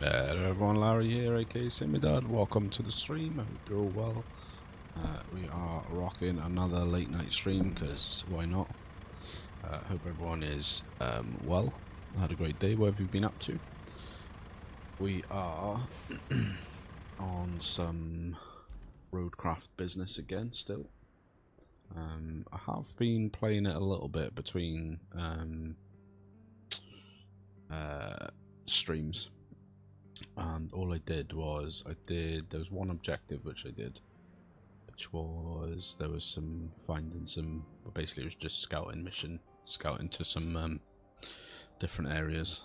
Hello everyone, Larry here, aka Simudad. Welcome to the stream. I hope you're all well. We are rocking another late night stream, because why not? Hope everyone is well. Had a great day, whatever you've been up to. We are on some ROADCRAFT business again still. I have been playing it a little bit between streams. And all I did was, there was one objective which I did, which was, there was some, finding some, basically it was just scouting mission, scouting to some different areas.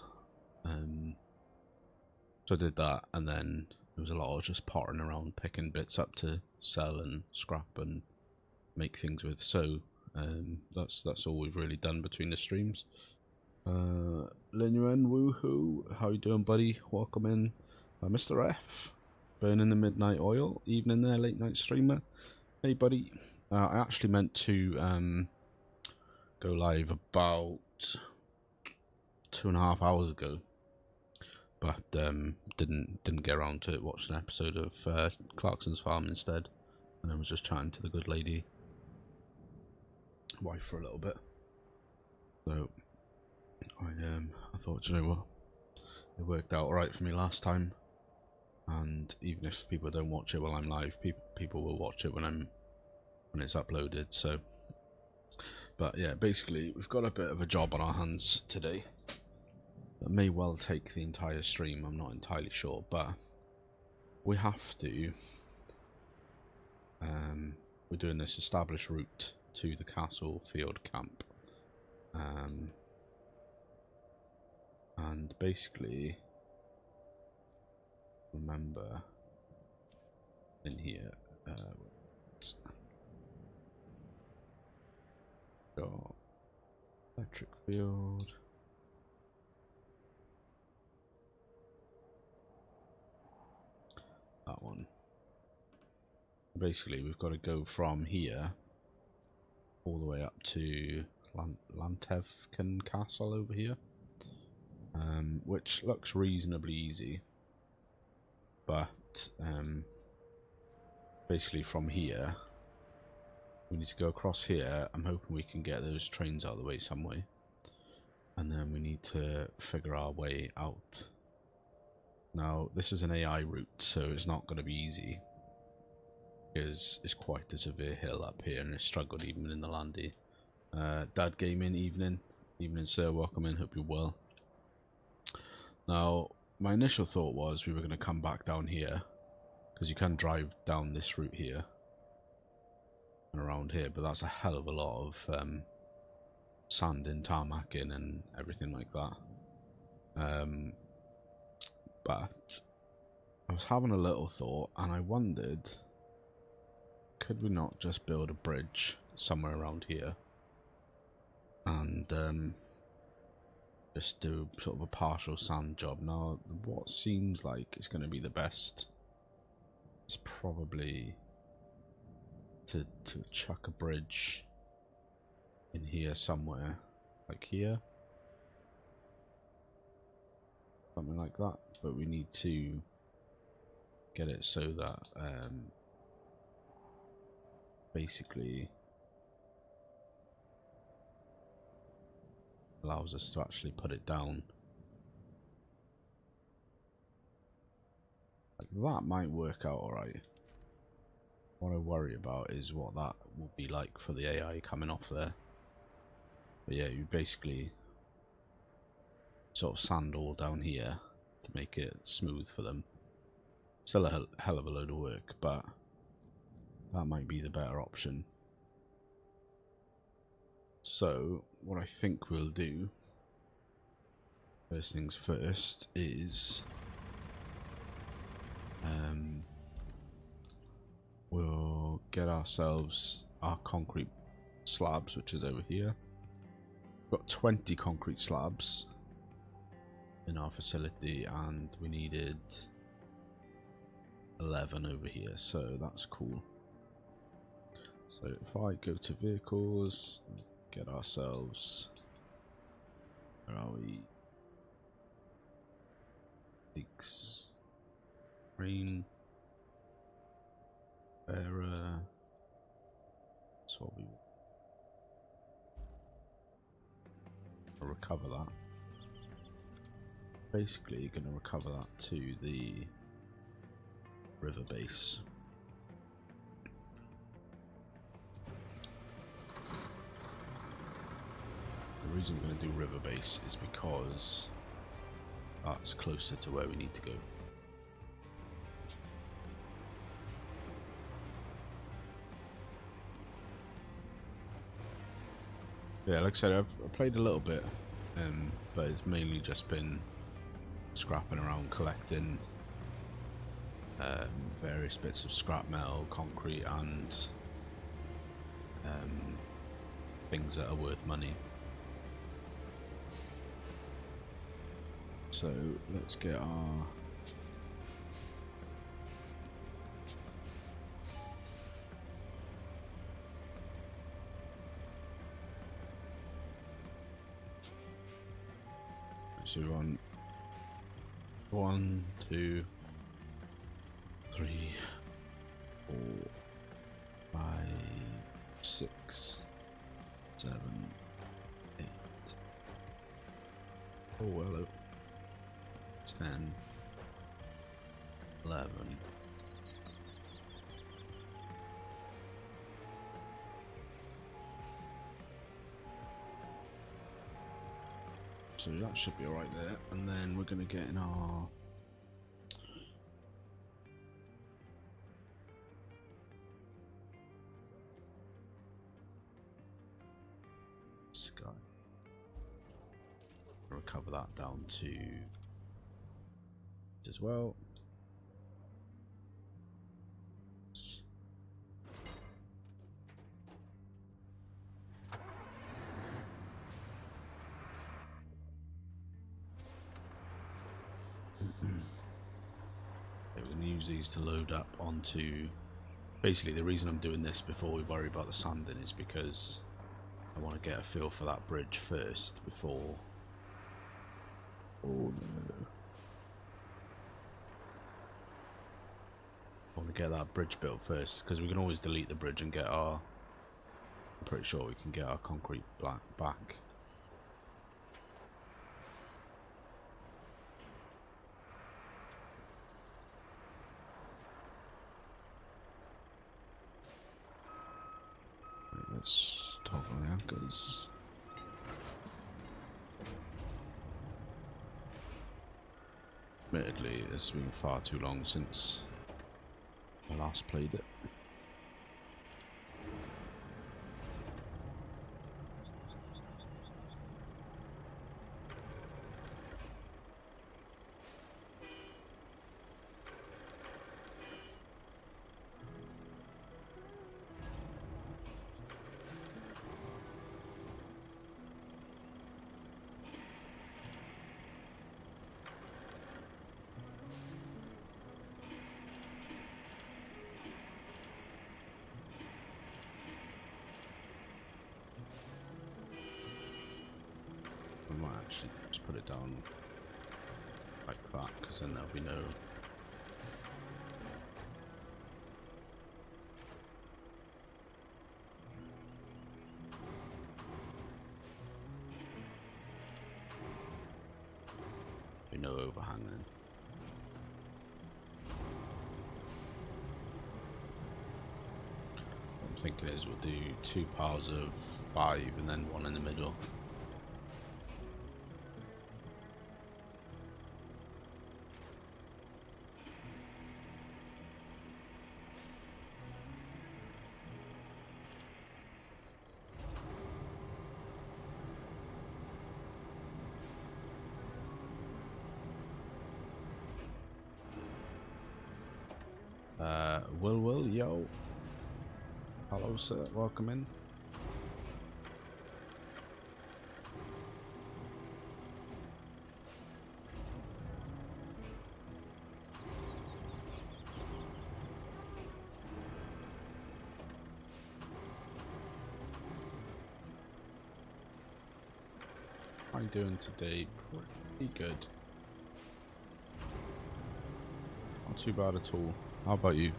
So I did that, and then there was a lot of just pottering around, picking bits up to sell and scrap and make things with. So that's all we've really done between the streams. Linuan, woohoo, how you doing, buddy? Welcome in. Mr. F, burning the midnight oil, evening there, late night streamer. Hey, buddy. I actually meant to go live about 2.5 hours ago, but didn't get around to it. Watched an episode of Clarkson's Farm instead, and I was just chatting to the good lady wife for a little bit. So I thought, you know what, it worked out alright for me last time, and even if people don't watch it while I'm live, people will watch it when it's uploaded. So, but yeah, basically we've got a bit of a job on our hands today that may well take the entire stream. I'm not entirely sure, but we have to. We're doing this established route to the castle field camp. And basically, remember in here, got electric field. That one. Basically, we've got to go from here all the way up to Lantevken Castle over here. Which looks reasonably easy, but basically from here we need to go across here. I'm hoping we can get those trains out of the way some way, and then we need to figure our way out. Now this is an AI route, so it's not going to be easy, because it's quite a severe hill up here, and it's struggled even in the landy. Dad Gaming, evening sir, welcome in, hope you're well. Now, my initial thought was we were going to come back down here, because you can drive down this route here and around here, but that's a hell of a lot of sand and tarmacking and everything like that. But I was having a little thought, and I wondered, could we not just build a bridge somewhere around here and just do sort of a partial sand job? Now, what seems like is going to be the best is probably to chuck a bridge in here somewhere, like here, something like that. But we need to get it so that basically allows us to actually put it down. Like that might work out alright. What I worry about is what that will be like for the AI coming off there. But yeah, you basically sort of sand all down here to make it smooth for them. Still a hell of a load of work, but that might be the better option. So what I think we'll do, first things first, is we'll get ourselves our concrete slabs, which is over here. We've got 20 concrete slabs in our facility, and we needed 11 over here, so that's cool. So if I go to vehicles, get ourselves, where are we? Takes rain, bearer. That's what we will recover that. Basically, you're going to recover that to the river base. The reason we're going to do river base is because that's closer to where we need to go. Yeah, like I said, I've played a little bit, but it's mainly just been scrapping around, collecting various bits of scrap metal, concrete, and things that are worth money. So let's get our so we want 1, 2, 3, 4, 5, 6, 7, 8. Oh, hello. 10, 11. So that should be alright there, and then we're going to get in our sky. Recover that down to as well. We're going to use these to load up onto. Basically, the reason I'm doing this before we worry about the sanding is because I want to get a feel for that bridge first before. Oh no. I want to get that bridge built first because we can always delete the bridge and get our. I'm pretty sure we can get our concrete back. Right, let's toggle the anchors. Admittedly, it's been far too long since I last played it. I might actually just put it down like that, because then there'll be no. No overhang then. What I'm thinking is we'll do 2 piles of 5 and then 1 in the middle. Will, yo. Hello, sir. Welcome in. How are you doing today? Pretty good. Not too bad at all. How about you?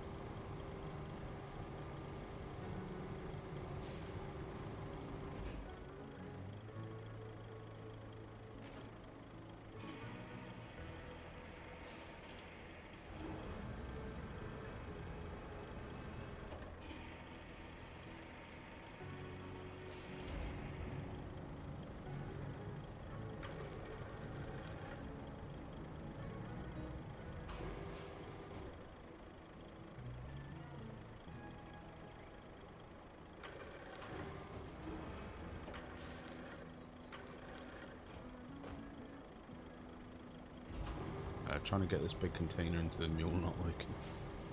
Trying to get this big container into the mule not working.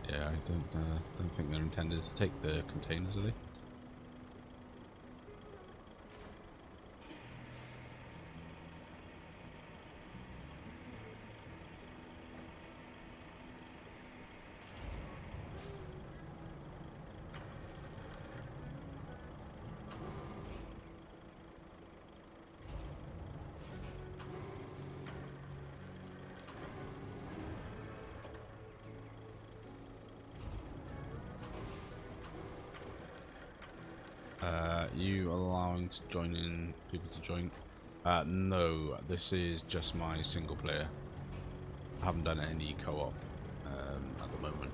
Yeah, I don't think they're intended to take the containers, are they? You allowing to join in people to join? No, this is just my single player. I haven't done any co-op at the moment.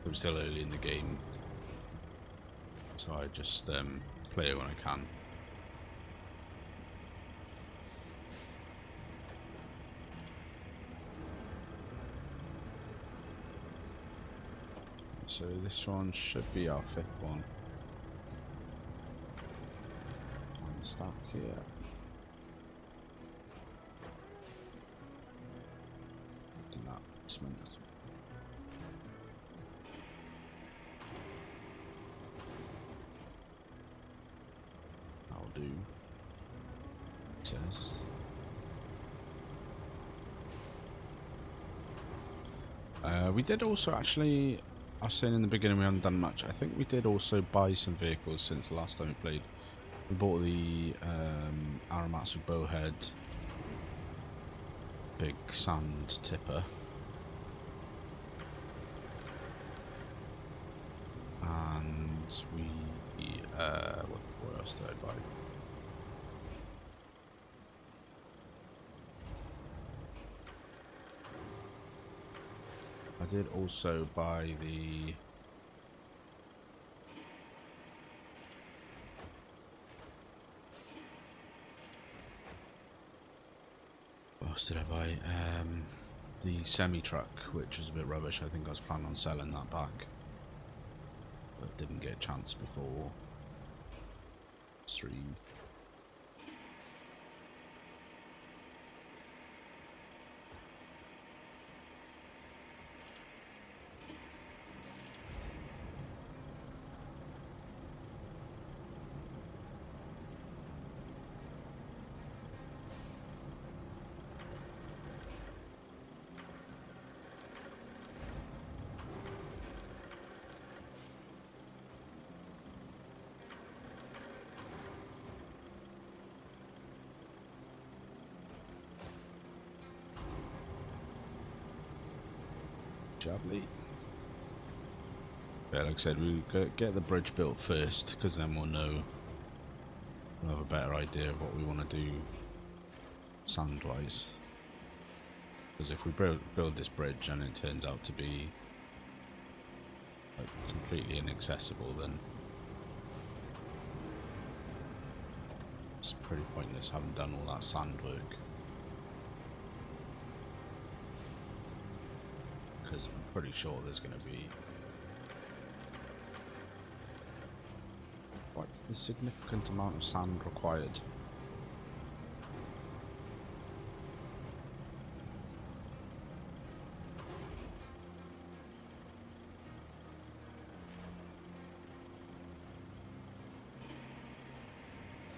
I'm still early in the game, so I just play it when I can. So this one should be our 5th one. On the stack here. Do that. Cement. That'll do. It says. We did also actually. I was saying in the beginning we haven't done much. I think we did also buy some vehicles since the last time we played. We bought the Aramatsu bowhead, big sand tipper, and we what else did I buy? I did also buy the what else did I buy? The semi-truck, which was a bit rubbish. I think I was planning on selling that back, but didn't get a chance before stream. Lovely. Yeah, like I said, we get the bridge built first, because then we'll have a better idea of what we want to do sand-wise. Because if we build this bridge and it turns out to be like completely inaccessible, then it's pretty pointless having done all that sand work. Because I'm pretty sure there's going to be quite a significant amount of sand required.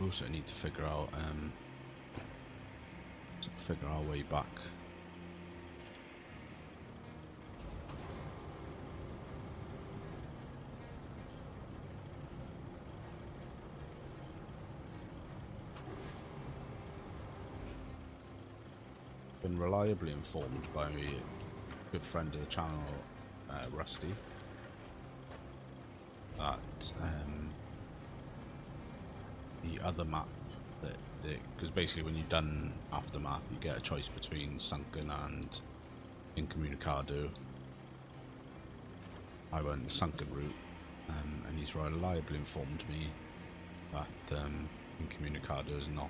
We also need to figure out our way back. been reliably informed by a good friend of the channel, Rusty, that the other map, because basically when you've done Aftermath, you get a choice between Sunken and Incommunicado. I went the Sunken route, and he's reliably informed me that Incommunicado is not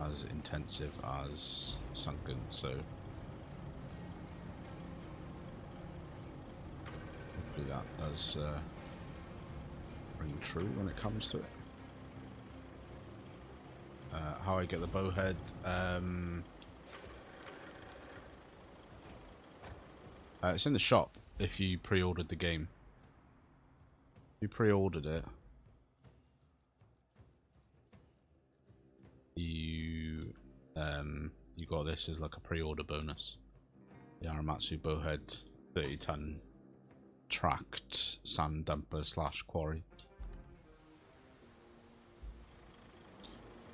as intensive as Sunken, so hopefully that does ring true when it comes to it. How I get the bowhead, it's in the shop if you pre-ordered the game. If you pre-ordered it, you got this as like a pre-order bonus. The Aramatsu bowhead 30-ton tracked sand dumper / quarry.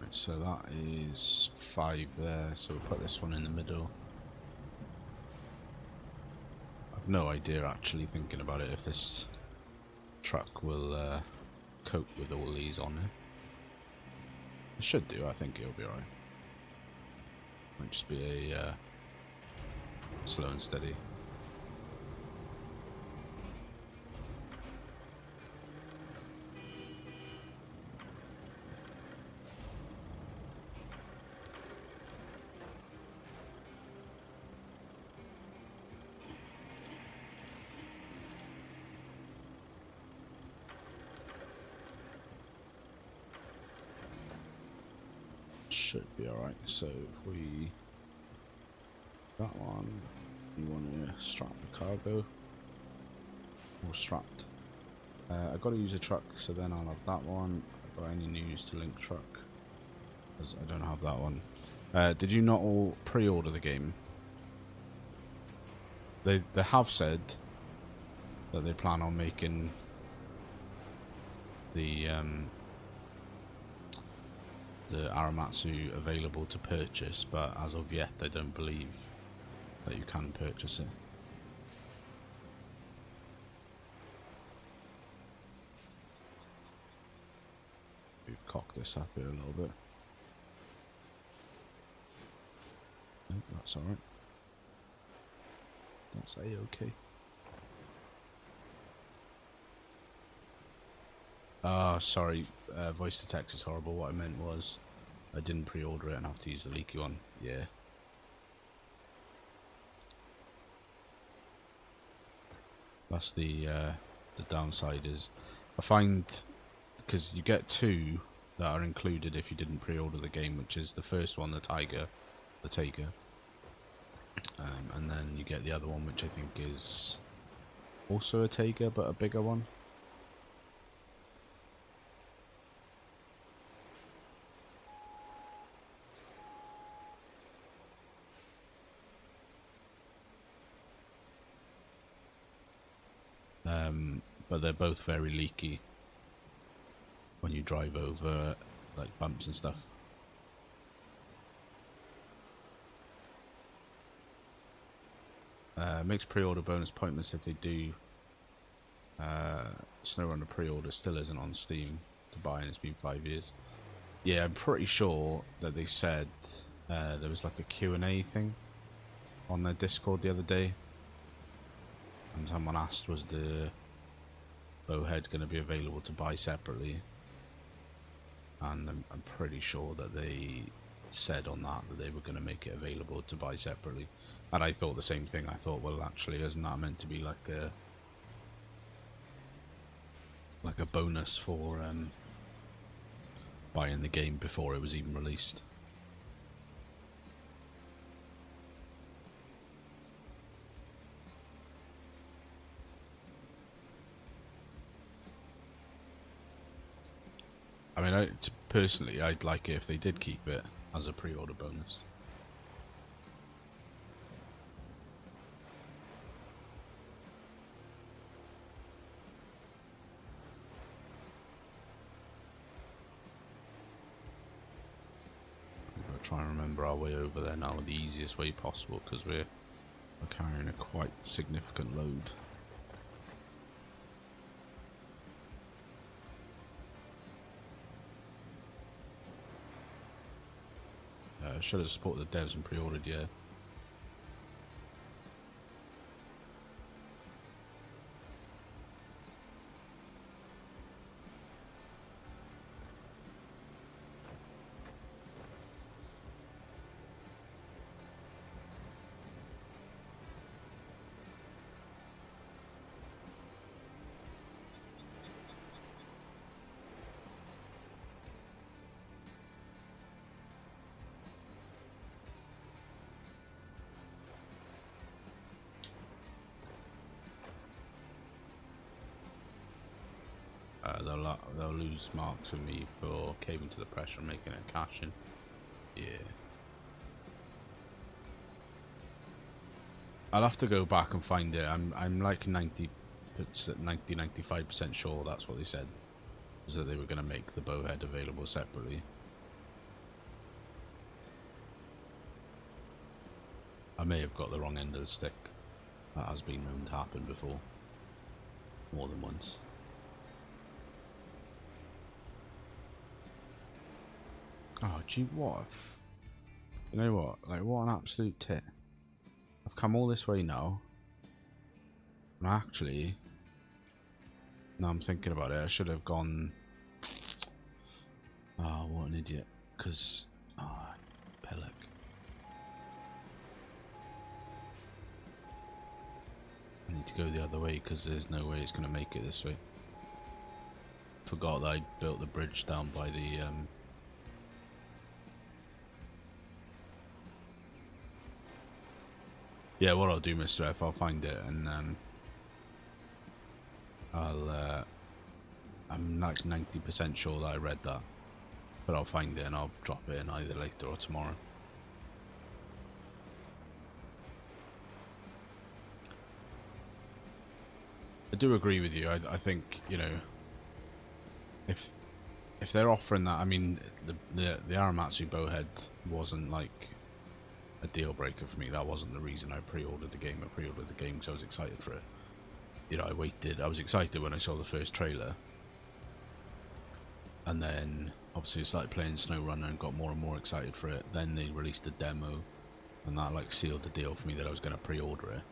Right, so that is 5 there, so we'll put this one in the middle. I've no idea, actually, thinking about it, if this truck will cope with all these on it. It should do, I think it'll be alright. Might just be a slow and steady. Should be alright. So if we that one, you want to strap the cargo or strapped. I've got to use a truck, so then I'll have that one. I've got any news to link truck, because I don't have that one. Did you not all pre-order the game? They have said that they plan on making the Aramatsu available to purchase, but as of yet I don't believe that you can purchase it. We've cocked this up here a little bit. No, that's alright. That's a-okay. Sorry, voice to text is horrible. What I meant was I didn't pre-order it and have to use the leaky one. Yeah. That's the downside is I find, because you get 2 that are included if you didn't pre-order the game, which is the first one, the Taker, and then you get the other one, which I think is also a Taker but a bigger one. But they're both very leaky when you drive over like bumps and stuff. Makes pre-order bonus pointless if they do. SnowRunner pre-order still isn't on Steam to buy, and it's been 5 years. Yeah, I'm pretty sure that they said there was like a Q&A thing on their Discord the other day, and someone asked, was the bowhead going to be available to buy separately? And I'm pretty sure that they said on that they were going to make it available to buy separately. And I thought the same thing. I thought, well, actually, isn't that meant to be like a bonus for buying the game before it was even released? I mean, personally, I'd like it if they did keep it as a pre-order bonus. try and remember our way over there now the easiest way possible, because we're carrying a quite significant load. Should have supported the devs and pre-ordered, yeah. They'll lose marks with me for caving to the pressure and making a cash in. Yeah. I'll have to go back and find it. I'm like 95% sure that's what they said. Was that they were going to make the bowhead available separately. I may have got the wrong end of the stick. That has been known to happen before. More than once. Oh, gee, what? You know what? Like, what an absolute tit. I've come all this way now. And actually, now I'm thinking about it, I should have gone. Oh, what an idiot. Because. Oh, Pellic. I need to go the other way because there's no way it's going to make it this way. Forgot that I built the bridge down by the. Yeah, what I'll do, Mr. F, I'll find it and I'm like 90% sure that I read that, but I'll find it and I'll drop it in either later or tomorrow. I do agree with you. I think, you know, if they're offering that, I mean, the Aramatsu bowhead wasn't like a deal breaker for me. That wasn't the reason I pre-ordered the game. I pre-ordered the game because I was excited for it. You know, I was excited when I saw the first trailer, and then obviously I started playing SnowRunner and got more and more excited for it. Then they released a demo, and that like sealed the deal for me that I was going to pre-order it.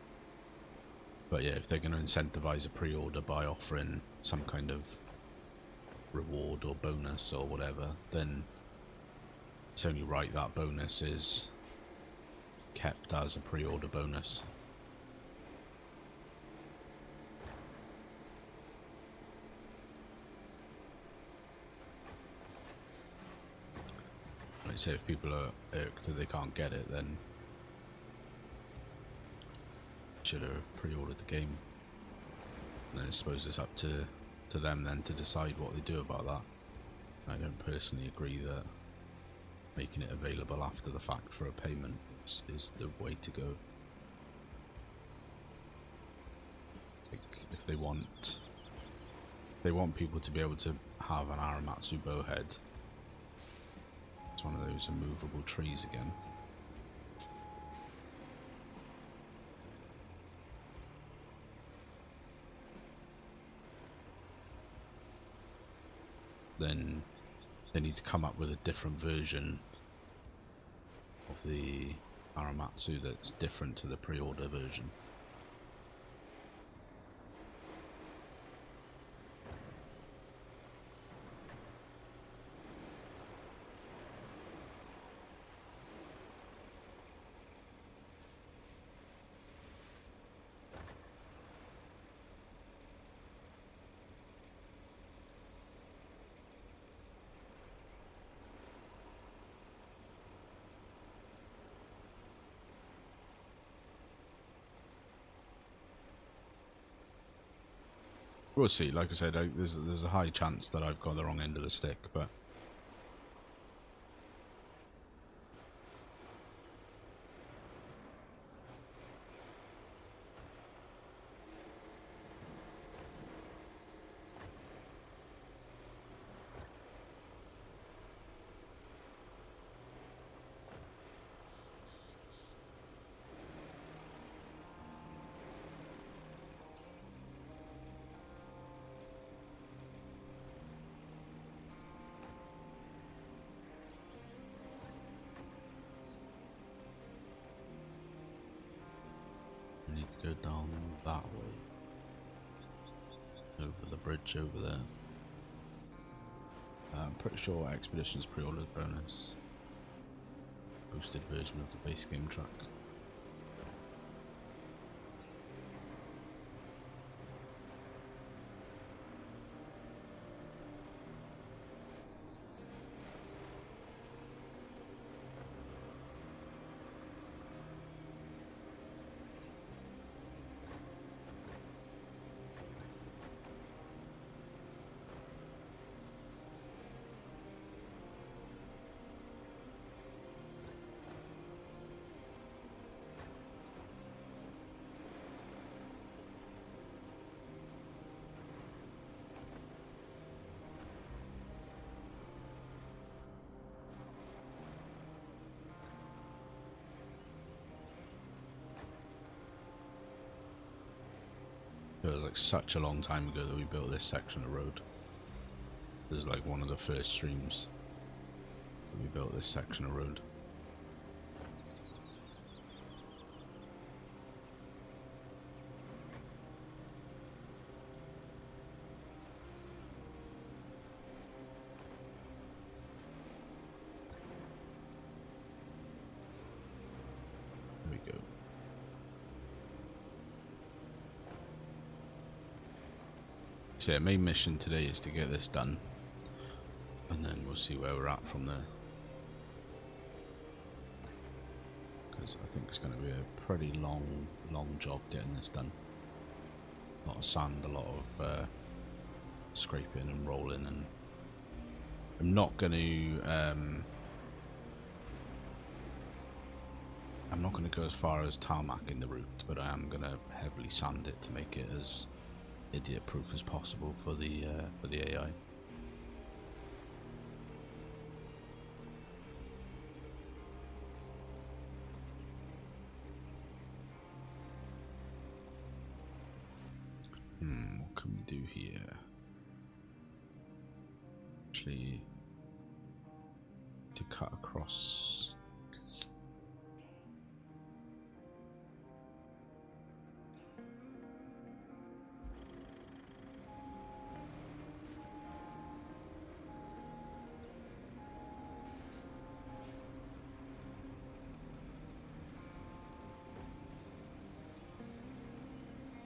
But yeah, if they're going to incentivize a pre-order by offering some kind of reward or bonus or whatever, then it's only right that bonus is kept as a pre-order bonus. Like I say, if people are irked that they can't get it, then should have pre-ordered the game. And then I suppose it's up to them then to decide what they do about that. I don't personally agree that making it available after the fact for a payment is the way to go. Like, if they want people to be able to have an Aramatsu bowhead, it's one of those immovable trees again. Then they need to come up with a different version of the Aramatsu that's different to the pre-order version. We'll see. Like I said, there's a high chance that I've got the wrong end of the stick, but need to go down that way. Over the bridge over there. I'm pretty sure Expeditions pre-ordered bonus. Boosted version of the base game track. It was like such a long time ago that we built this section of road. It was like one of the first streams that we built this section of road. There we go. So yeah, main mission today is to get this done, and then we'll see where we're at from there. Because I think it's going to be a pretty long job getting this done. A lot of sand, a lot of scraping and rolling, and I'm not going to go as far as tarmacking the route, but I am going to heavily sand it to make it as idiot proof as possible for the AI. What can we do here? Actually, to cut across.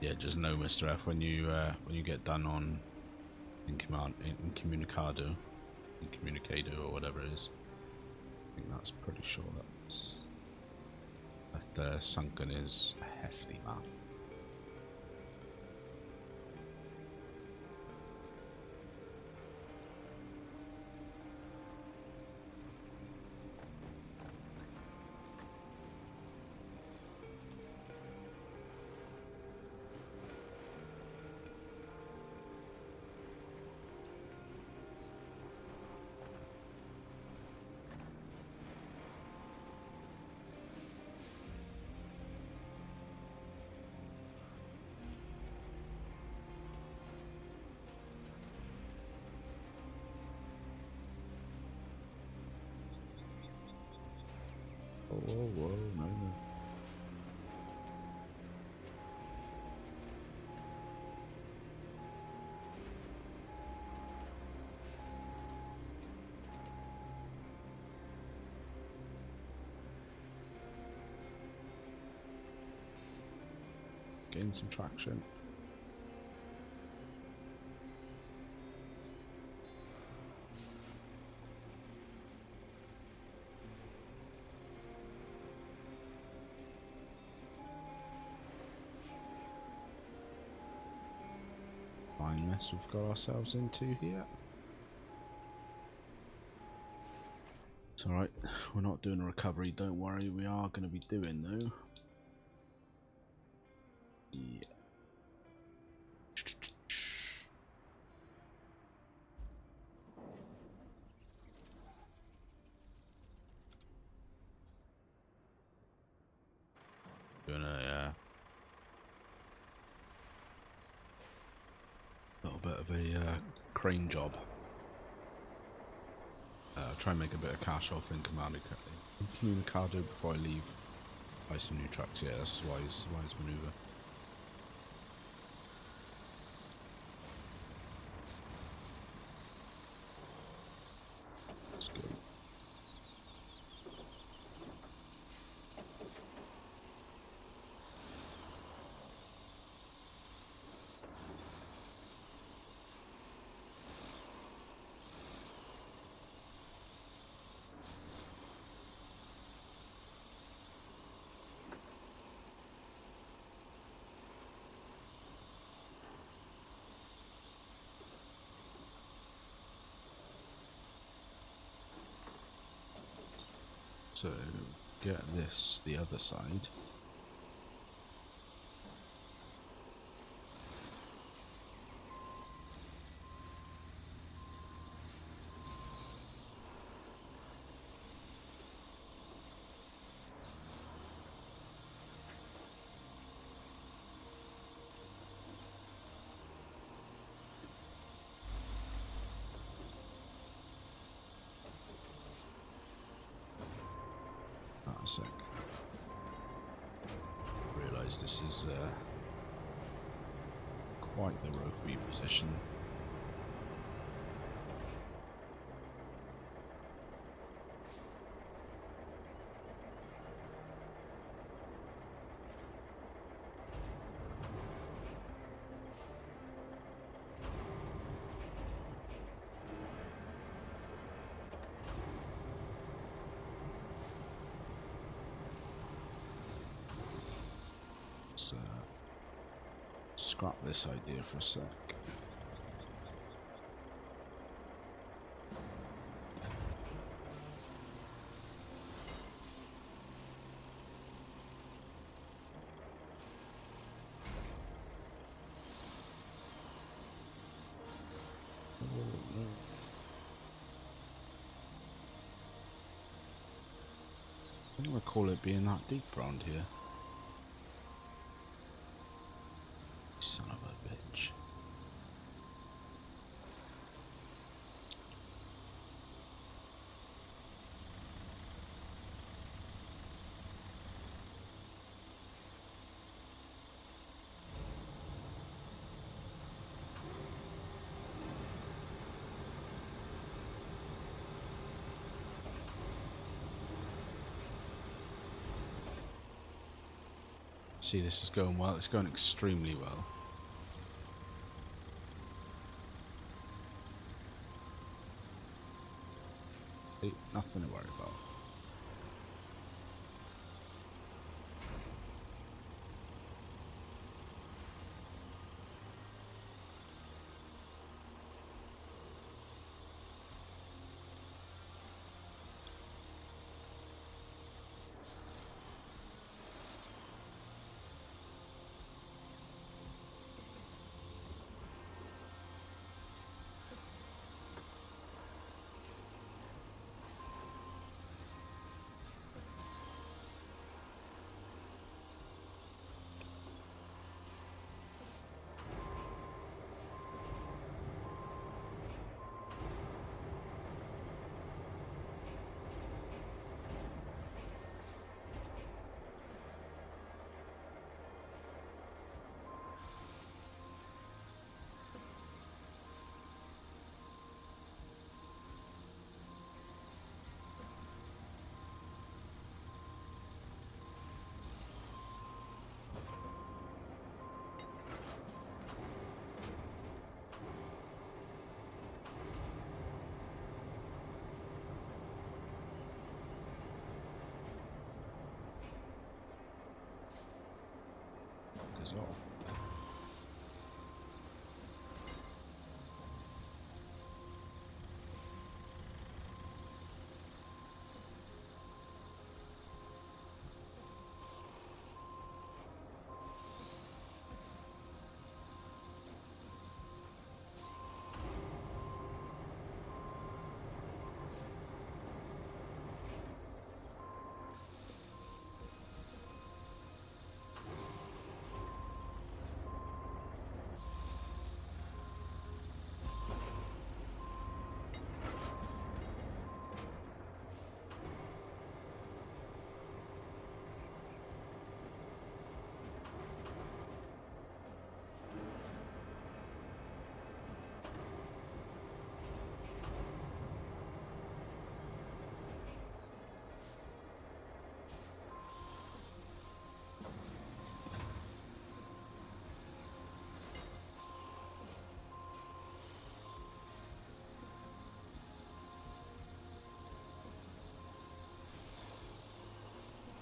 Yeah, just know, Mr. F, when you get done on Incommunicado or whatever it is. I think that's pretty sure that Sunken is a hefty map. Whoa, no. Gain some traction. Fine mess we've got ourselves into here. It's alright, we're not doing a recovery, don't worry, we are going to be doing though. Yeah. Doing a little bit of a crane job. Try and make a bit of cash off Incommunicado before I leave. Buy some new trucks. Yeah, that's a wise manoeuvre. So get this the other side. A sec. Realise this is quite the ropey position. Scrap this idea for a sec. I don't recall it being that deep around here. Son of a bitch. See, this is going well. It's going extremely well. See, nothing to worry about. As well.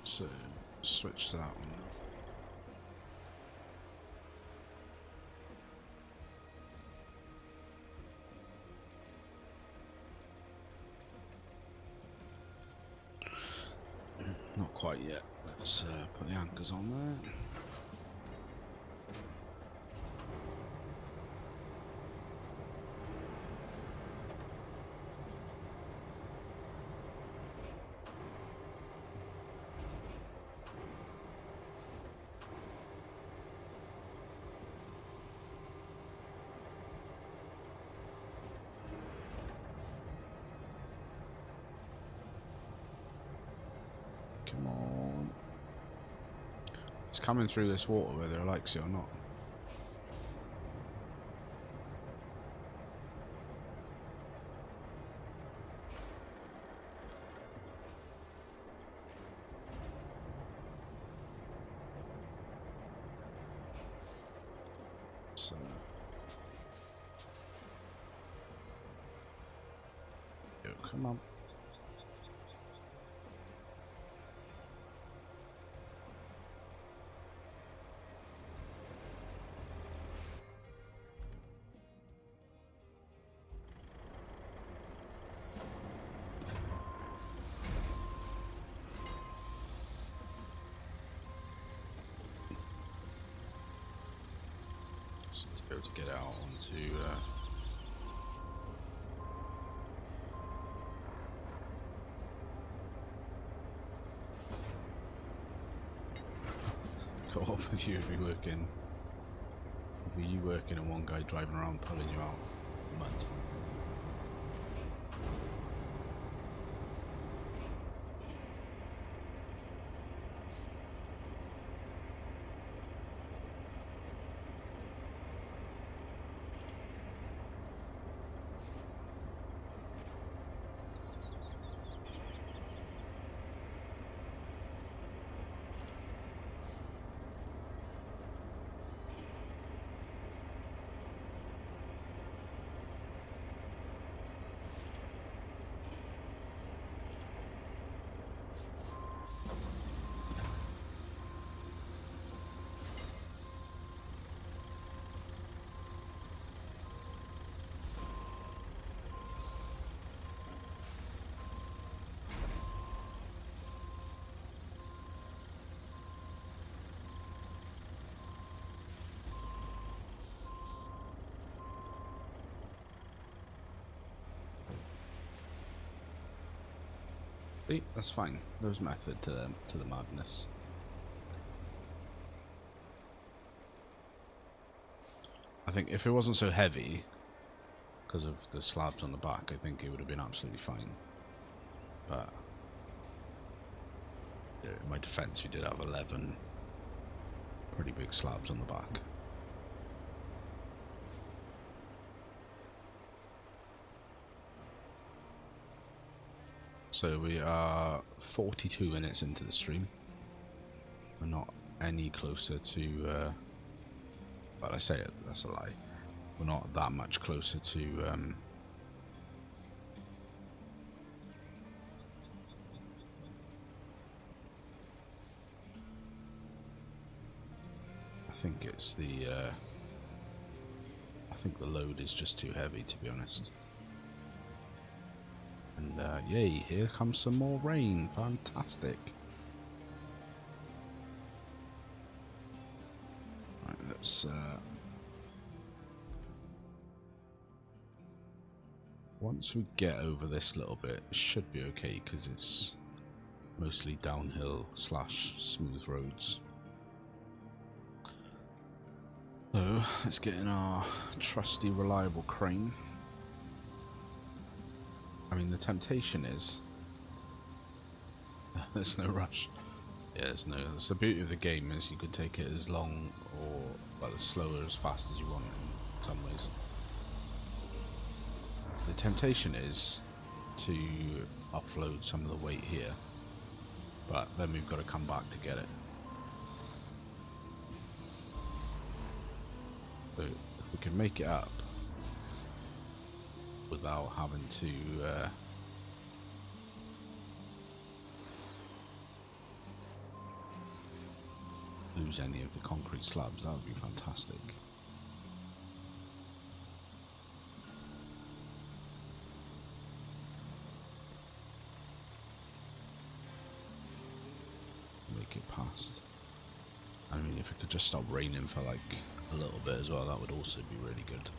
So switch to that one. quite yet. Let's put the anchors on there. Come on. It's coming through this water whether it likes it or not. So yo, come on. So to be able to get out onto go off with you if you're working. With you working and one guy driving around pulling you out of the mud. See, that's fine. There's method to the madness. I think if it wasn't so heavy, because of the slabs on the back, I think it would have been absolutely fine. But yeah, in my defense, we did have 11 pretty big slabs on the back. So we are 42 minutes into the stream. We're not any closer to, but I say it, that's a lie. We're not that much closer to, I think it's the, I think the load is just too heavy, to be honest. And yay, here comes some more rain. Fantastic. Right, let's once we get over this little bit, it should be okay because it's mostly downhill slash smooth roads. So let's get in our trusty reliable crane. I mean, the temptation is there's no rush. Yeah, there's no. That's the beauty of the game, is you could take it as long or well, as slow or as fast as you want in some ways. The temptation is to offload some of the weight here, but then we've got to come back to get it. So if we can make it up without having to lose any of the concrete slabs, that would be fantastic. fast. I mean, if it could just stop raining for like a little bit as well, that would also be really good.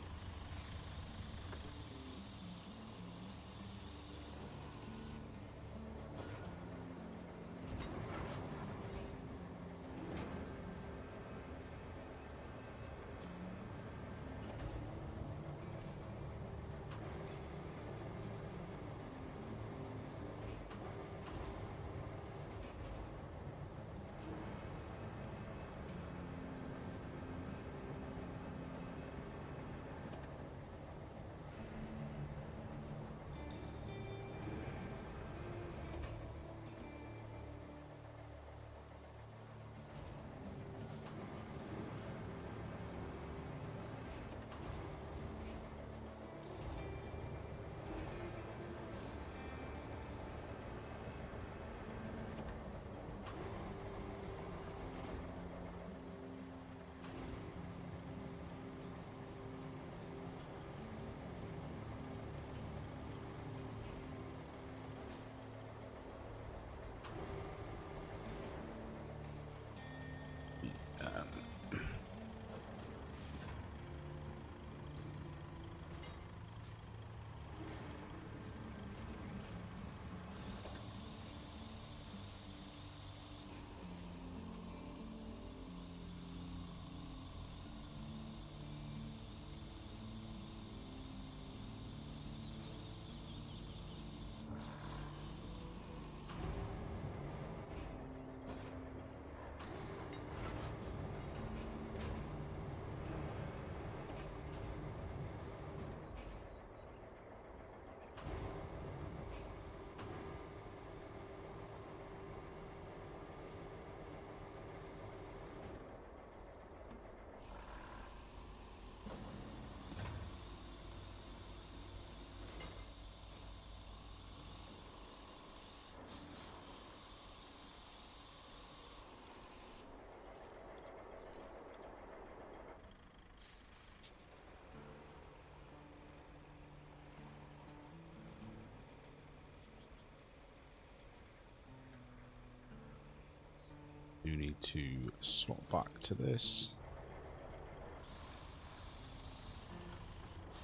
You need to swap back to this.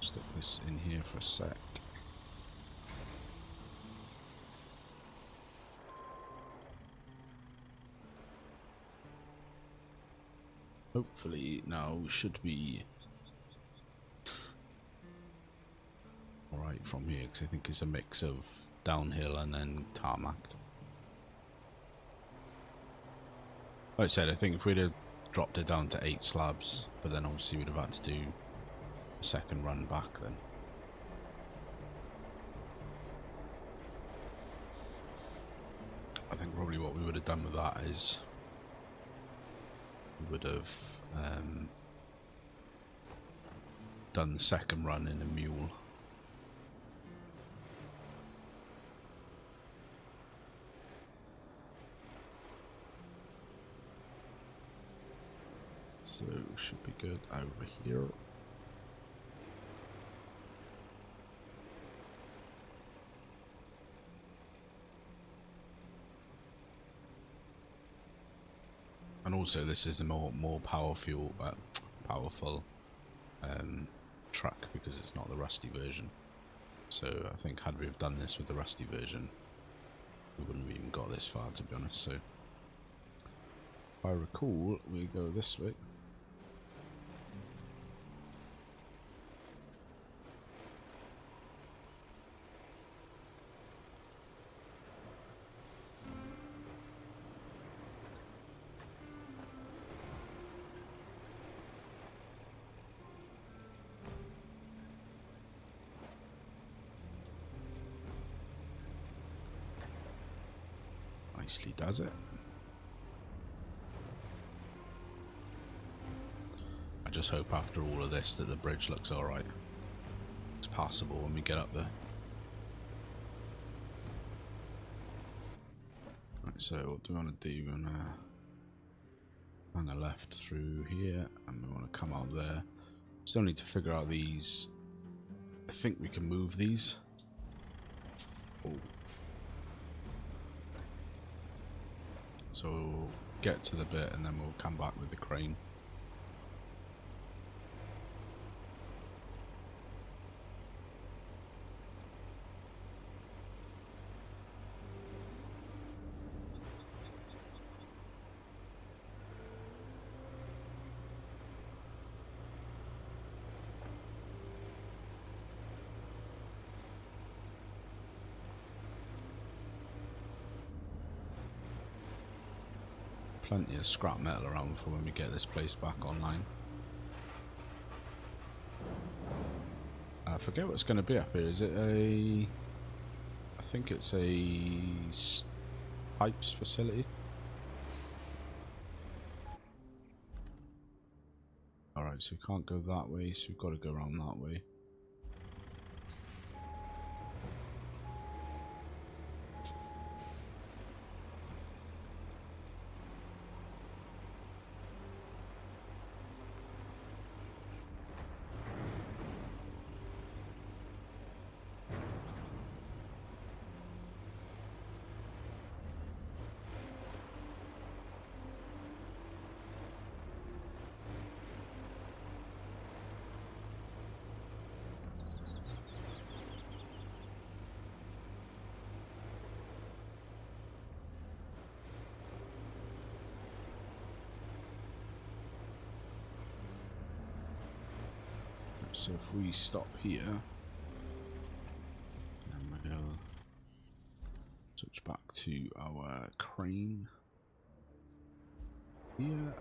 Stick this in here for a sec. Hopefully now we should be alright from here, because I think it's a mix of downhill and then tarmac. Like I said, I think if we'd have dropped it down to 8 slabs, but then obviously we'd have had to do a second run back then. I think probably what we would have done with that is we would have done the second run in a mule. So should be good over here. And also this is the more powerful truck, because it's not the rusty version. So I think had we have done this with the rusty version, we wouldn't have even got this far, to be honest. So if I recall, we go this way. Nicely does it. I just hope after all of this that the bridge looks alright. It's passable when we get up there. Right, so what do we want to do? We want to hang a left through here, and we want to come out there. Still need to figure out these. I think we can move these. Oh. So get to the bit and then we'll come back with the crane. Plenty of scrap metal around for when we get this place back online. I forget what it's going to be up here. Is it a... I think it's a pipes facility. Alright, so we can't go that way, so we've got to go around that way. So if we stop here, and we'll switch back to our crane here.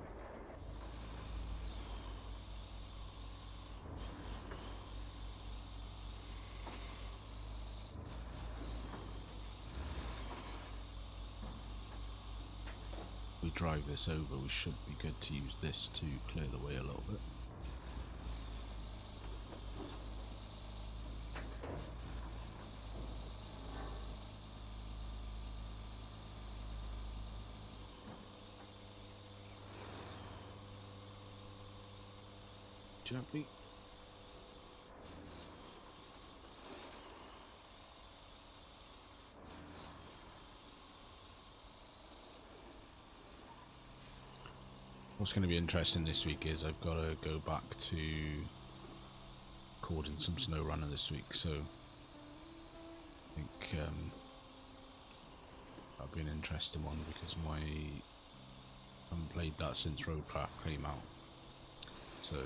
We drive this over, we should be good to use this to clear the way a little bit. Gently. What's going to be interesting this week is I've got to go back to recording some snow runner this week, so I think that'll be an interesting one because I haven't played that since ROADCRAFT came out, so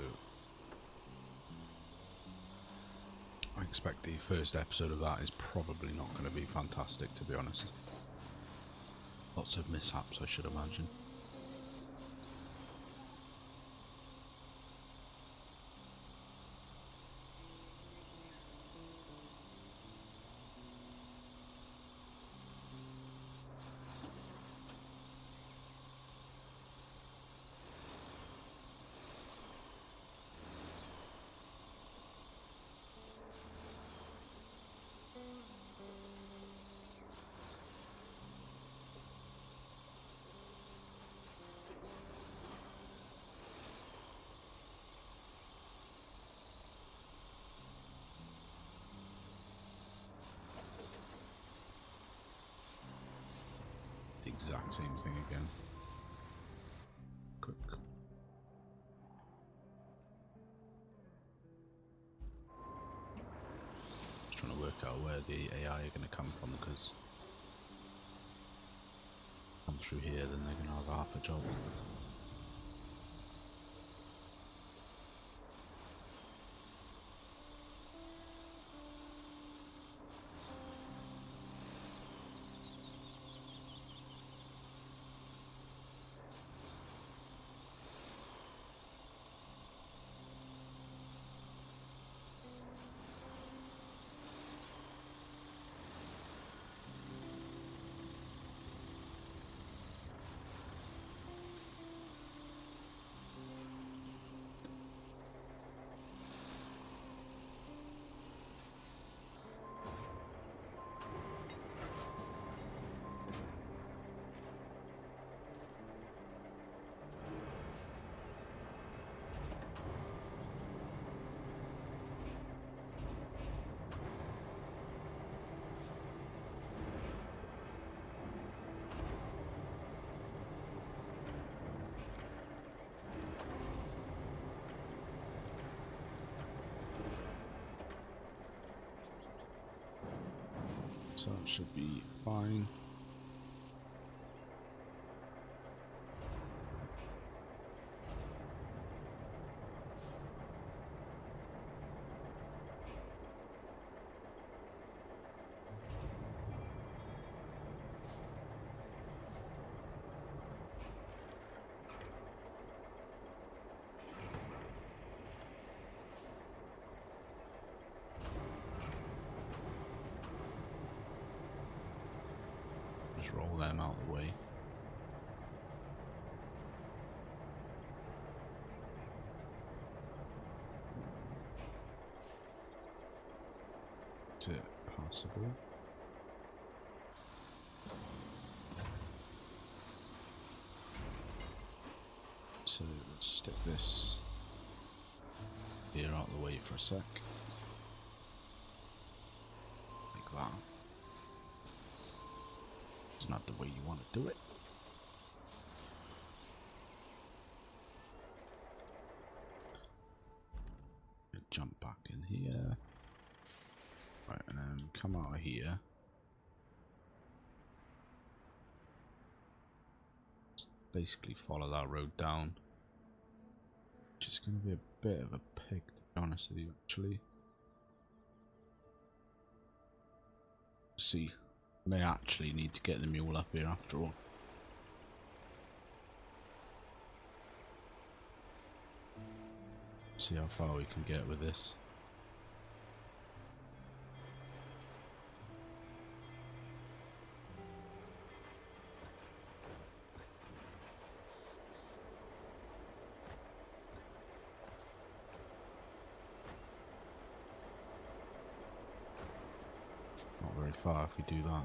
I expect the first episode of that is probably not going to be fantastic, to be honest. Lots of mishaps, I should imagine. Exact same thing again. Quick. Just trying to work out where the AI are going to come from, because come through here, then they're going to have half a job. So that should be fine. Just roll them out of the way. Is it possible? So let's stick this here out of the way for a sec. Like that. It's not the way you want to do it. Jump back in here. Right, and then come out of here. Just basically follow that road down. Which is going to be a bit of a pig, to be honest with you, actually. See, may actually need to get the mule up here after all. See how far we can get with this. Not very far if we do that.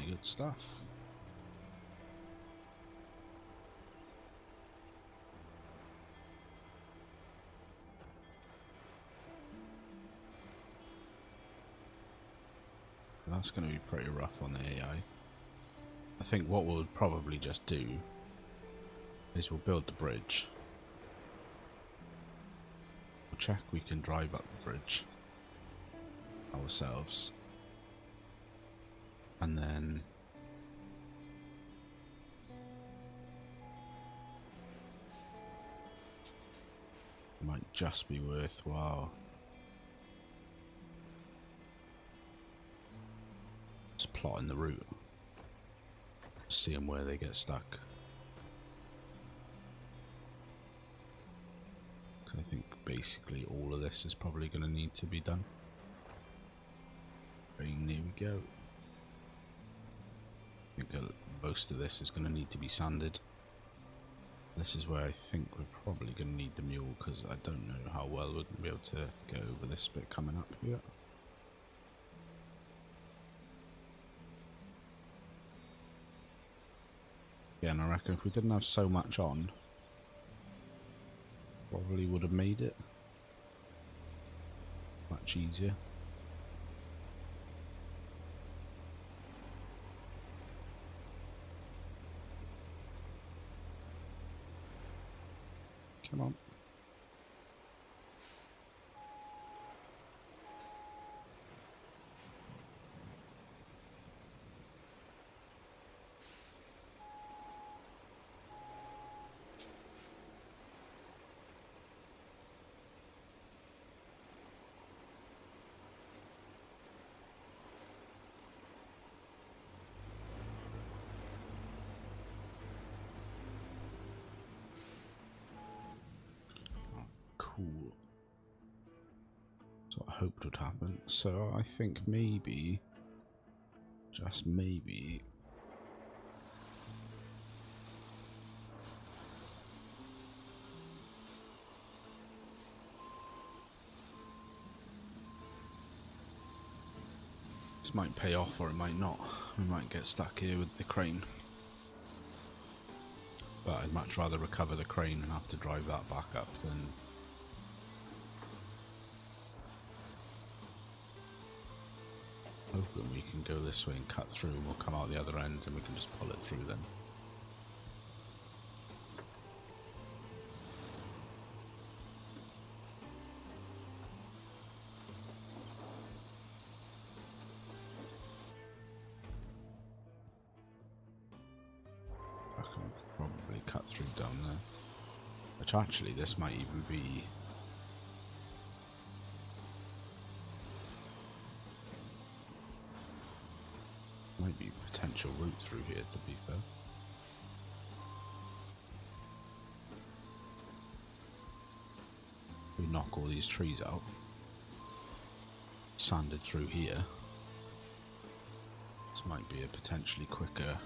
Good stuff. That's going to be pretty rough on the AI. I think what we'll probably just do is we'll build the bridge. We'll check we can drive up the bridge ourselves. And then it might just be worthwhile just plotting the route, seeing where they get stuck. Because I think basically all of this is probably going to need to be done. There we go. I think most of this is going to need to be sanded. This is where I think we're probably going to need the mule, because I don't know how well we're going to be able to get over this bit coming up here. Again, I reckon if we didn't have so much on, probably would have made it much easier. Come on. Cool. So I hoped would happen. So I think maybe, just maybe, This might pay off or it might not. We might get stuck here with the crane. But I'd much rather recover the crane and have to drive that back up than... hoping we can go this way and cut through and we'll come out the other end and we can just pull it through then. I can probably cut through down there. Which actually this might even be... might be a potential route through here, to be fair. We knock all these trees out, sanded through here. This might be a potentially quicker...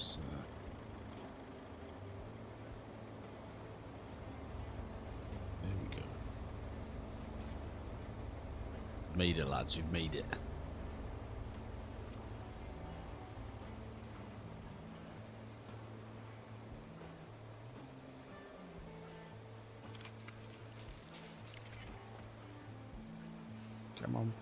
So there we go. Made it, lads, you've made it. Come on.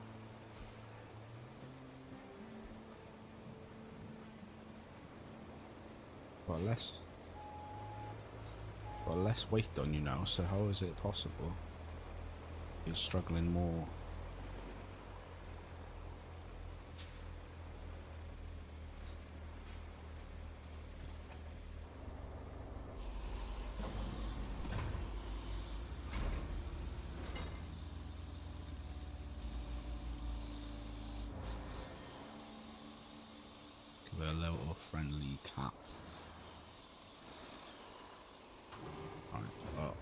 Got less weight on you now, so how is it possible? You're struggling more. Give it a little friendly tap. Right, well.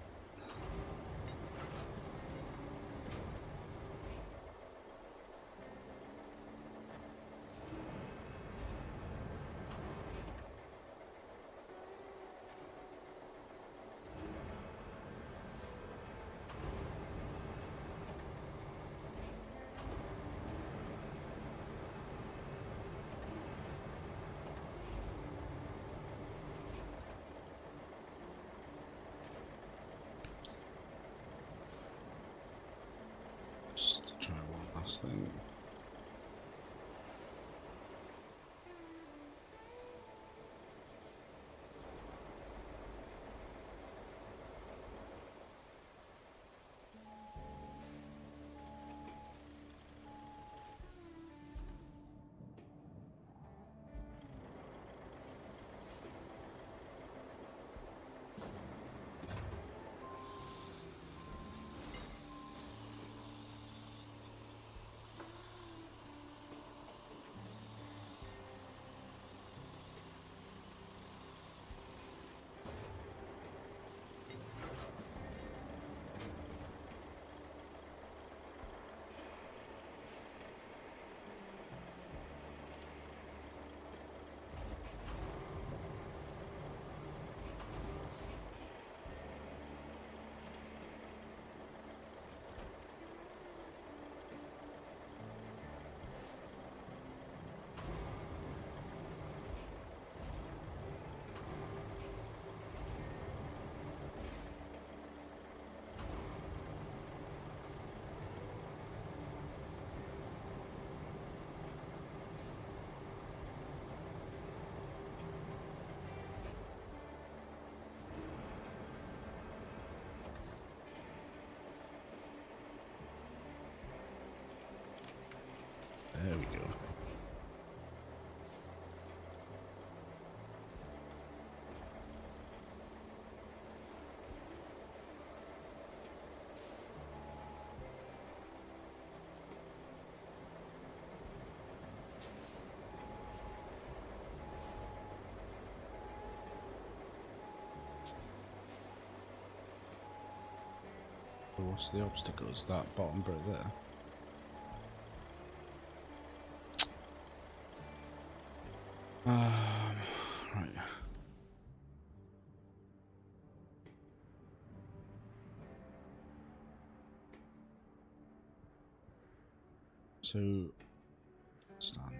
Just to try one last thing. What's the obstacle? Is that bottom bit there? Right. So, stand.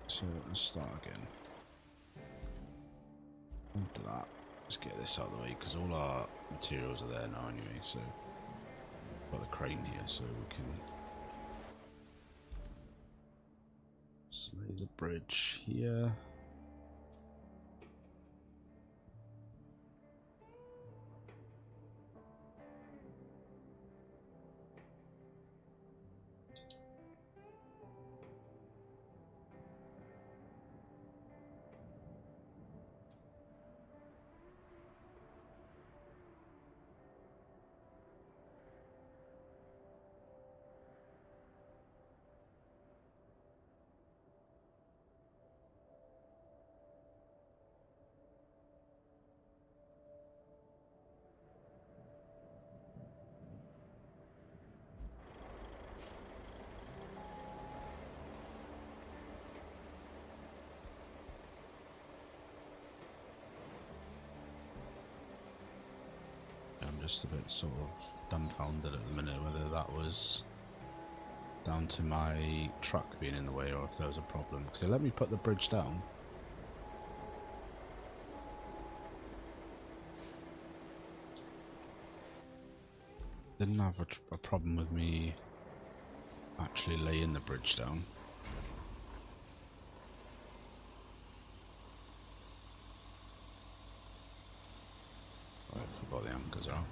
So, let's start again. Onto that. Let's get this out of the way because all our materials are there now anyway. So, got the crane here, so we can lay the bridge here. Just a bit sort of dumbfounded at the minute whether that was down to my truck being in the way or if there was a problem, because they let me put the bridge down. Didn't have a problem with me actually laying the bridge down. I forgot the anchors are out.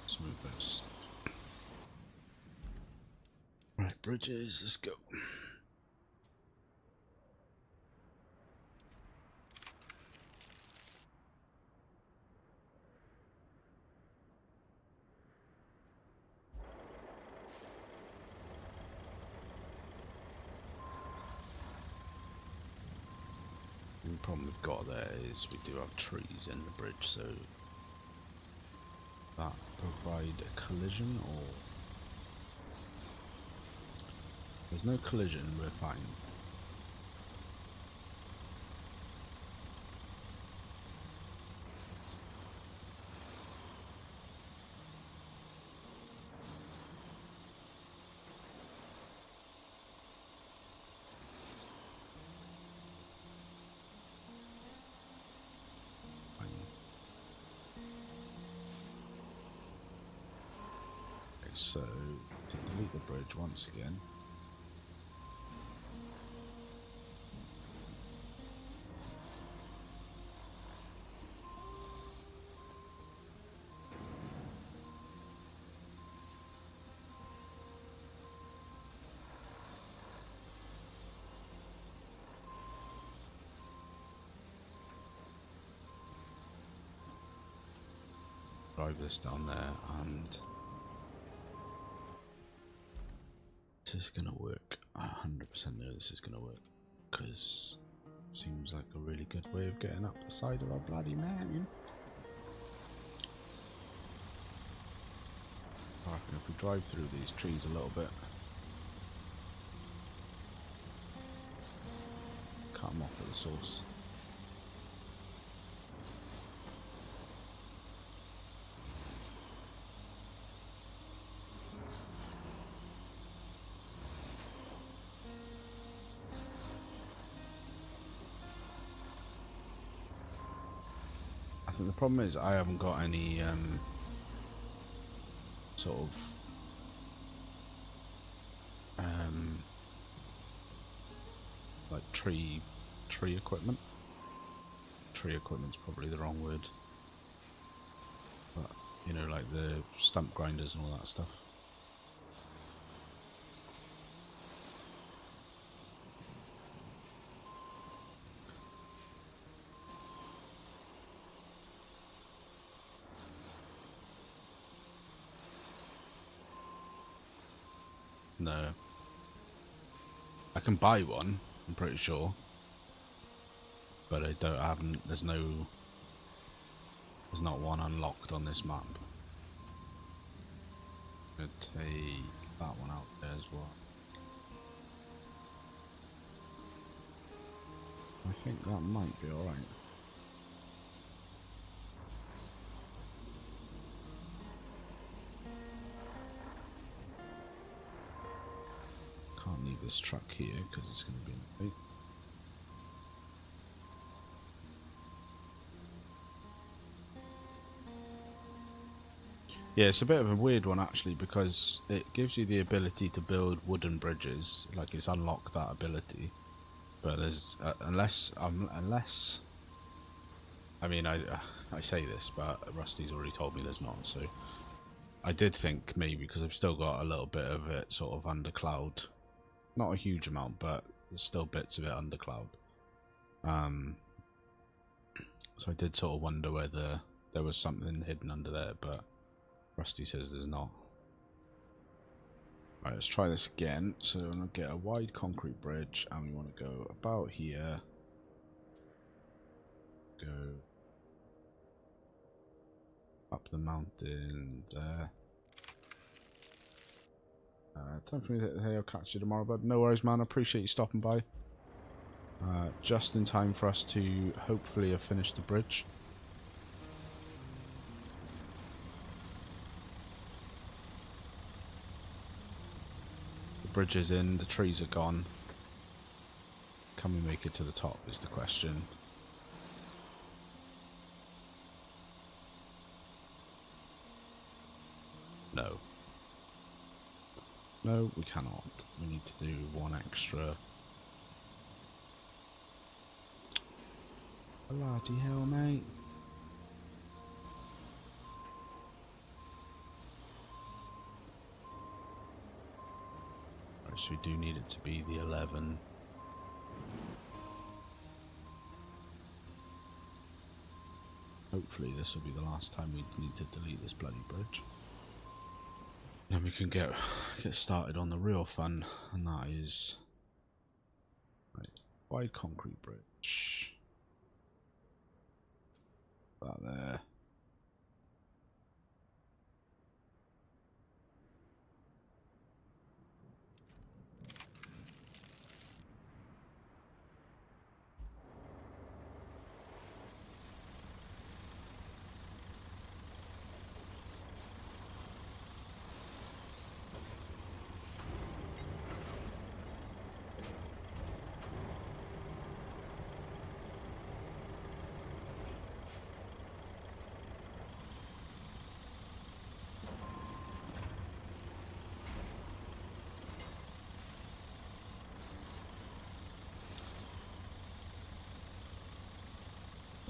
Let's move this. Right, bridges, let's go. The problem we've got there is we do have trees in the bridge, so that provide a collision, or there's no collision, we're fine. So, to delete the bridge once again. Drive this down there, and this is gonna work. I 100% know this is gonna work, because it seems like a really good way of getting up the side of our bloody mountain. I reckon if we drive through these trees a little bit, cut them off at the source. I think the problem is I haven't got any sort of like tree equipment. Tree equipment's probably the wrong word, but you know, like the stump grinders and all that stuff. No. I can buy one, I'm pretty sure. But I don't have, there's not one unlocked on this map. I'm gonna take that one out there as well. I think that might be alright. Can't leave this truck here because it's going to be in the way. Yeah, it's a bit of a weird one actually, because it gives you the ability to build wooden bridges, like it's unlocked that ability. But there's unless I mean I say this, but Rusty's already told me there's not. So I did think maybe, because I've still got a little bit of it sort of under cloud, not a huge amount, but there's still bits of it under cloud. So I did sort of wonder whether there was something hidden under there, but Rusty says there's not. Right, let's try this again. So I'm going to get a wide concrete bridge, and we want to go about here. Go up the mountain there. Time for me to hey, I'll catch you tomorrow, but no worries, man. I appreciate you stopping by. Just in time for us to hopefully have finished the bridge. Bridge is in, the trees are gone. Can we make it to the top is the question. No. No, we cannot. We need to do one extra. Bloody hell, mate. So we do need it to be the 11. Hopefully this will be the last time we need to delete this bloody bridge. Then we can get started on the real fun, and that is right, wide concrete bridge. That there.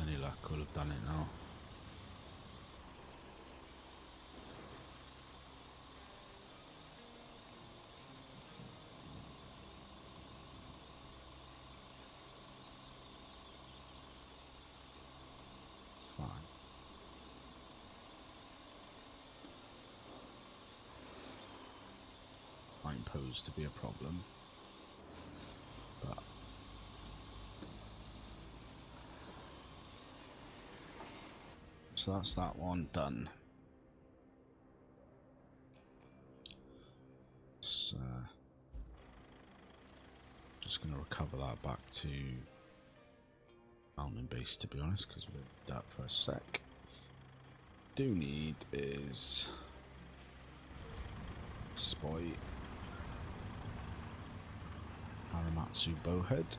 Any luck, could have done it now. It's fine. Might pose to be a problem. But so that's that one done. So just going to recover that back to mountain base, to be honest, because we'll do that for a sec. Do need is Spoy Haramatsu bowhead.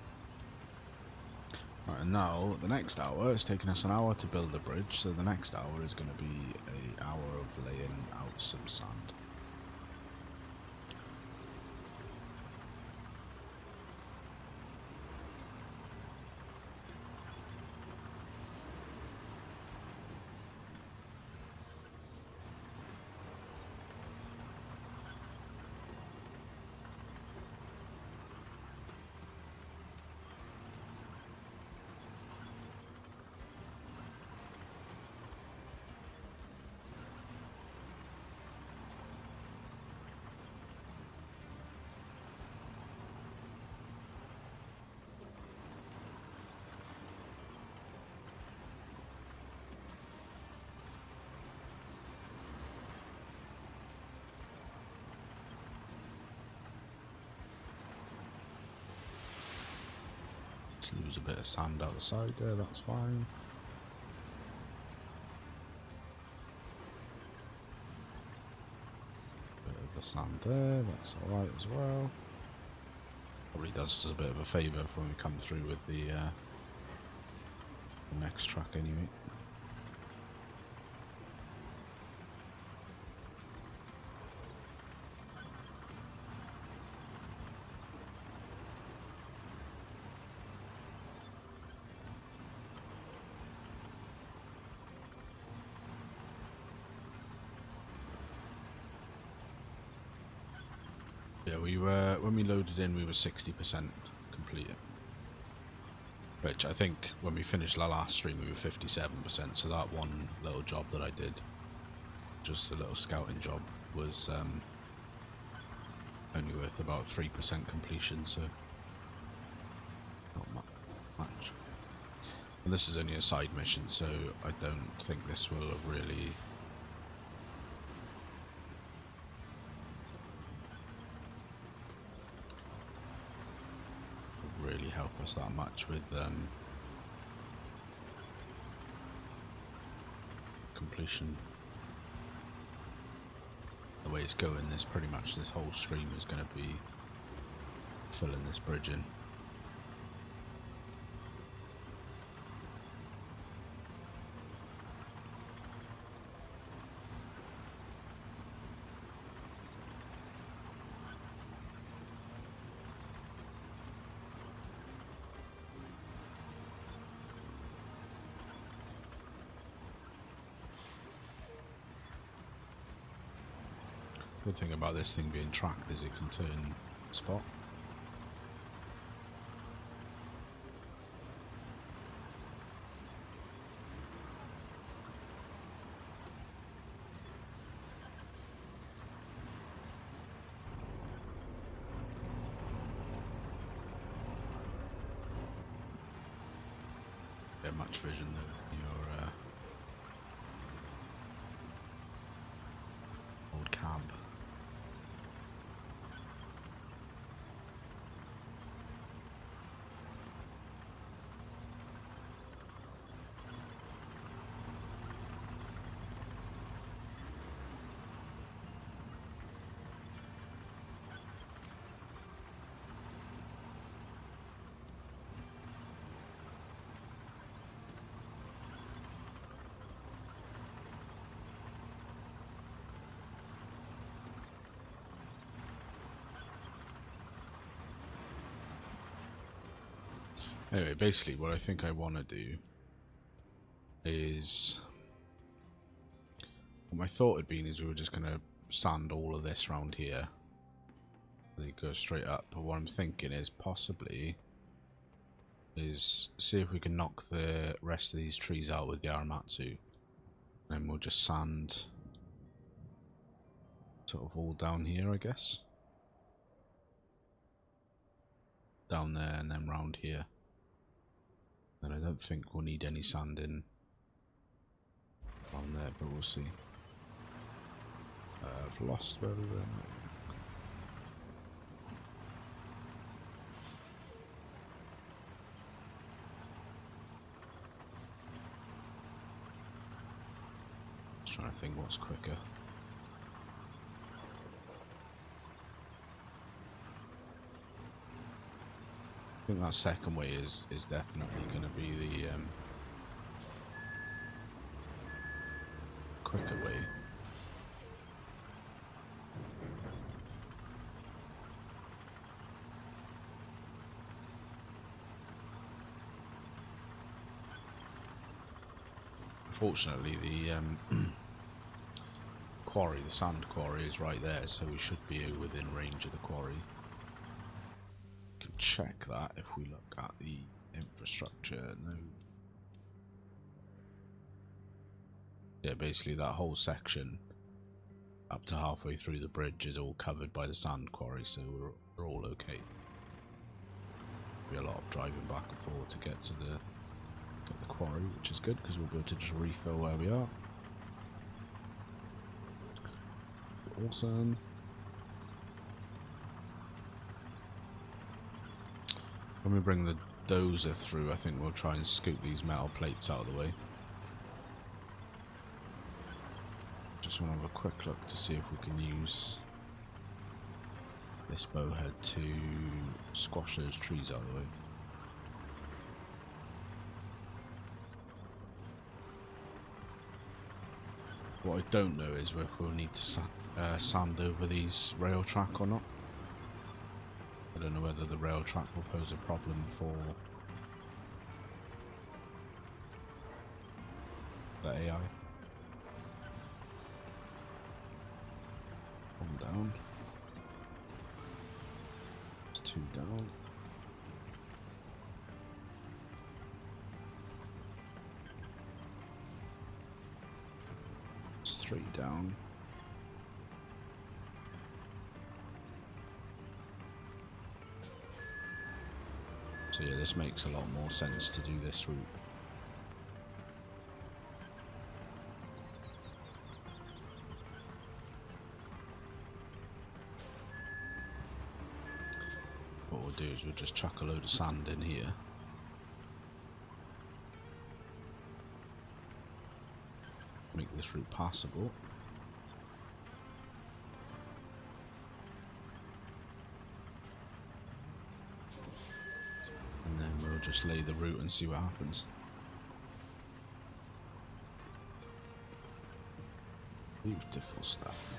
Right, and now the next hour, it's taken us an hour to build the bridge, so the next hour is going to be an hour of laying out some sand. Just lose a bit of sand outside there, that's fine. Bit of the sand there, that's alright as well. Probably does us a bit of a favour when we come through with the next track anyway. Yeah, we were, when we loaded in, we were 60% completed. Which I think when we finished the last stream, we were 57%. So that one little job that I did, just a little scouting job, was only worth about 3% completion. So not much. And this is only a side mission, so I don't think this will have really help us that much with completion. The way it's going, this pretty much this whole stream is going to be filling this bridge in. Good thing about this thing being tracked is it can turn spot. Yeah, much vision though. Your old cab. Anyway, basically what I think I want to do is, what my thought had been is we were just going to sand all of this around here. They go straight up, but what I'm thinking is possibly is see if we can knock the rest of these trees out with the Aramatsu, and we'll just sand sort of all down here, I guess. Down there and then round here. And I don't think we'll need any sand in on there, but we'll see. I've lost where we were. Just trying to think what's quicker. I think that second way is definitely going to be the quicker way. Unfortunately, the quarry, the sand quarry, is right there, so we should be within range of the quarry. Can check that if we look at the infrastructure. No. Yeah, basically that whole section up to halfway through the bridge is all covered by the sand quarry, so we're all okay. Be a lot of driving back and forth to get to the quarry, which is good because we'll be able to just refill where we are. Awesome. When we bring the dozer through, I think we'll try and scoop these metal plates out of the way. Just want to have a quick look to see if we can use this bowhead to squash those trees out of the way. What I don't know is if we'll need to sand over these rail track or not. I don't know whether the rail track will pose a problem for the AI. One down. It's 2 down. It's 3 down. So yeah, this makes a lot more sense to do this route. What we'll do is we'll just chuck a load of sand in here. Make this route passable. And then we'll just lay the route and see what happens. Beautiful stuff.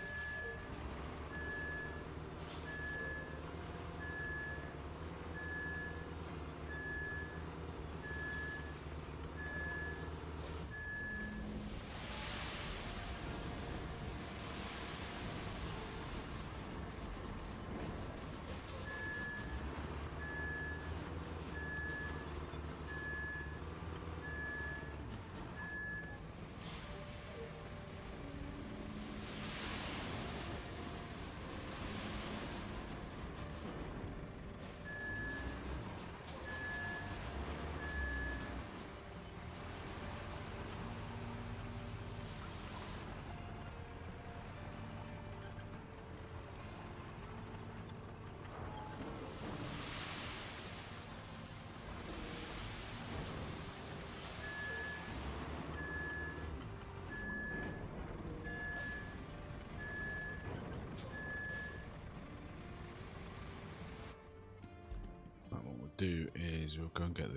What we'll do is we'll go and get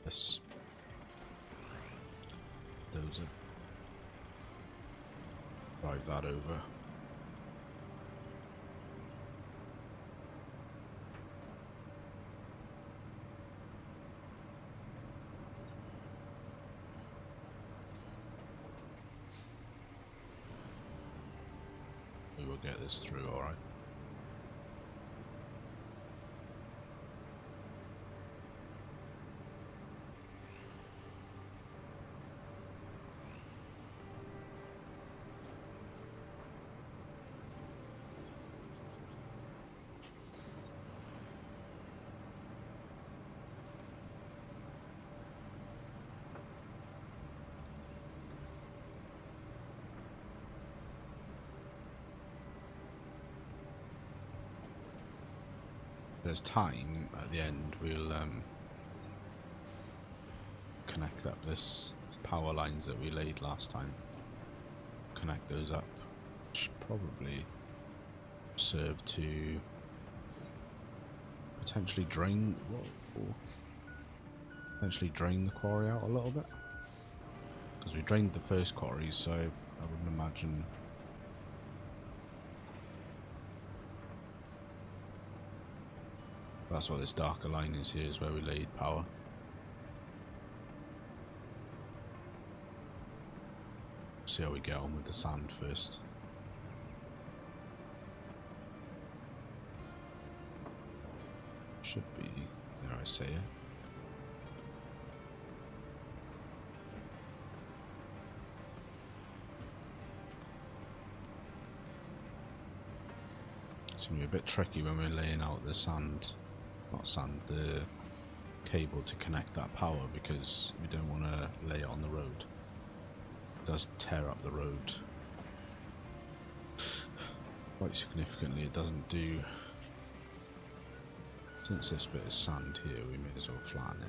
this dozer. Drive that over. We will get this through, alright. There's time at the end, we'll connect up this power lines that we laid last time. Connect those up, which probably serve to potentially drain the quarry out a little bit. Because we drained the first quarry, so I wouldn't imagine. That's what this darker line is here, is where we laid power. See how we get on with the sand first. Should be, there I say it. It's going to be a bit tricky when we're laying out the the cable to connect that power, because we don't want to lay it on the road. It does tear up the road. quite significantly it doesn't do. Since this bit is sand here, we may as well flatten it.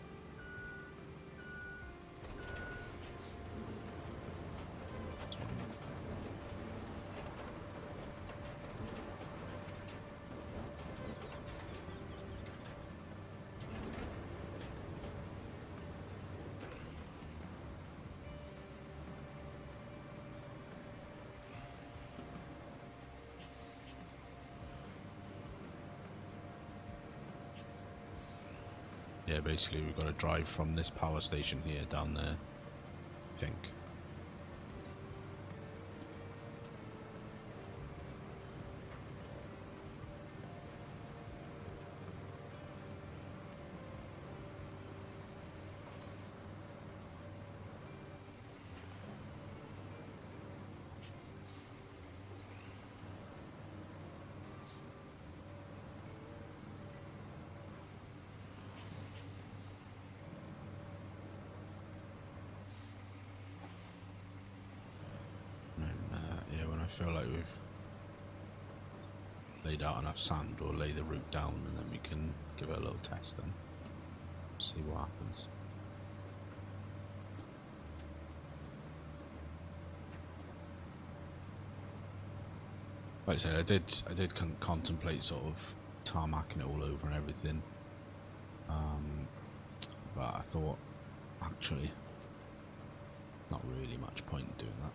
Yeah, basically we've got to drive from this power station here down there, I think. I feel like we've laid out enough sand, or lay the route down, and then we can give it a little test and see what happens. Like I said, I did contemplate sort of tarmacking it all over and everything, but I thought actually not really much point in doing that.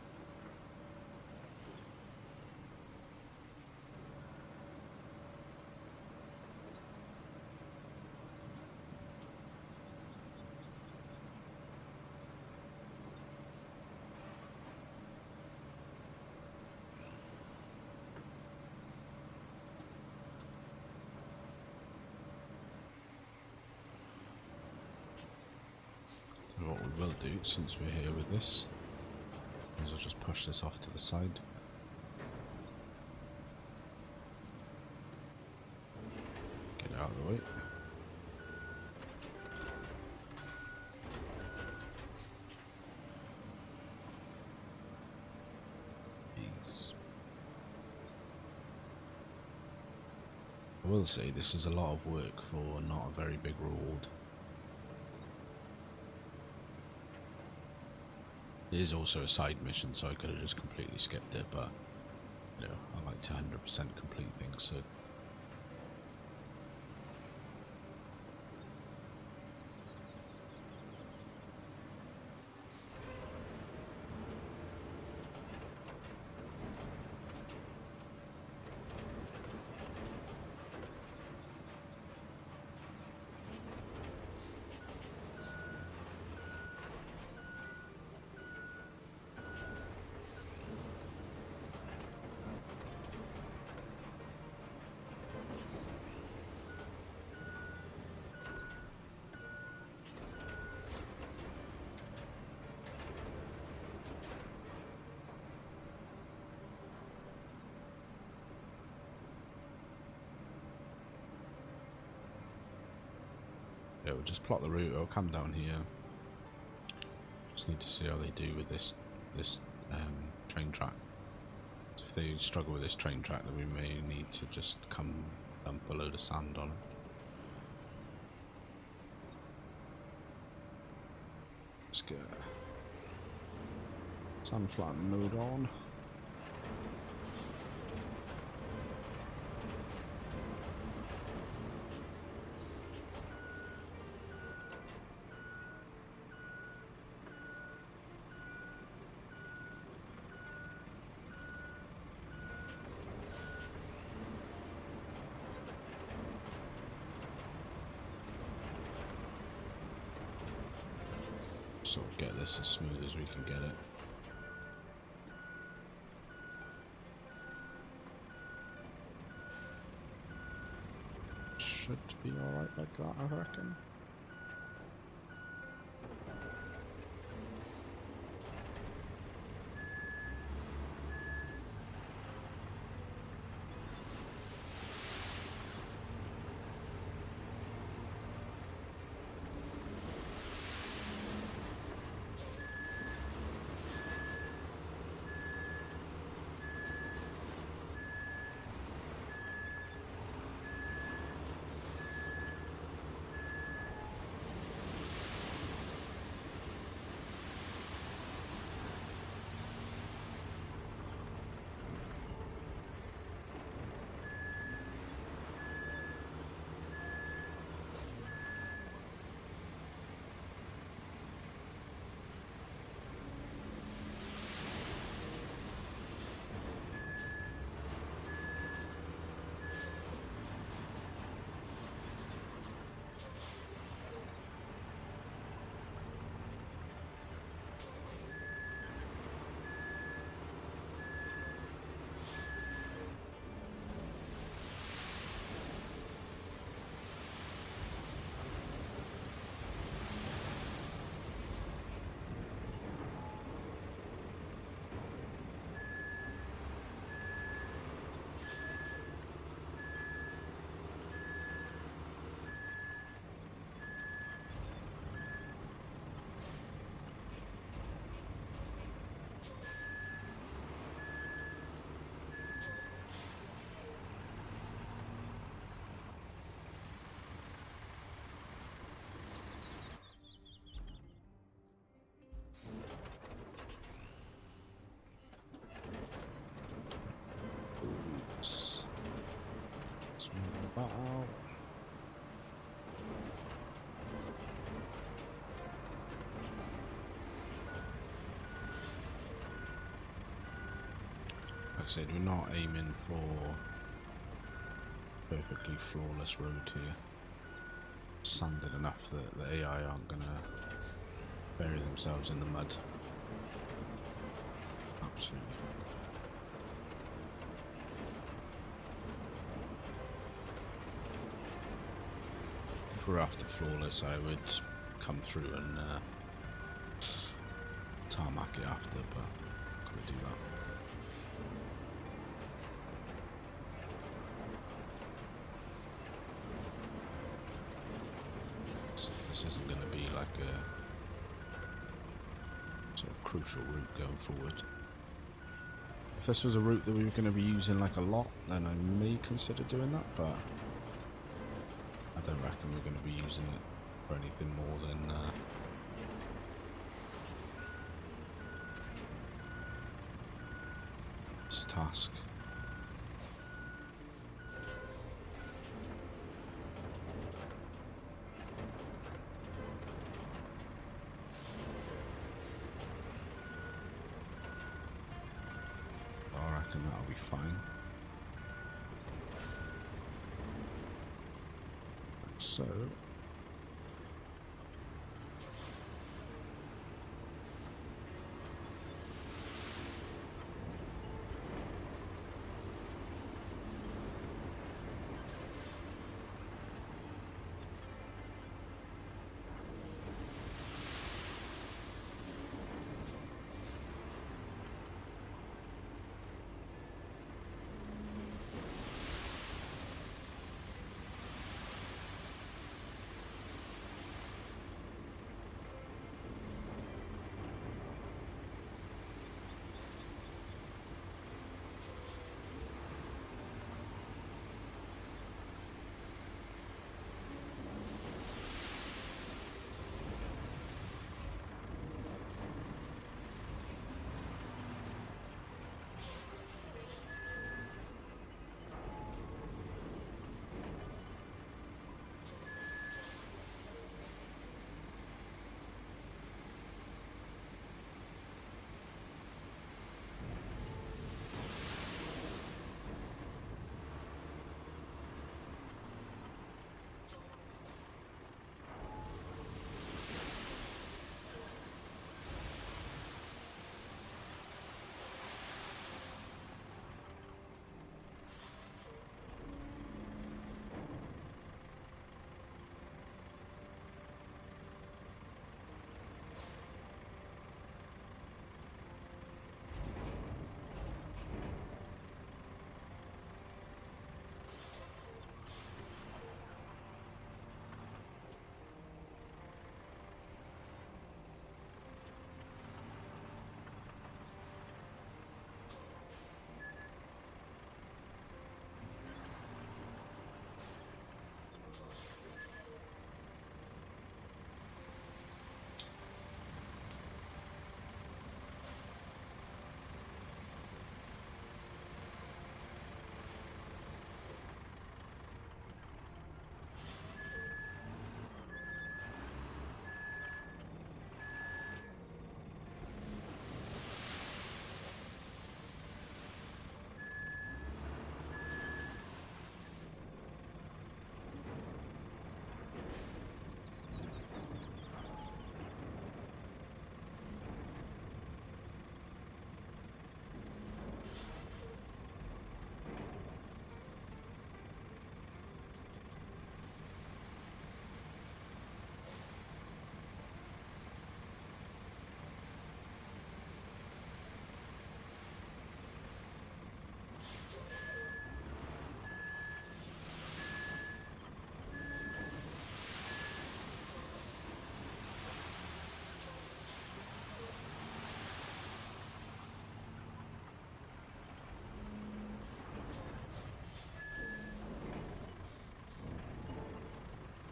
So what we will do, since we're here with this, is I'll just push this off to the side. Get it out of the way. I will say this is a lot of work for not a very big reward. It is also a side mission, so I could have just completely skipped it, but you know, I like to 100% complete things, so yeah, we'll just plot the route. It'll come down here. Just need to see how they do with this train track. So if they struggle with this train track, then we may need to just come dump a load of sand on it. Let's get sand flatten node on. Sort of get this as smooth as we can get it. Should be alright like that, I reckon. like I said, we're not aiming for perfectly flawless road here. Sanded enough that the AI aren't gonna bury themselves in the mud. Absolutely fine. If we're after flawless, I would come through and tarmac it after, but I'm not gonna do that. So this isn't going to be like a sort of crucial route going forward. If this was a route that we were going to be using like a lot, then I may consider doing that, but I don't reckon we're going to be using it for anything more than this task. I reckon that'll be fine. So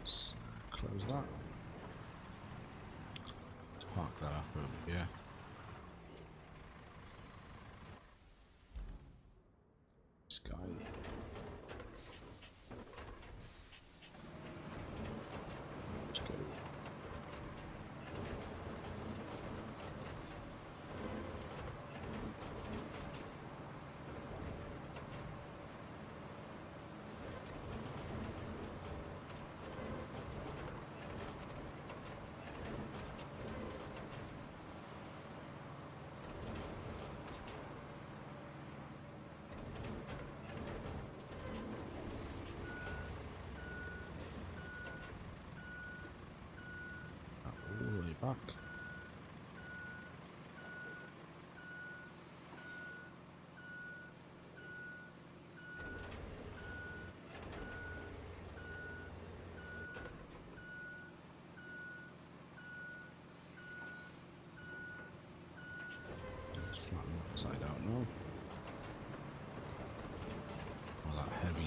let's close that. Let's park that up over here. This guy. Let's go.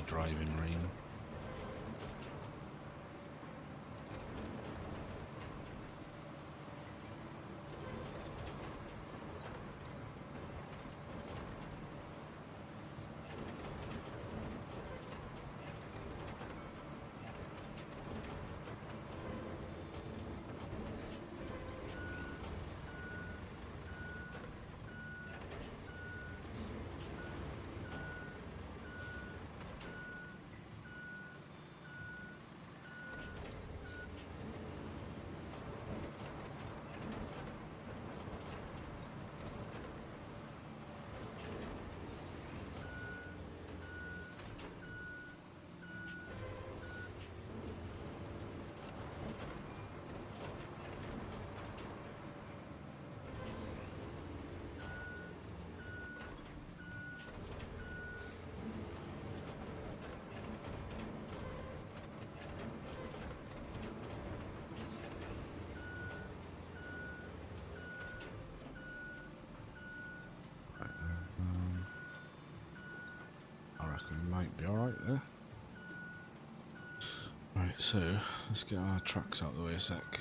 driving rain. Might be alright there. Right, so let's get our trucks out of the way a sec.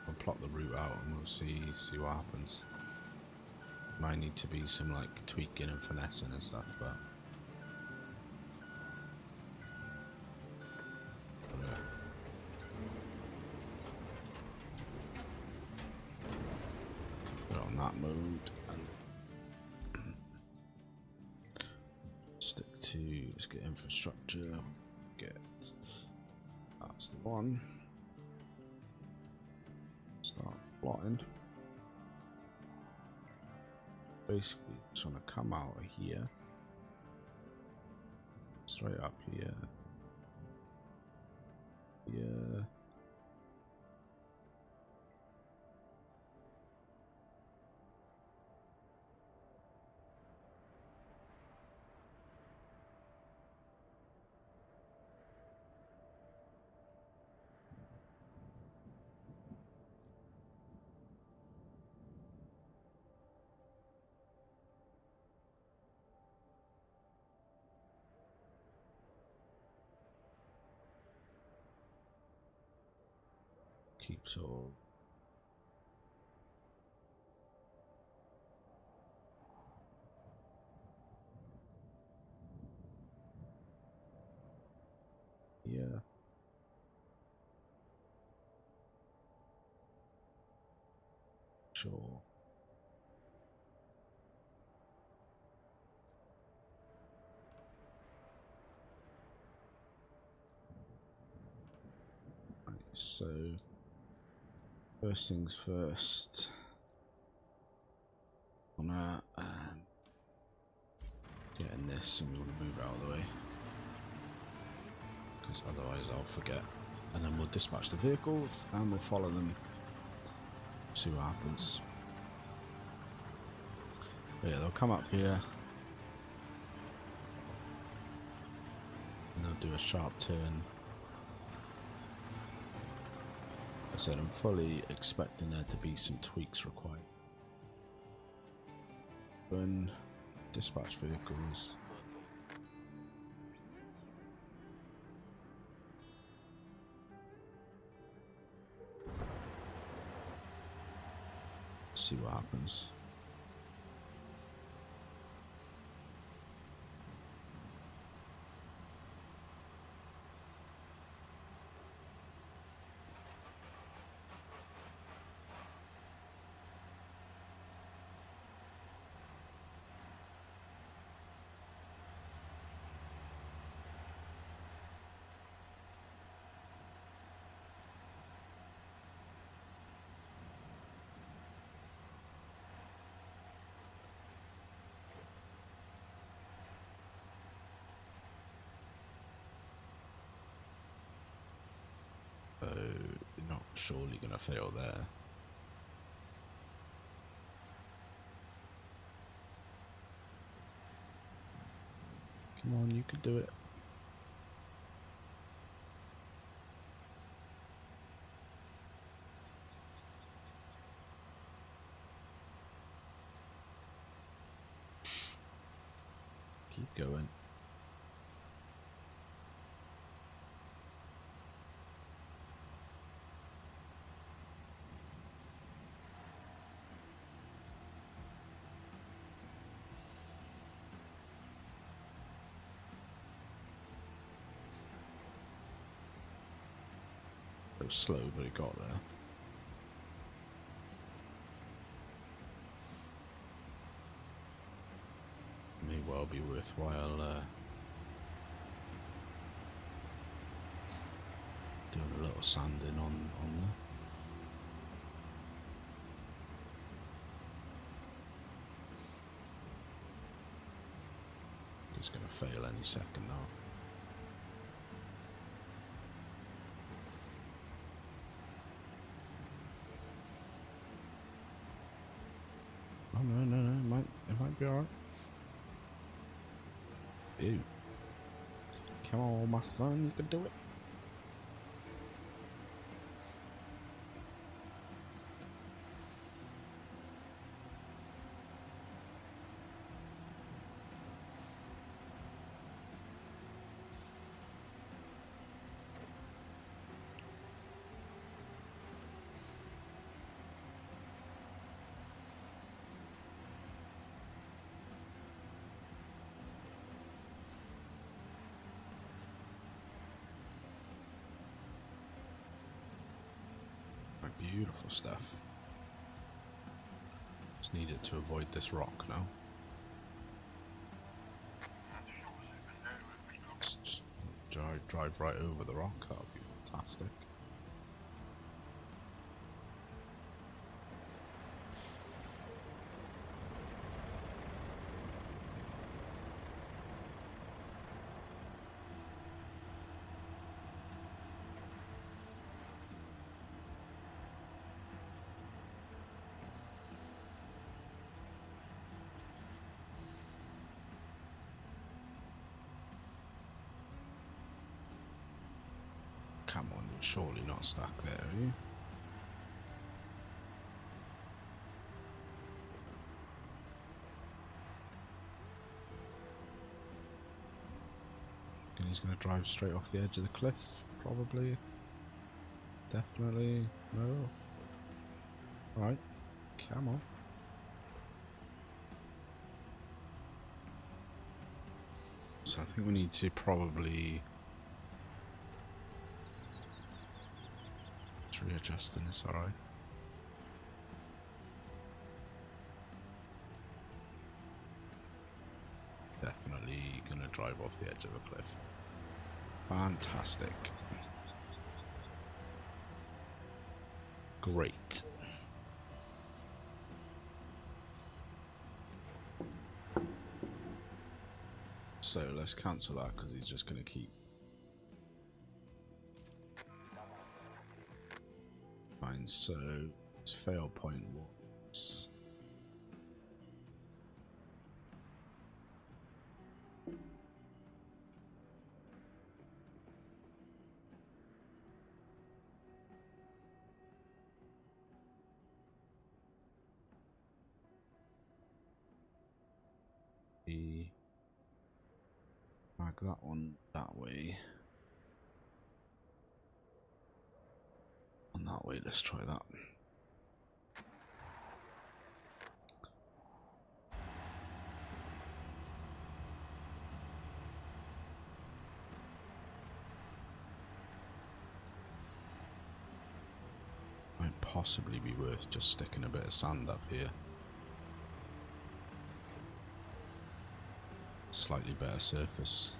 I'll plot the route out and we'll see what happens. Might need to be some like tweaking and finessing and stuff, but put it on that mode. Stick to, let's get infrastructure, that's the one. Start plotting. Basically, just want to come out of here, straight up here, here. Keeps all. Yeah. Sure. Right, so first things first. I'm gonna get in this and we want to move it out of the way, because otherwise I'll forget. And then we'll dispatch the vehicles and we'll follow them, see what happens. But yeah, they'll come up here and they'll do a sharp turn. I said I'm fully expecting there to be some tweaks required. When dispatch vehicles. See what happens. So you're not surely going to fail there. Come on, you could do it. going. It was slow, but it got there. May well be worthwhile doing a little sanding on there. It's going to fail any second now. Oh no, it might be alright. Ew. Come on, my son, you can do it. Beautiful stuff. Just needed to avoid this rock now. Just drive right over the rock, that would be fantastic. Come on, you're surely not stuck there, are you? And he's going to drive straight off the edge of the cliff, probably. Definitely. No. Right. Come on. So I think we need to probably readjusting this, alright. Definitely gonna drive off the edge of a cliff. Fantastic. Great. So let's cancel that because he's just gonna keep. Fine, so its fail point was drag that one that way. And that way, let's try that. Might possibly be worth just sticking a bit of sand up here. Slightly better surface.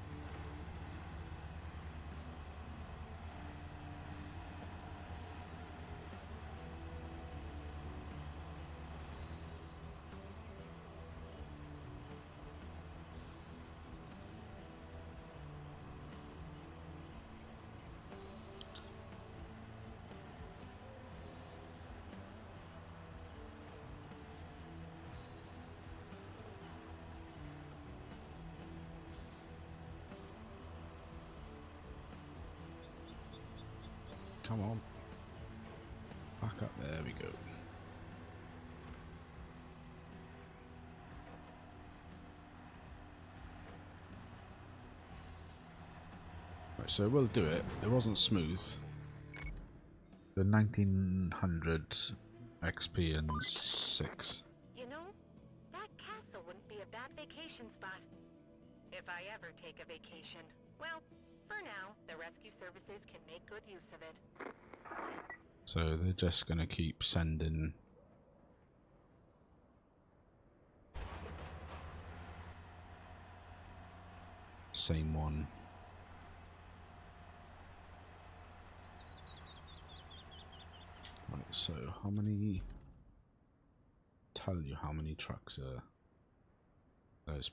Come on. Back up, there we go. so we'll do it. It wasn't smooth. The 1900 XP and 6. You know, that castle wouldn't be a bad vacation spot. If I ever take a vacation. Well, for now, the rescue services can make good use of it. So they're just gonna keep sending same one. Right, so how many, tell you how many trucks are, there's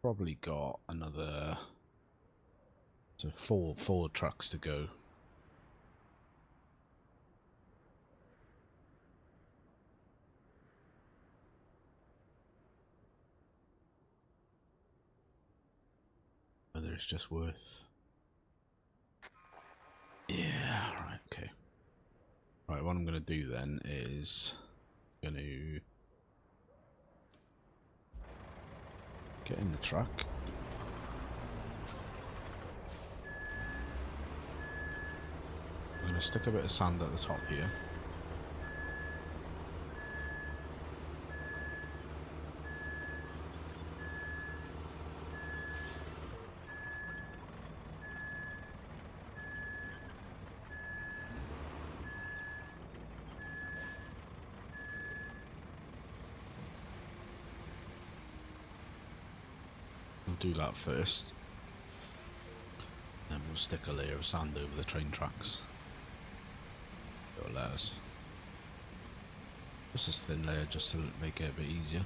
probably got another, so four trucks to go. Whether it's just worth, yeah, right, okay. Right, what I'm going to do then is going to get in the truck. I'm going to stick a bit of sand at the top here. Do that first, then we'll stick a layer of sand over the train tracks. Little layers, just a thin layer, just to make it a bit easier.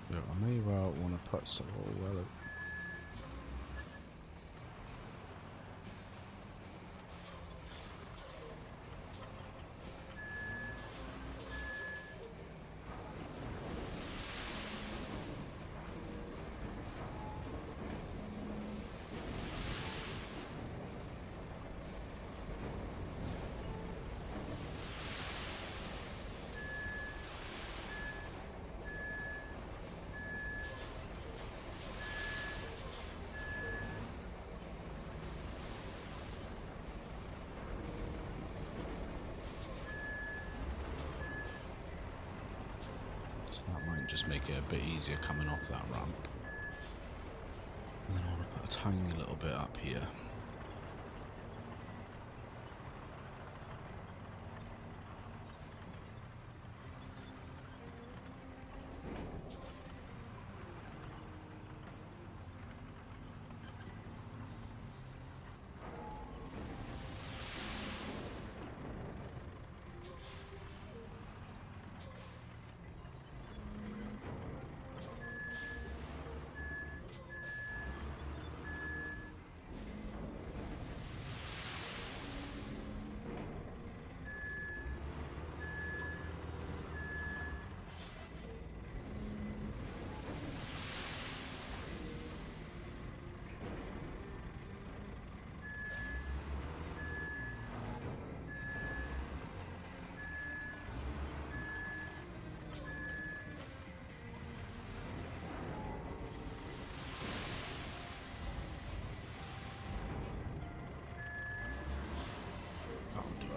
So I may well want to put some well. That might just make it a bit easier coming off that ramp. And then I want to put a tiny little bit up here.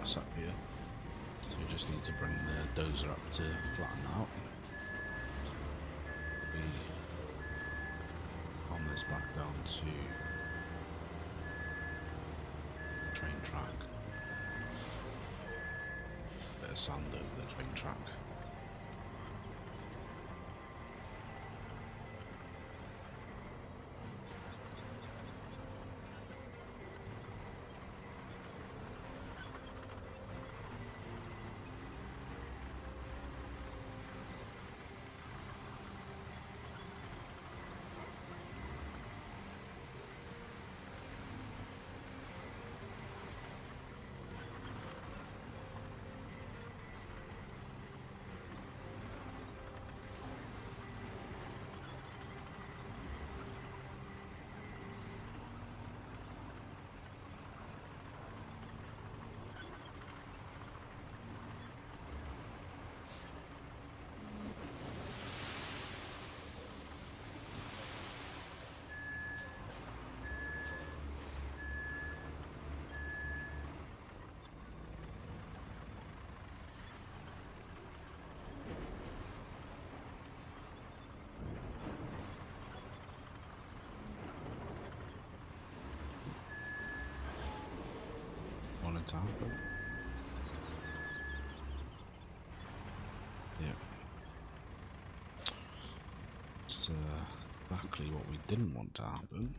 Us up here, so we just need to bring the dozer up to flatten out. We on this back down to train track, bit of sand over the train track. to happen. Yeah. It's exactly what we didn't want to happen.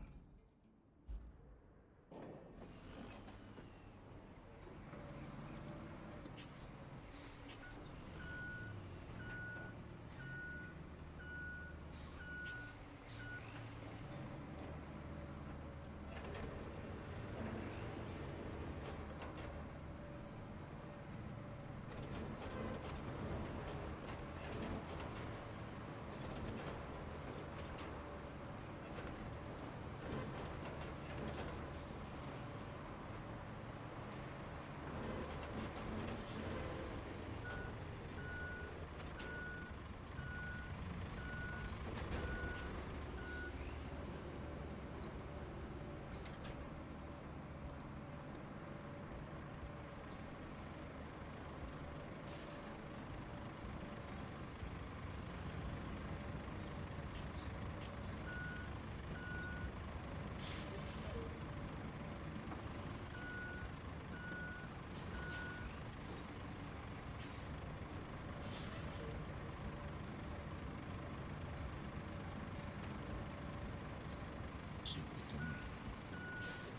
See if we can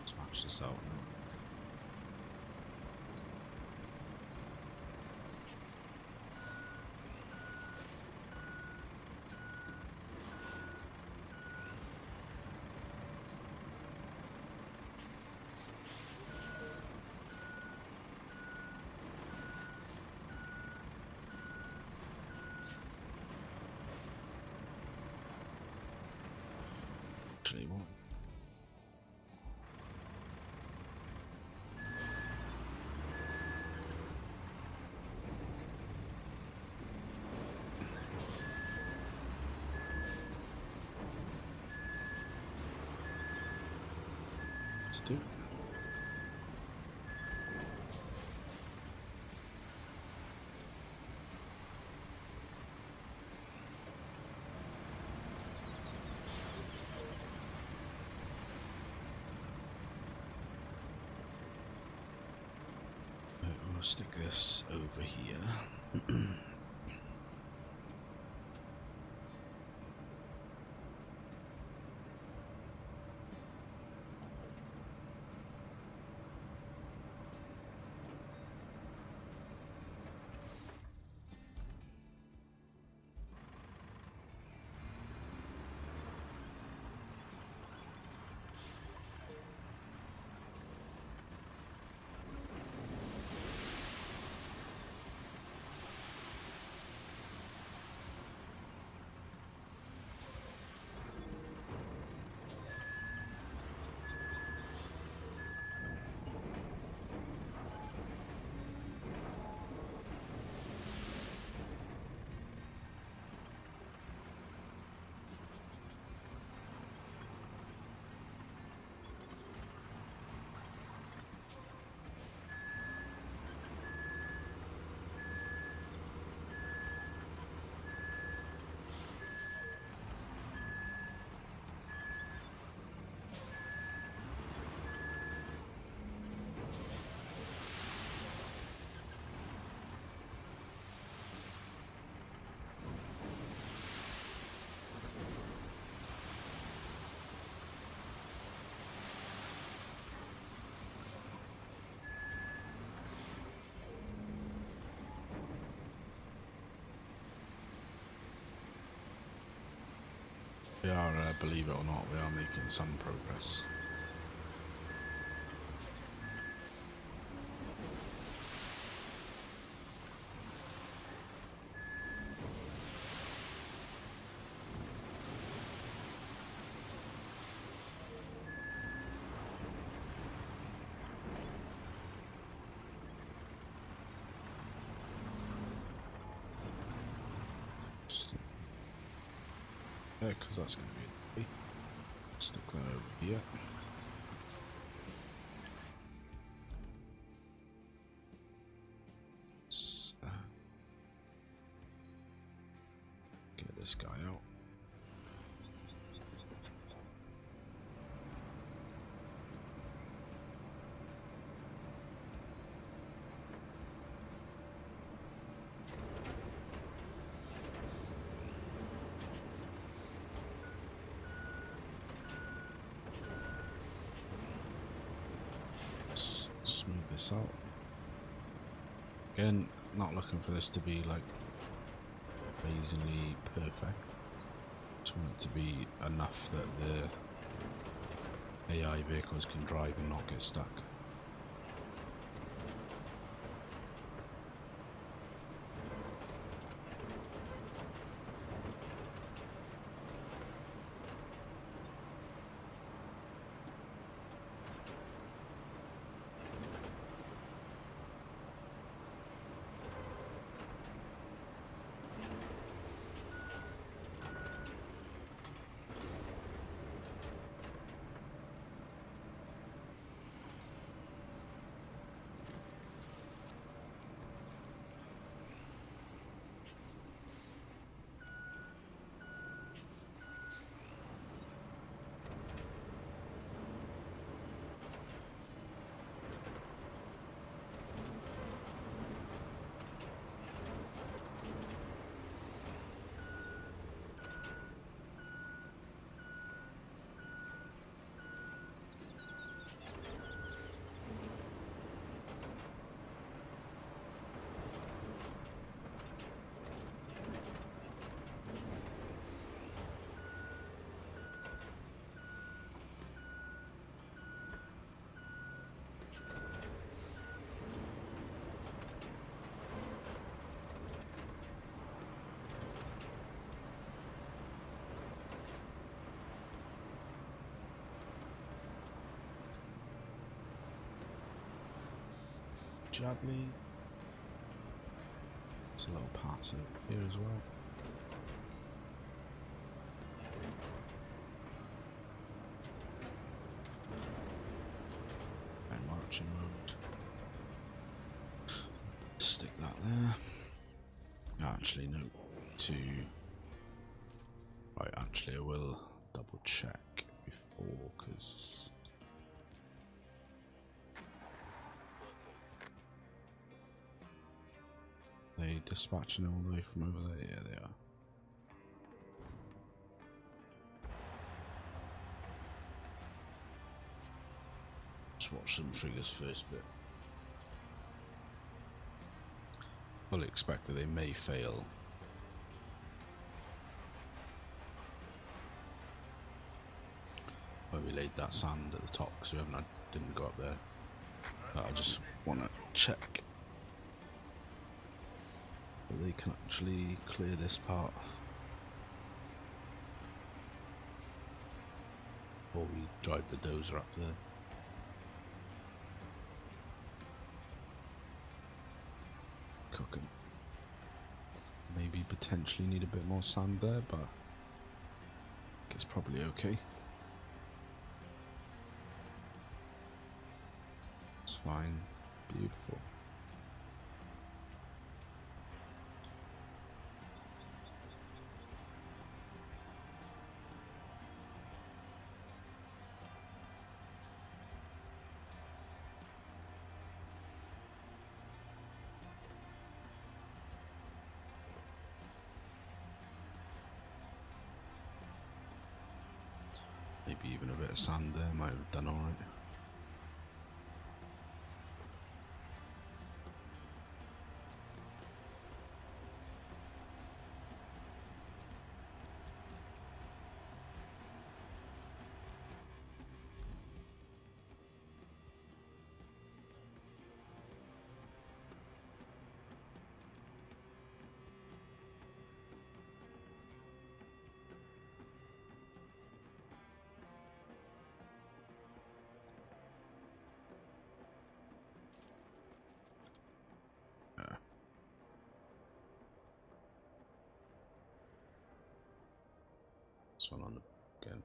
smash this out now. Actually, what? To do? We'll stick this over here. We are, believe it or not, we are making some progress. Because that's going to be stick that over here. Let's, get this guy out. this out. Again, not looking for this to be like amazingly perfect. Just want it to be enough that the AI vehicles can drive and not get stuck. Jadley. It's a little pass over here as well. And marching mode. Stick that there. Actually, no. Right, actually, I will double check before, because they dispatching all the way from over there? Yeah, they are. Let's watch them through this first bit. Fully expect that they may fail. Where we laid that sand at the top, because we didn't go up there. But I just want to check that they can actually clear this part before we drive the dozer up there. Cooking. Maybe potentially need a bit more sand there, but I think it's probably okay. It's fine. Beautiful. Maybe even a bit of sand there might have done alright. This one on the again.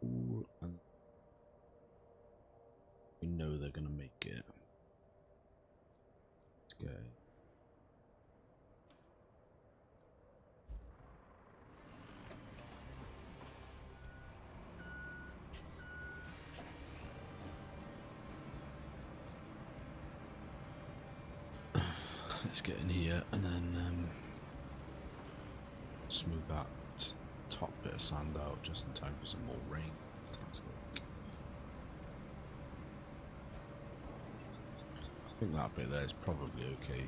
Ooh, and we know they're gonna make it. Okay. Let's get in here and then smooth that top bit of sand out just in time for some more rain. Fantastic. I think that bit there is probably okay.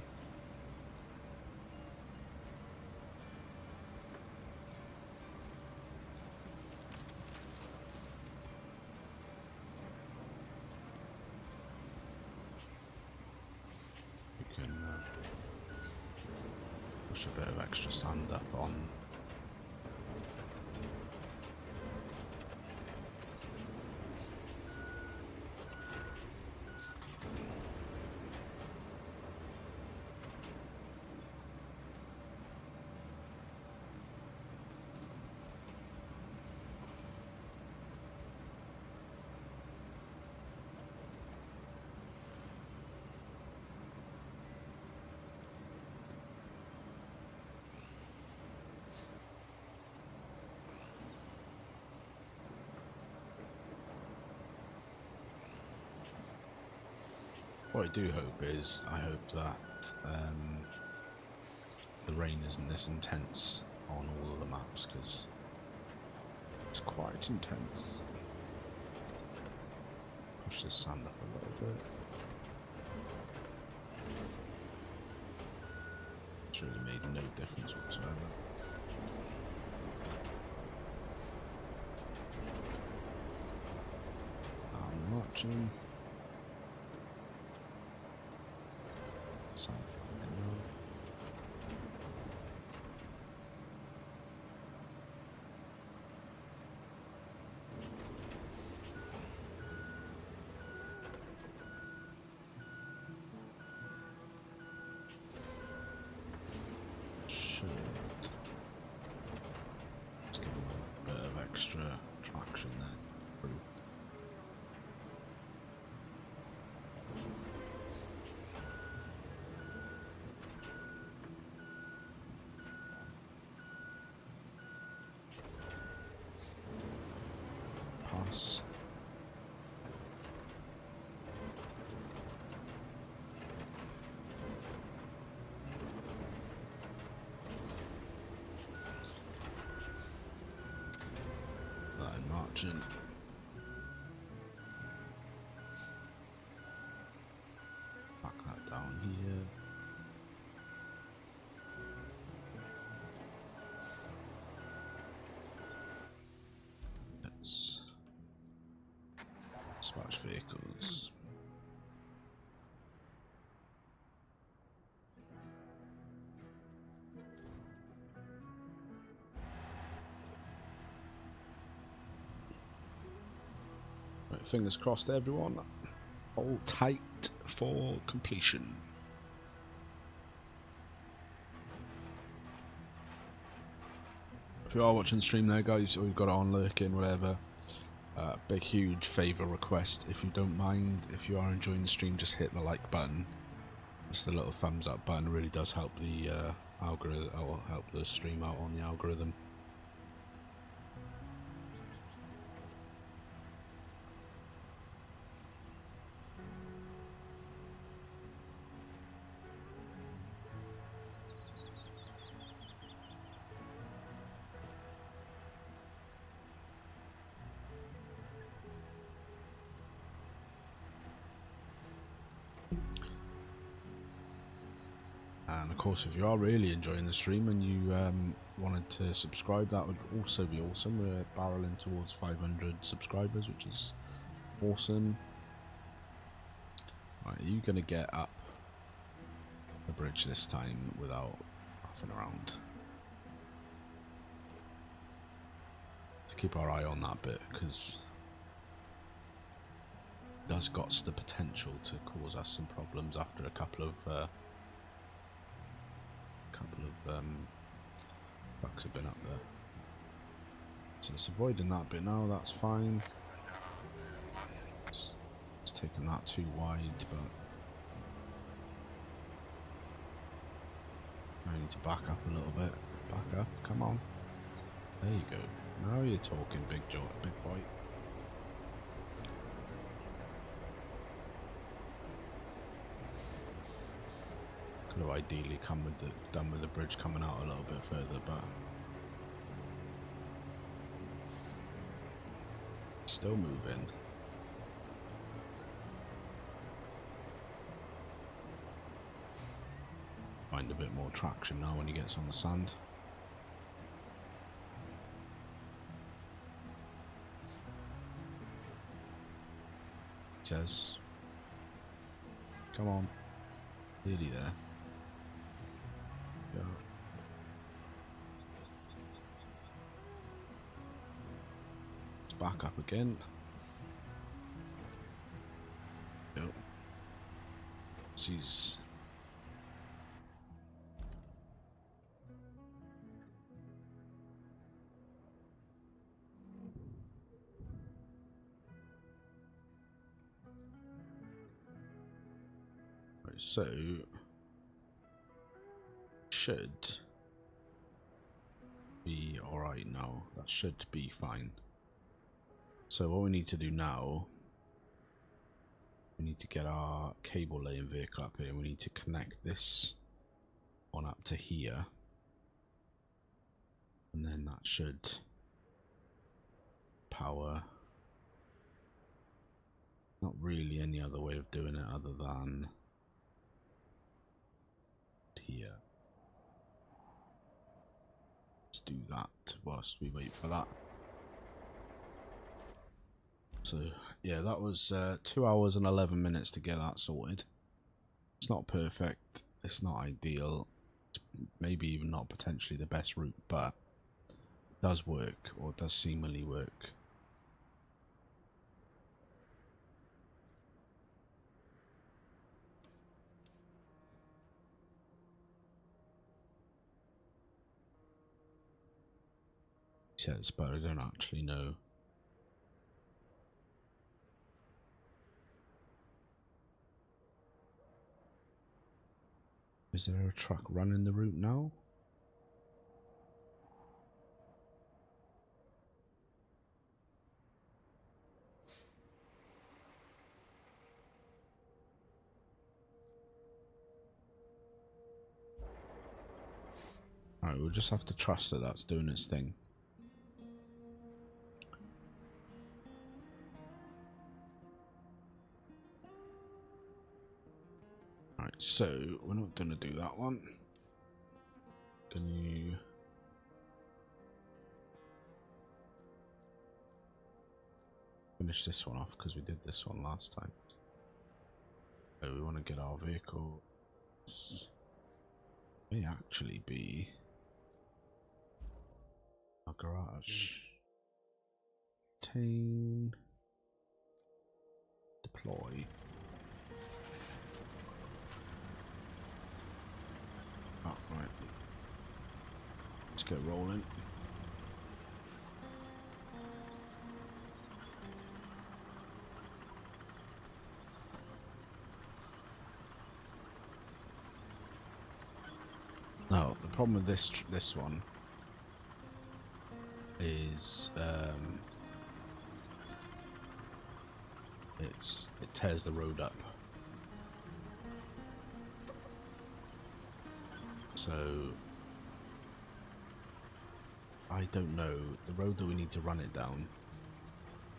We can push a bit of extra sand up on. What I do hope is, I hope that the rain isn't this intense on all of the maps, because it's quite intense. Push this sand up a little bit. It's really made no difference whatsoever. I'm watching. Let's give a bit of extra traction there. Pass. Marching. Back that down here. Let's dispatch vehicles. Right, fingers crossed, everyone. Hold tight for completion. If you are watching the stream there, guys, or you've got it on lurking, whatever, big huge favour request, if you don't mind, if you are enjoying the stream, just hit the like button. Just the little thumbs up button really does help the algorithm, or help the stream out on the algorithm. And of course, if you are really enjoying the stream and you wanted to subscribe, that would also be awesome. We're barreling towards 500 subscribers, which is awesome. Right, are you going to get up the bridge this time without faffing around? To keep our eye on that bit, because it does got the potential to cause us some problems after a couple of trucks have been up there. So it's avoiding that bit now, that's fine. It's taken that too wide, but I need to back up a little bit. Back up, come on. There you go. Now you're talking, big boy. Could have ideally come with done with the bridge coming out a little bit further, but still moving. Find a bit more traction now when he gets on the sand. He says, come on, nearly there. Go. It's back up again. Go. He's so should be alright now. That should be fine. So what we need to do now, we need to get our cable laying vehicle up here. We need to connect this one up to here, and then that should power. Not really any other way of doing it other than here. Let's do that whilst we wait for that. So yeah, that was 2 hours and 11 minutes to get that sorted. It's not perfect, it's not ideal, it's maybe even not potentially the best route, but it does work, or does seemingly work. Says, but I don't actually know. Is there a truck running the route now? Alright, we'll just have to trust that that's doing its thing. Alright, so we're not going to do that one. Can you... finish this one off, because we did this one last time. So we want to get our vehicle. This may actually be our garage. Obtain. Deploy. Oh, right. Let's get rolling. Now, the problem with this one is it tears the road up. So I don't know the road that we need to run it down.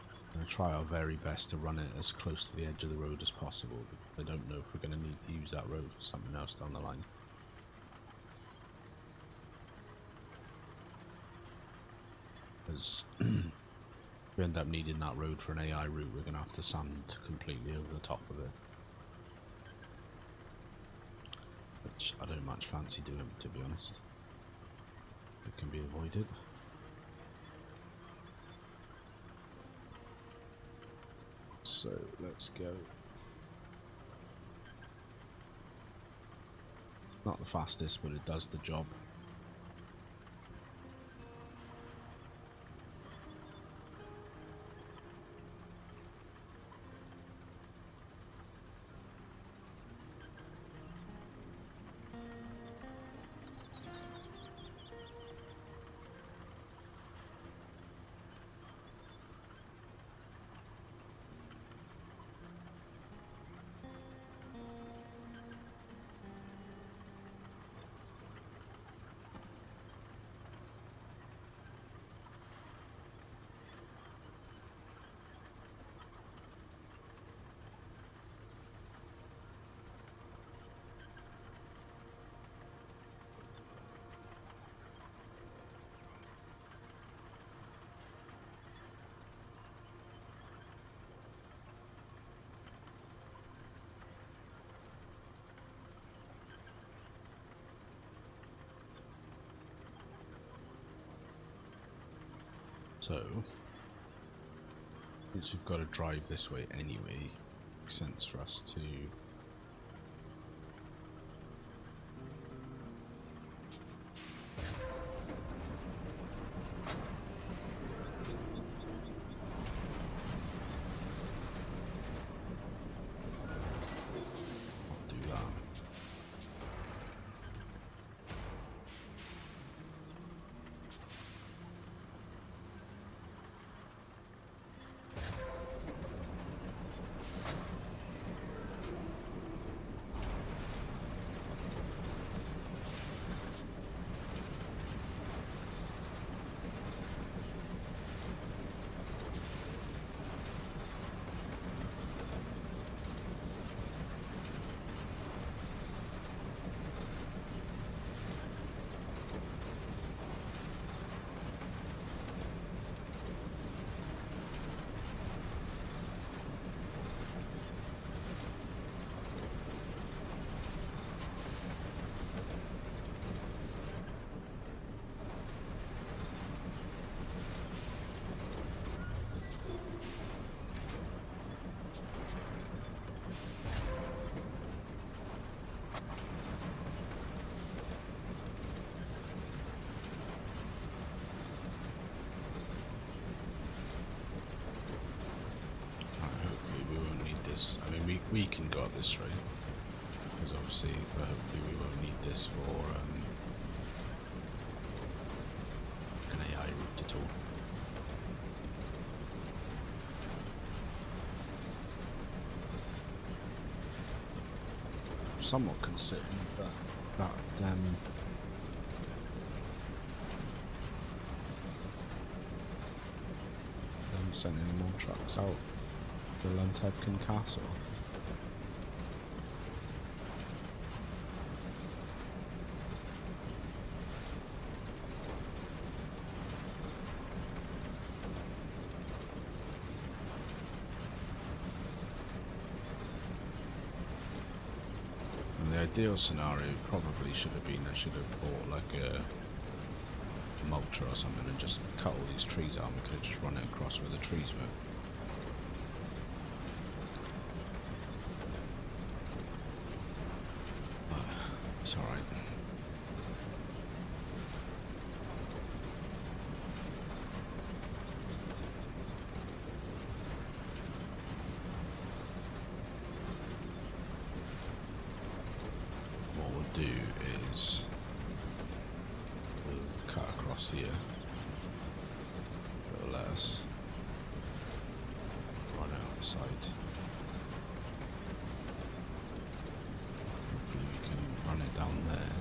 I'm gonna try our very best to run it as close to the edge of the road as possible, because I don't know if we're going to need to use that road for something else down the line. Because if we end up needing that road for an AI route, we're going to have to sand completely over the top of it, which I don't much fancy doing, to be honest. It can be avoided. So let's go. Not the fastest, but it does the job. So, since we've got to drive this way anyway, makes sense for us to do that. I mean, we can go up this road, because obviously, but hopefully we won't need this for an AI route at all. I'm somewhat concerned that don't send any more trucks out to Luntevkin Castle. And the ideal scenario probably should have been I should have bought like a mulcher or something and just cut all these trees out and we could have just run it across where the trees were. It's alright. What we'll do is we'll cut across here. It'll let us run out the side. Hopefully we can run it down there.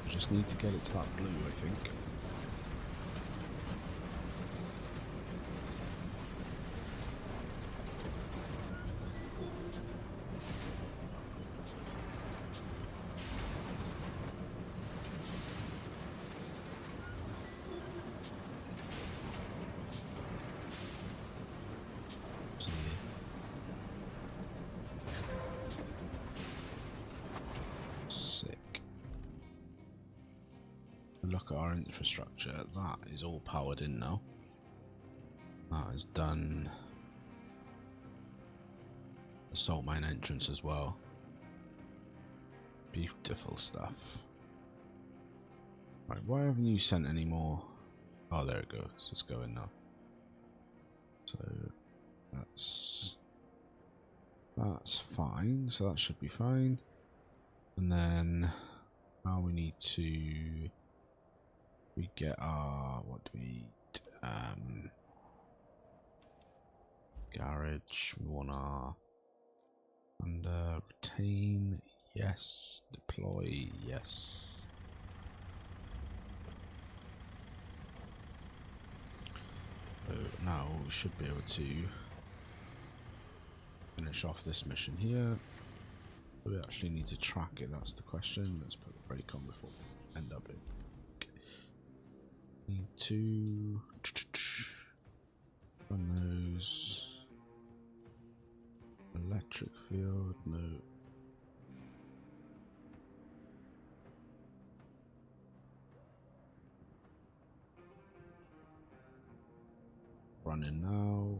Just need to get it to that blue, I think. Look at our infrastructure, that is all powered in now. That has done the salt mine entrance as well. Beautiful stuff. Right, why haven't you sent any more? Oh, there it goes, it's going now. So that's fine, so that should be fine. And then now we need to get our, what do we need? Garage, we want our, and retain, yes, deploy, yes. So now we should be able to finish off this mission here. Do we actually need to track it? That's the question. Let's put the brake on before we end up in. Need to On those. Electric field, no. Running now.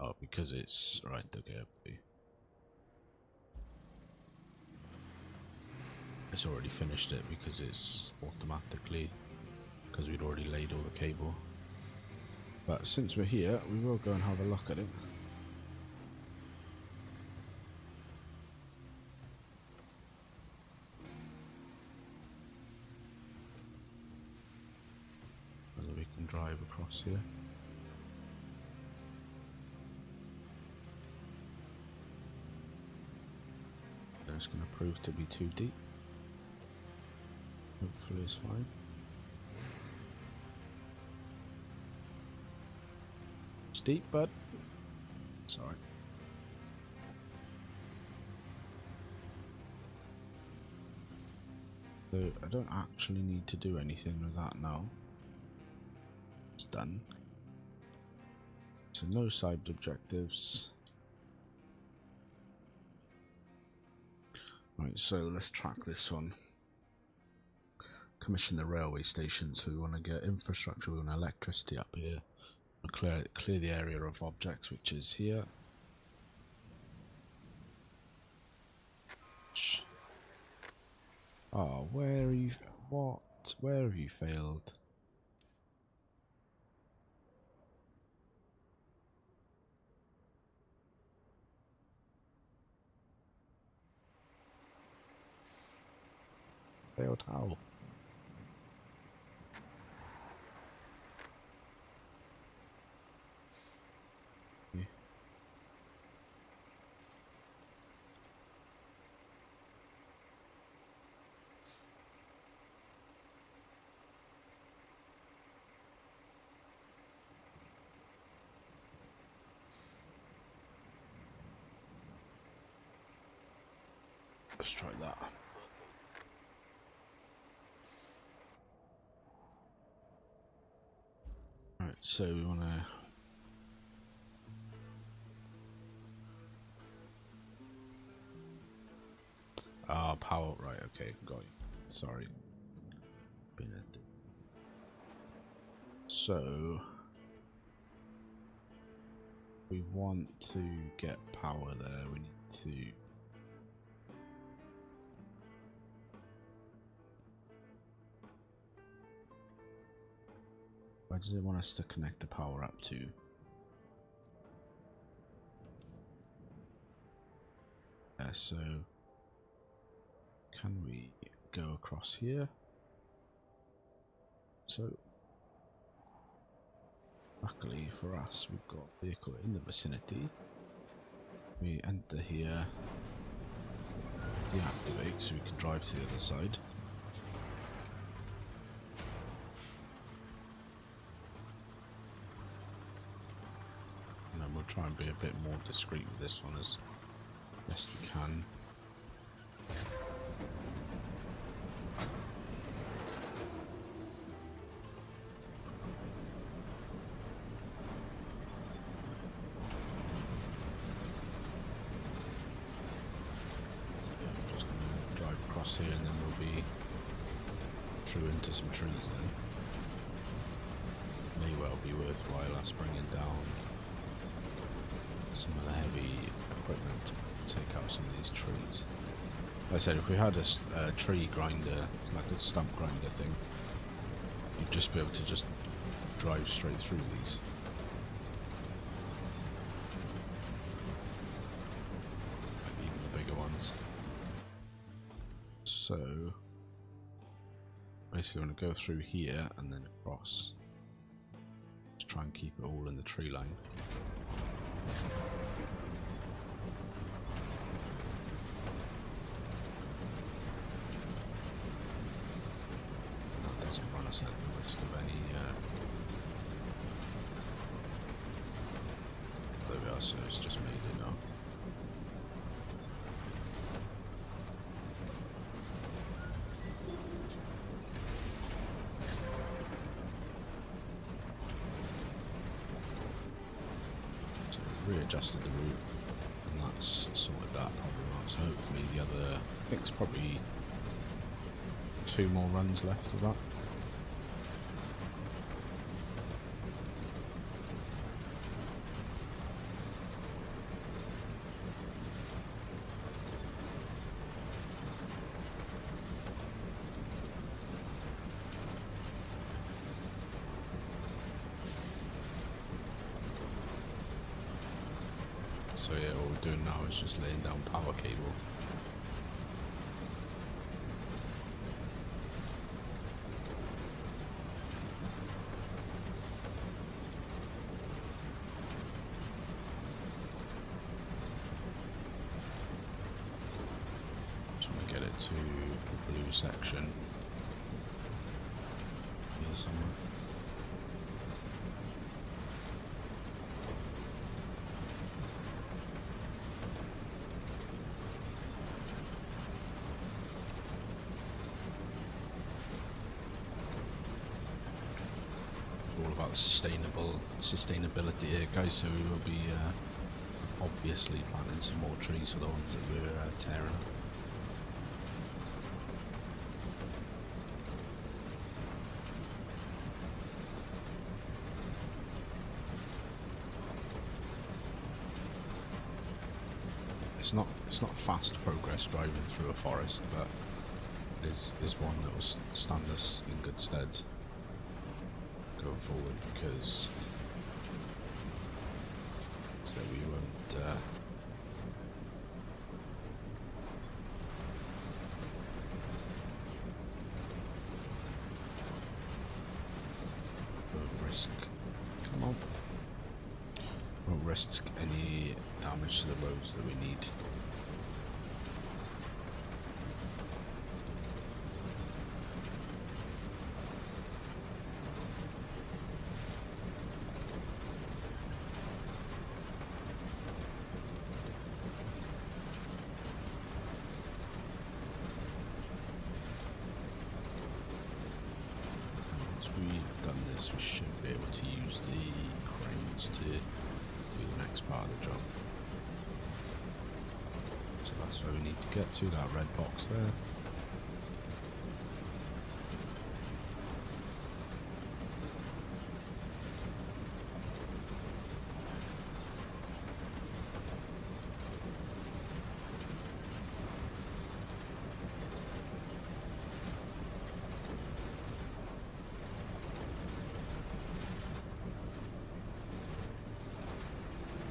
Oh, because it's right. Okay. It's already finished it because it's automatically, because we'd already laid all the cable. But since we're here, we will go and have a look at it. Whether we can drive across here. It's going to prove to be too deep. Hopefully it's fine. Steep, bud. It's alright. So I don't actually need to do anything with that now. It's done. So no side objectives. Right, so let's track this one. Commission the railway station, so we want to get infrastructure, we want electricity up here. We'll clear the area of objects, which is here. Oh, where are you? What? Where have you failed? Failed how? Yeah. Let's try that. Right, so we want to. Ah, power. Right, okay, got you. Sorry. So we want to get power there. We need to. Where does it want us to connect the power up to? So can we go across here? So luckily for us, we've got a vehicle in the vicinity. We enter here, deactivate so we can drive to the other side. And then we'll try and be a bit more discreet with this one as best we can. Just going to drive across here and then we'll be through into some trees then. May well be worthwhile us bringing down some of the heavy equipment to take out some of these trees. Like I said, if we had a tree grinder, like a stump grinder thing, you'd just be able to just drive straight through these. Like even the bigger ones. So basically, I want to go through here and then across. Just try and keep it all in the tree line. That doesn't run us at the risk of any. There we are, so it's just made it now. adjusted the route, and that's sorted that problem out. So hopefully the other, I think it's probably 2 more runs left of that. So yeah, all we're doing now is just laying down power cable. Trying to get it to the blue section here somewhere. All about sustainability here, guys, so we will be obviously planting some more trees for the ones that we're tearing up. It's not fast progress driving through a forest, but it is one that will stand us in good stead going forward, because so we won't risk, come on, won't risk any damage to the roads that we need. We should be able to use the cranes to do the next part of the job. So that's where we need to get to, that red box there.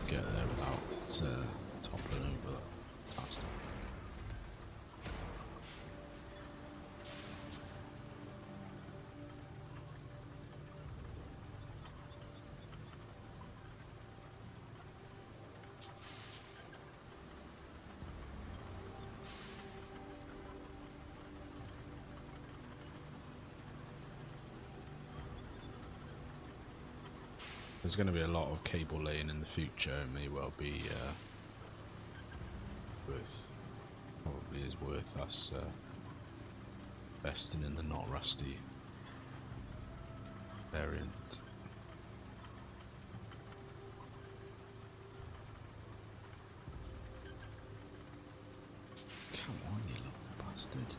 Get there without toppling over that faster. There's going to be a lot of cable laying in the future. It may well be probably is worth us investing in the not rusty variant. Come on, you little bastard.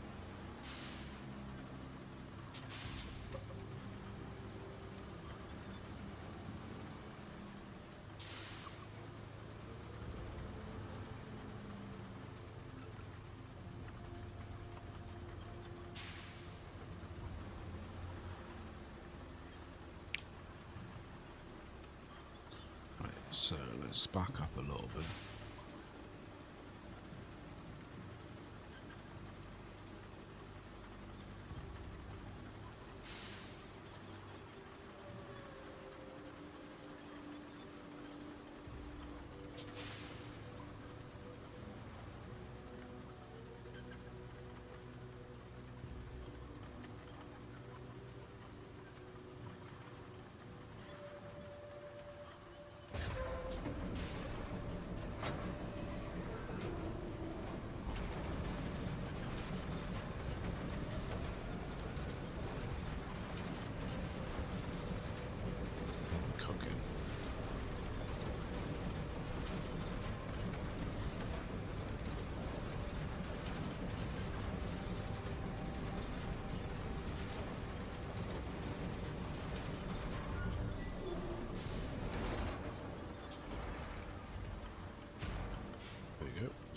So let's back up a little bit.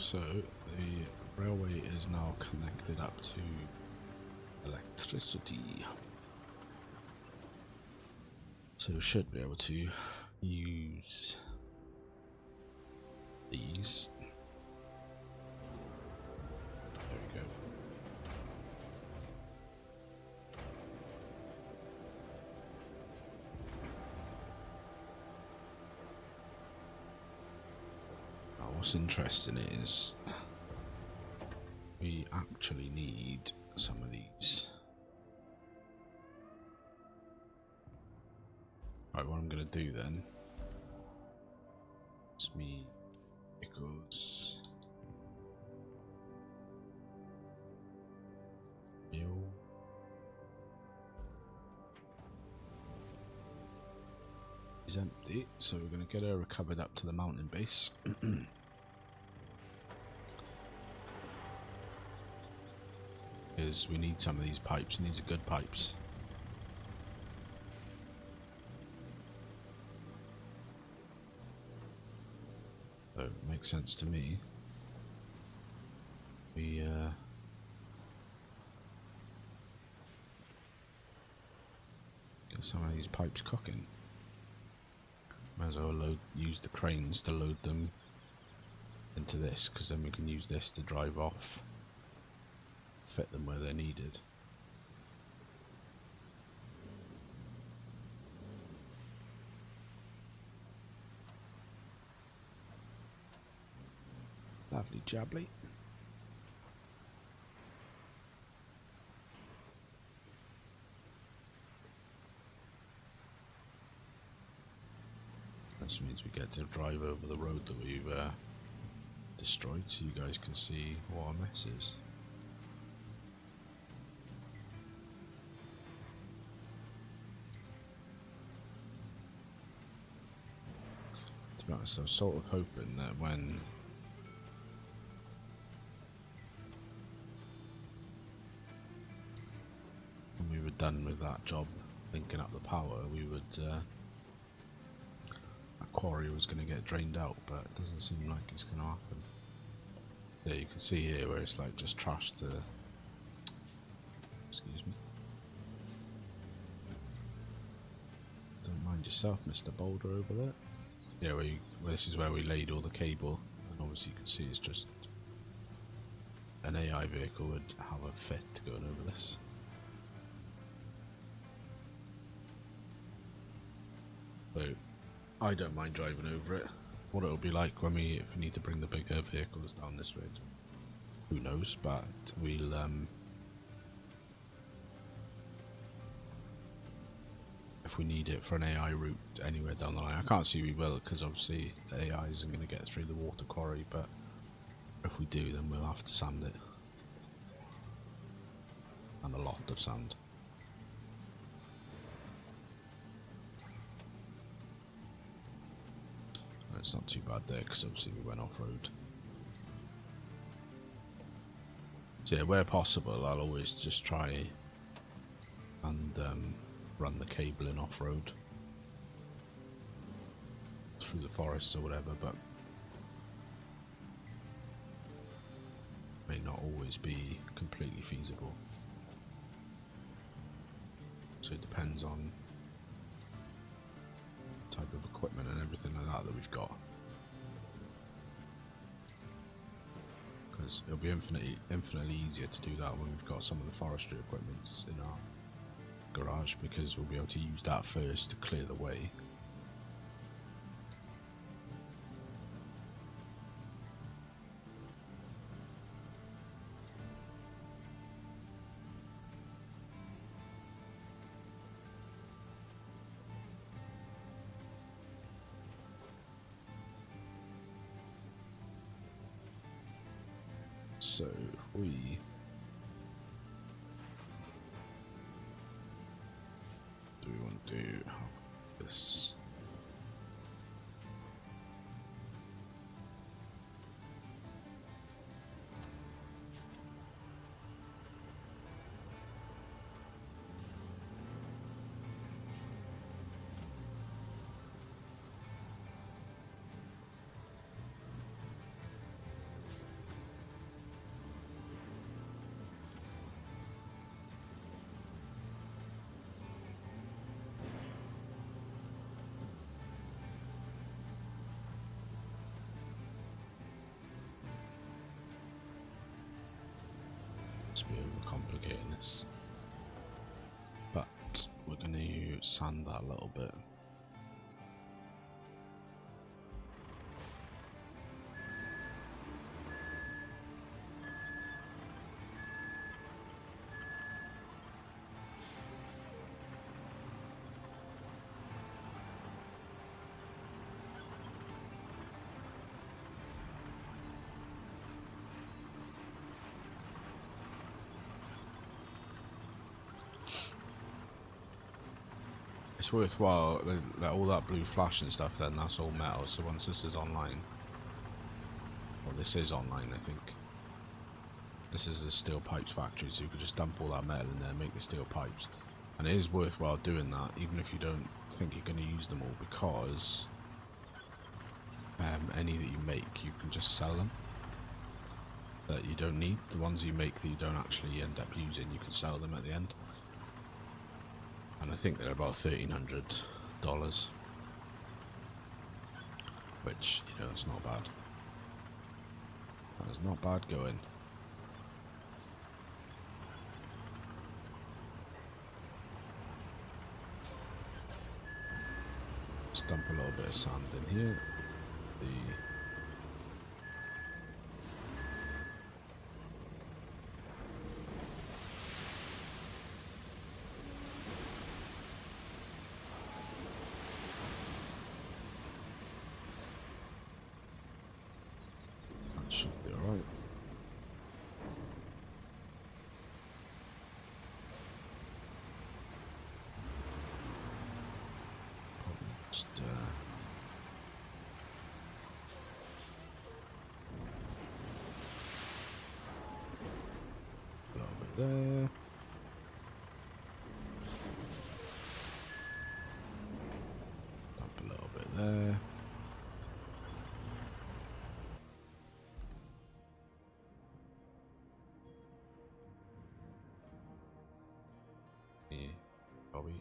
So the railway is now connected up to electricity. So we should be able to use these. There we go. Now what's interesting is we actually need some of these. Right, what I'm going to do then is me because is empty, so we're going to get her recovered up to the mountain base. Because we need some of these pipes, and these are good pipes. So it makes sense to me. We get some of these pipes cooking. Might as well use the cranes to load them into this, because then we can use this to drive off, fit them where they're needed. Lovely jubbly. That means we get to drive over the road that we've destroyed, so you guys can see what our mess is. To be honest, I was sort of hoping that when we were done with that job, linking up the power, we would quarry was going to get drained out, but it doesn't seem like it's going to happen. There you can see here where it's like just trashed the... Excuse me. Don't mind yourself, Mr. Boulder over there. Yeah, this is where we laid all the cable, and obviously you can see it's just... An AI vehicle would have a fit going over this. So, I don't mind driving over it. What it'll be like when if we need to bring the bigger vehicles down this road, who knows? But we'll if we need it for an AI route anywhere down the line. I can't see we will, because obviously the AI isn't going to get through the water quarry. But if we do, then we'll have to sand it, and a lot of sand. It's not too bad there, because obviously we went off-road. So yeah, where possible, I'll always just try and run the cable in off-road through the forests or whatever, but may not always be completely feasible. So it depends on type of equipment and everything like that we've got, because it'll be infinitely easier to do that when we've got some of the forestry equipment in our garage, because we'll be able to use that first to clear the way. So if we want to do this, to be overcomplicating this. But we're going to sand that a little bit. It's worthwhile, all that blue flash and stuff then, that's all metal, so once this is online, well this is online I think, this is the steel pipes factory, so you could just dump all that metal in there and make the steel pipes. And it is worthwhile doing that, even if you don't think you're going to use them all, because any that you make, you can just sell them, that you don't need. The ones you make that you don't actually end up using, you can sell them at the end. And I think they're about $1,300, which, you know, that's not bad. That is not bad going. Let's dump a little bit of sand in here. That should be alright. Just a little bit there. Dump a little bit there. Yeah, probably.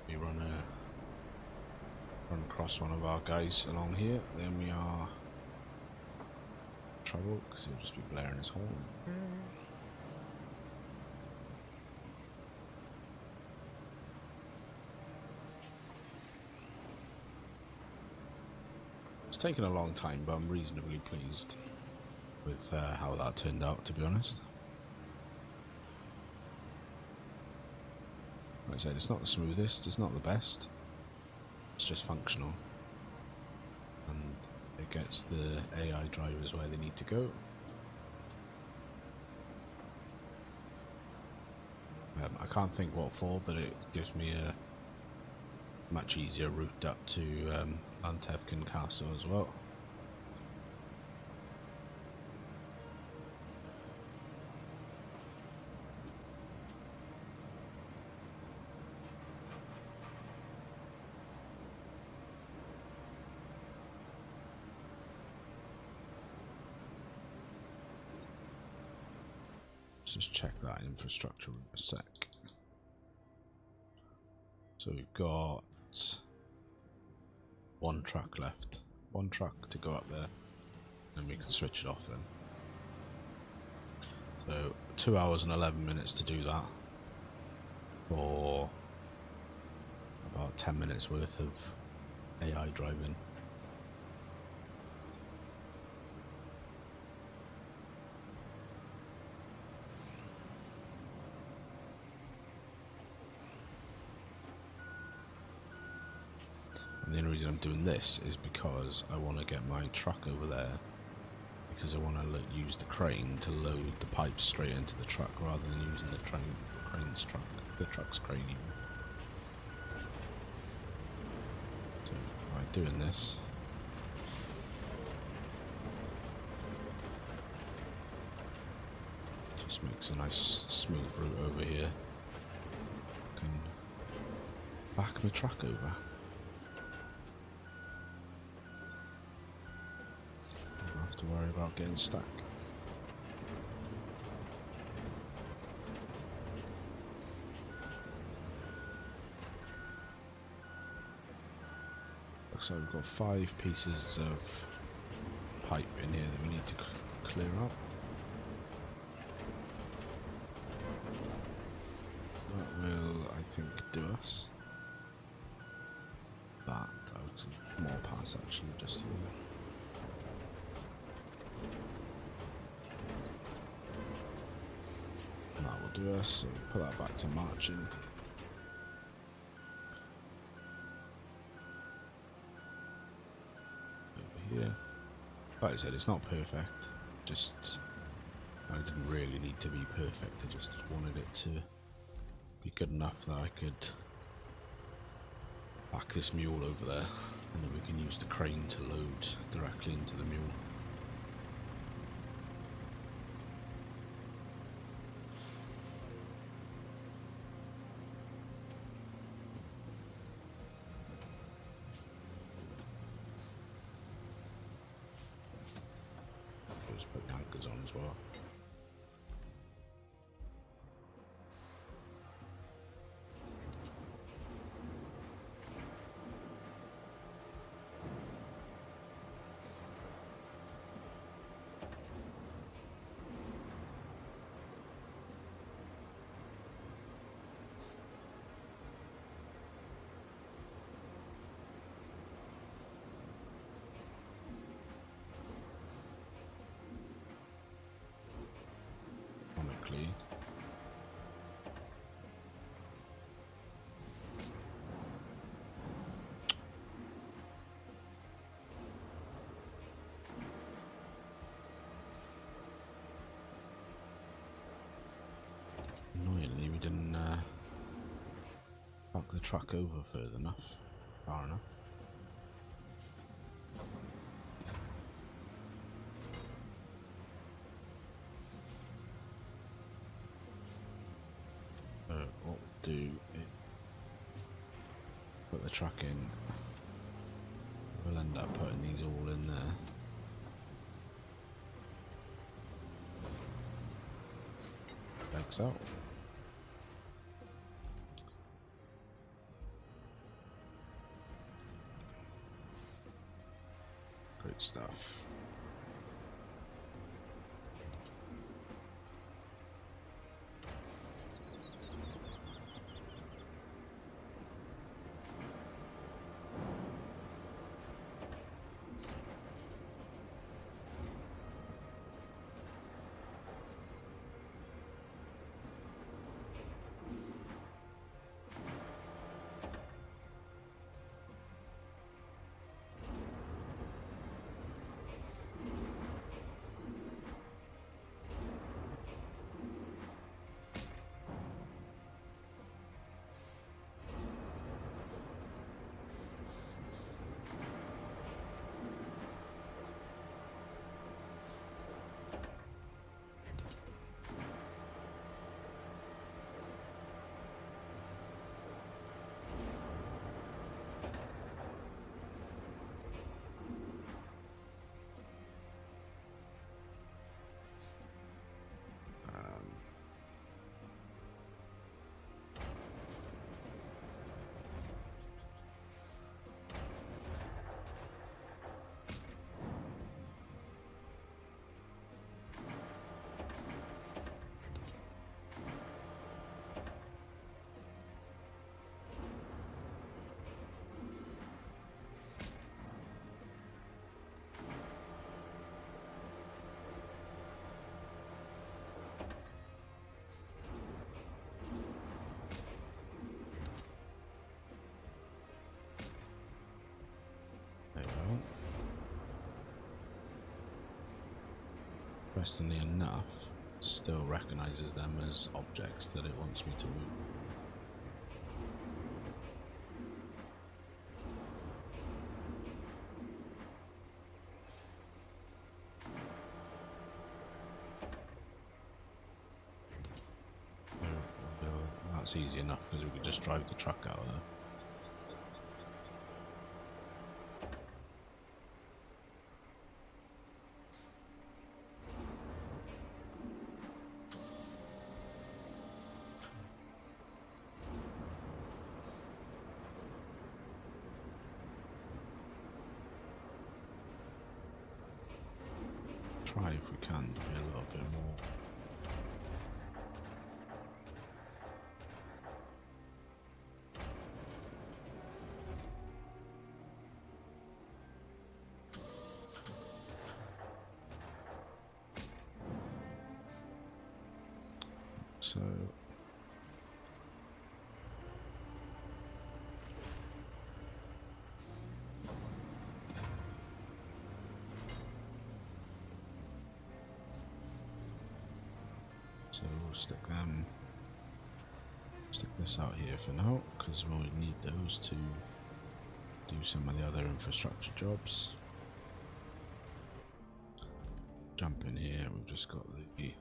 We run across one of our guys along here, then we are trouble because he'll just be blaring his horn. It's taken a long time, but I'm reasonably pleased with how that turned out, to be honest. Like I said, it's not the smoothest, it's not the best, it's just functional, and it gets the AI drivers where they need to go. I can't think what for, but it gives me a much easier route up to Lantevkin Castle as well. Just check that infrastructure in a sec. So we've got one truck left, one truck to go up there, and we can switch it off then. So 2 hours and 11 minutes to do that for about 10 minutes worth of AI driving. And the only reason I'm doing this is because I want to get my truck over there, because I want to use the crane to load the pipes straight into the truck rather than using the crane's truck, the truck's crane even. So by doing this, just makes a nice smooth route over here. I can back my truck over. To worry about getting stuck. Looks like we've got 5 pieces of pipe in here that we need to clear up. That will, I think, do us. That out more pass actually, just here. And that will do us, so put that back to marching. Over here. Like I said, it's not perfect, just I didn't really need to be perfect, I just wanted it to be good enough that I could back this mule over there, and then we can use the crane to load directly into the mule. Just put the anchors on as well. Comically. Annoyingly, we didn't back the truck over far enough. What we'll do is put the truck in. We'll end up putting these all in there. Legs out. Great stuff. Interestingly enough, still recognizes them as objects that it wants me to move. That's easy enough because we could just drive the truck out of there. try if we can to be a little bit more. So we'll stick this out here for now, because we'll need those to do some of the other infrastructure jobs. Jump in here, we've just got the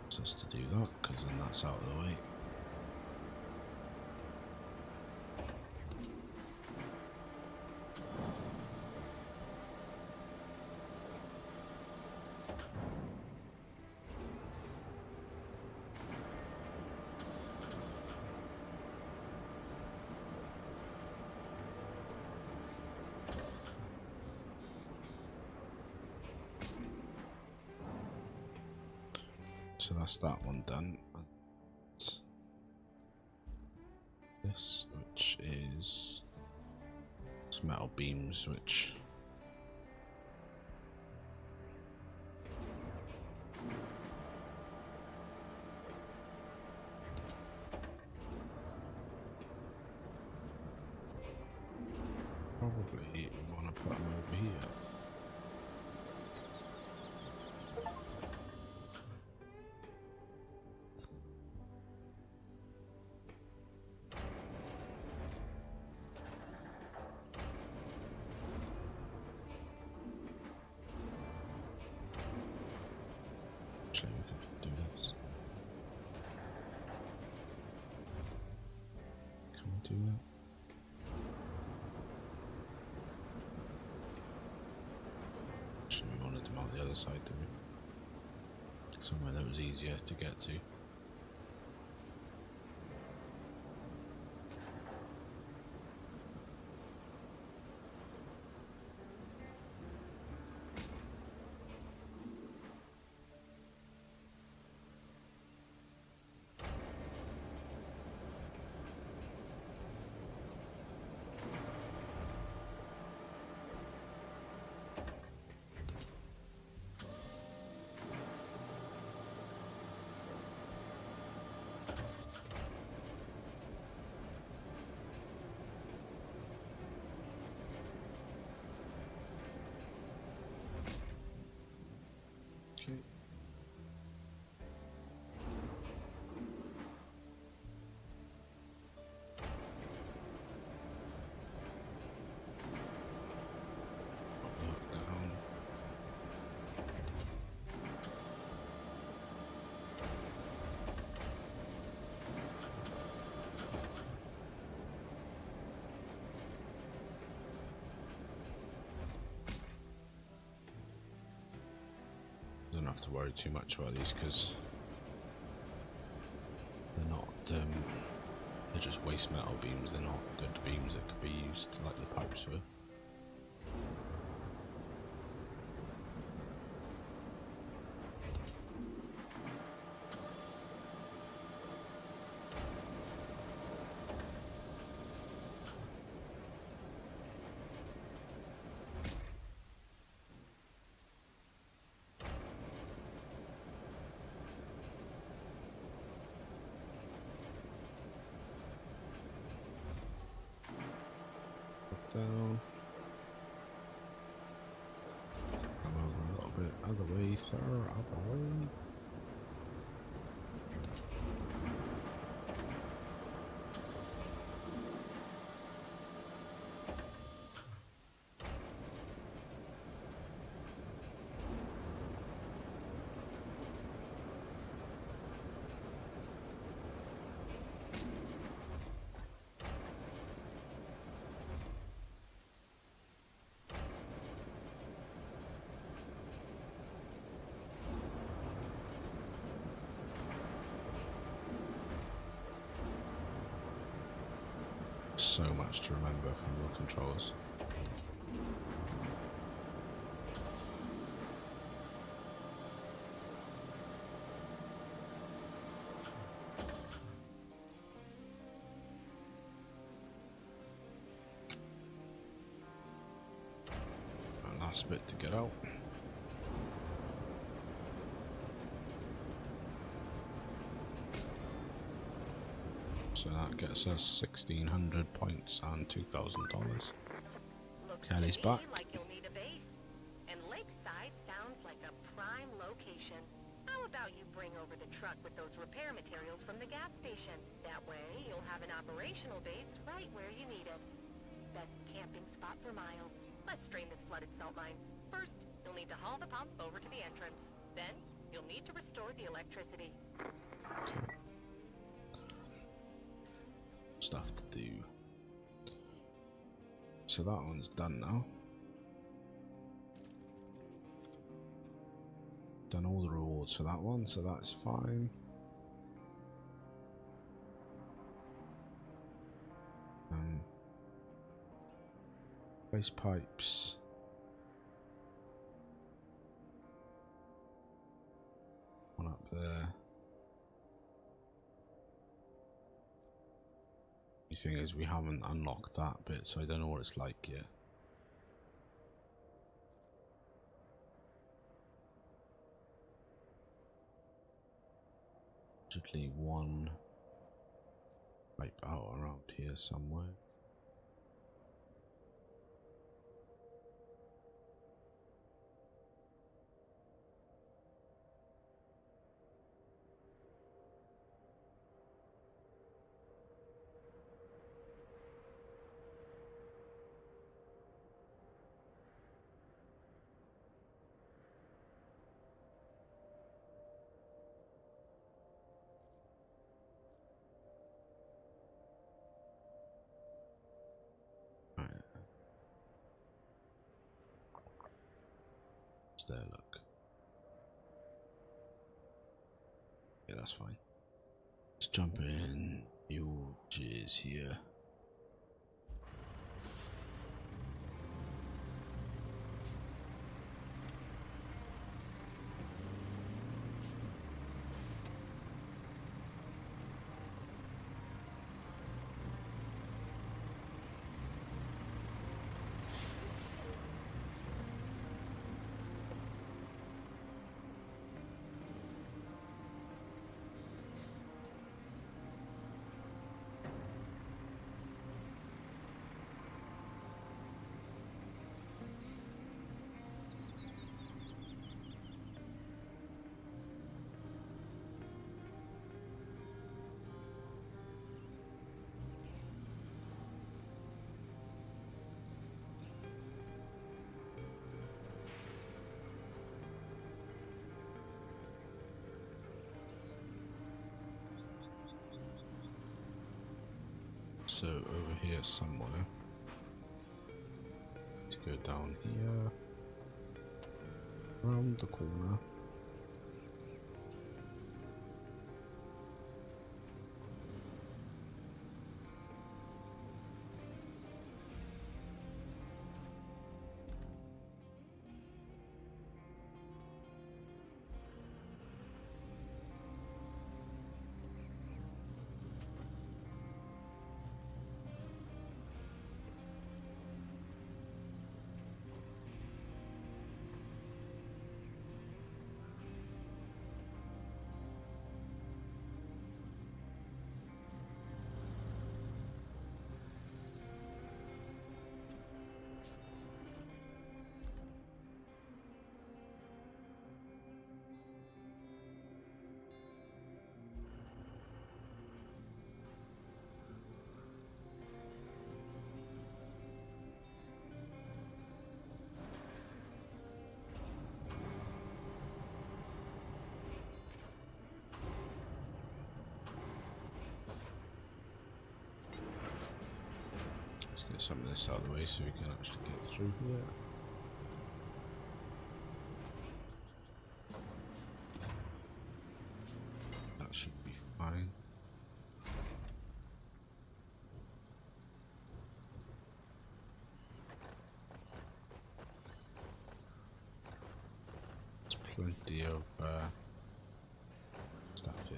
just to do that, because then that's out of the way. So that's that one done. This, which is metal beams, which probably we want to put them over here. The other side to it, somewhere that was easier to get to. Don't have to worry too much about these because they're not they're just waste metal beams. They're not good beams that could be used like the pipes were. Down. Come over a little bit. Other way, sir. Other way. so much to remember from your controls. Last bit to get out. So that gets us 1,600 points and $2,000. Kelly's back. Like you'll need a base. And Lakeside sounds like a prime location. How about you bring over the truck with those repair materials from the gas station? That way, you'll have an operational base right where you need it. Best camping spot for miles. Let's drain this flooded salt mine. First, you'll need to haul the pump over to the entrance. Then, you'll need to restore the electricity. Okay. Stuff to do. So that one's done now. Done all the rewards for that one, so that's fine. Base pipes. One up there. The thing is, we haven't unlocked that bit, so I don't know what it's like yet. Should leave one pipe out around here somewhere. There, look. Yeah, that's fine. Let's jump in. Is here. So over here somewhere. To go down here. Around the corner. Let's get some of this out of the way so we can actually get through here. That should be fine. plenty of stuff here.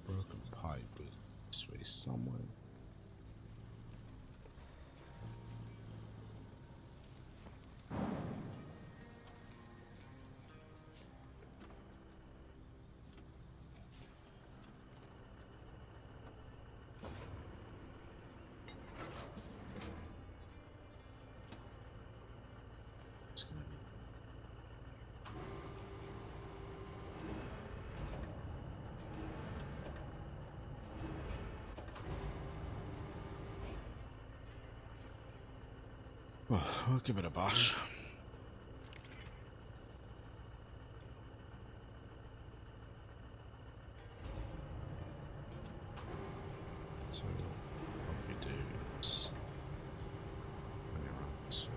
Broken pipe this way somewhere. It's gonna be well, I'll give it a bash. So, what we do is bring it around this way.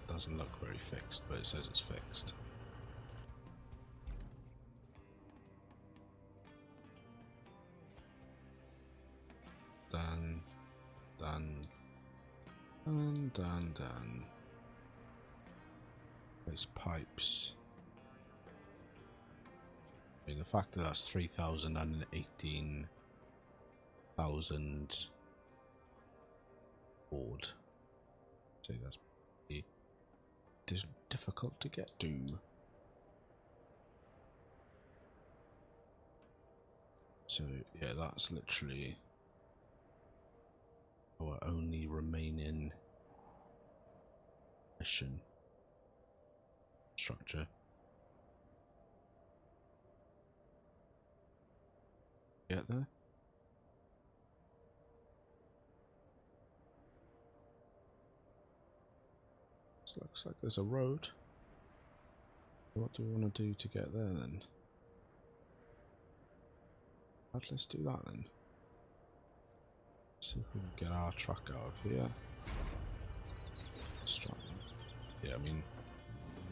Doesn't look very fixed, but it says it's fixed. Done. There's pipes. I mean, the fact that that's 3,018,000 board. Say that's pretty difficult to get to. So yeah, that's literally our only remaining mission structure. Get there? This looks like there's a road. What do we want to do to get there then? Right, let's do that then. See if we can get our truck out of here. Let's try. Yeah, I mean,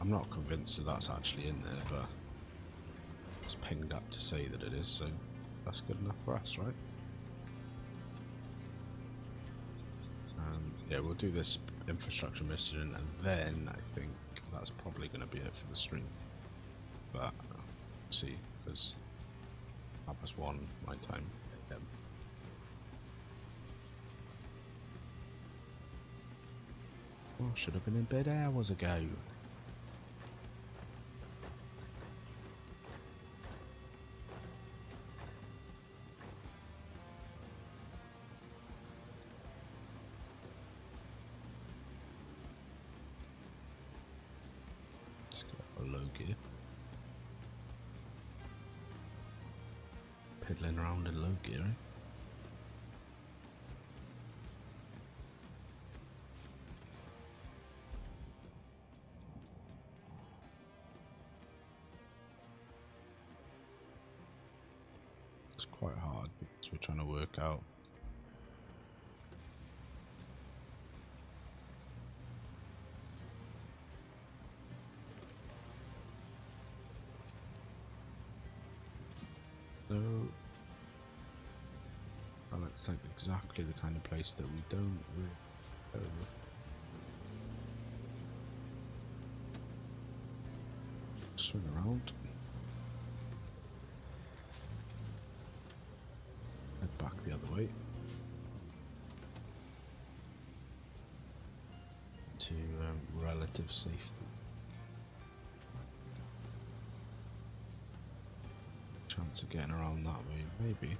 I'm not convinced that that's actually in there, but it's pinged up to say that it is, so that's good enough for us, right? Yeah, we'll do this infrastructure mission, and then I think that's probably going to be it for the stream. But we'll see, because 1:30 my time. Oh, should have been in bed hours ago. Let's get a low gear. Piddling around in low gear, eh? It's quite hard because we're trying to work out so that looks like exactly the kind of place that we don't really go. Swing around. Head back the other way. to relative safety. Chance of getting around that way, maybe.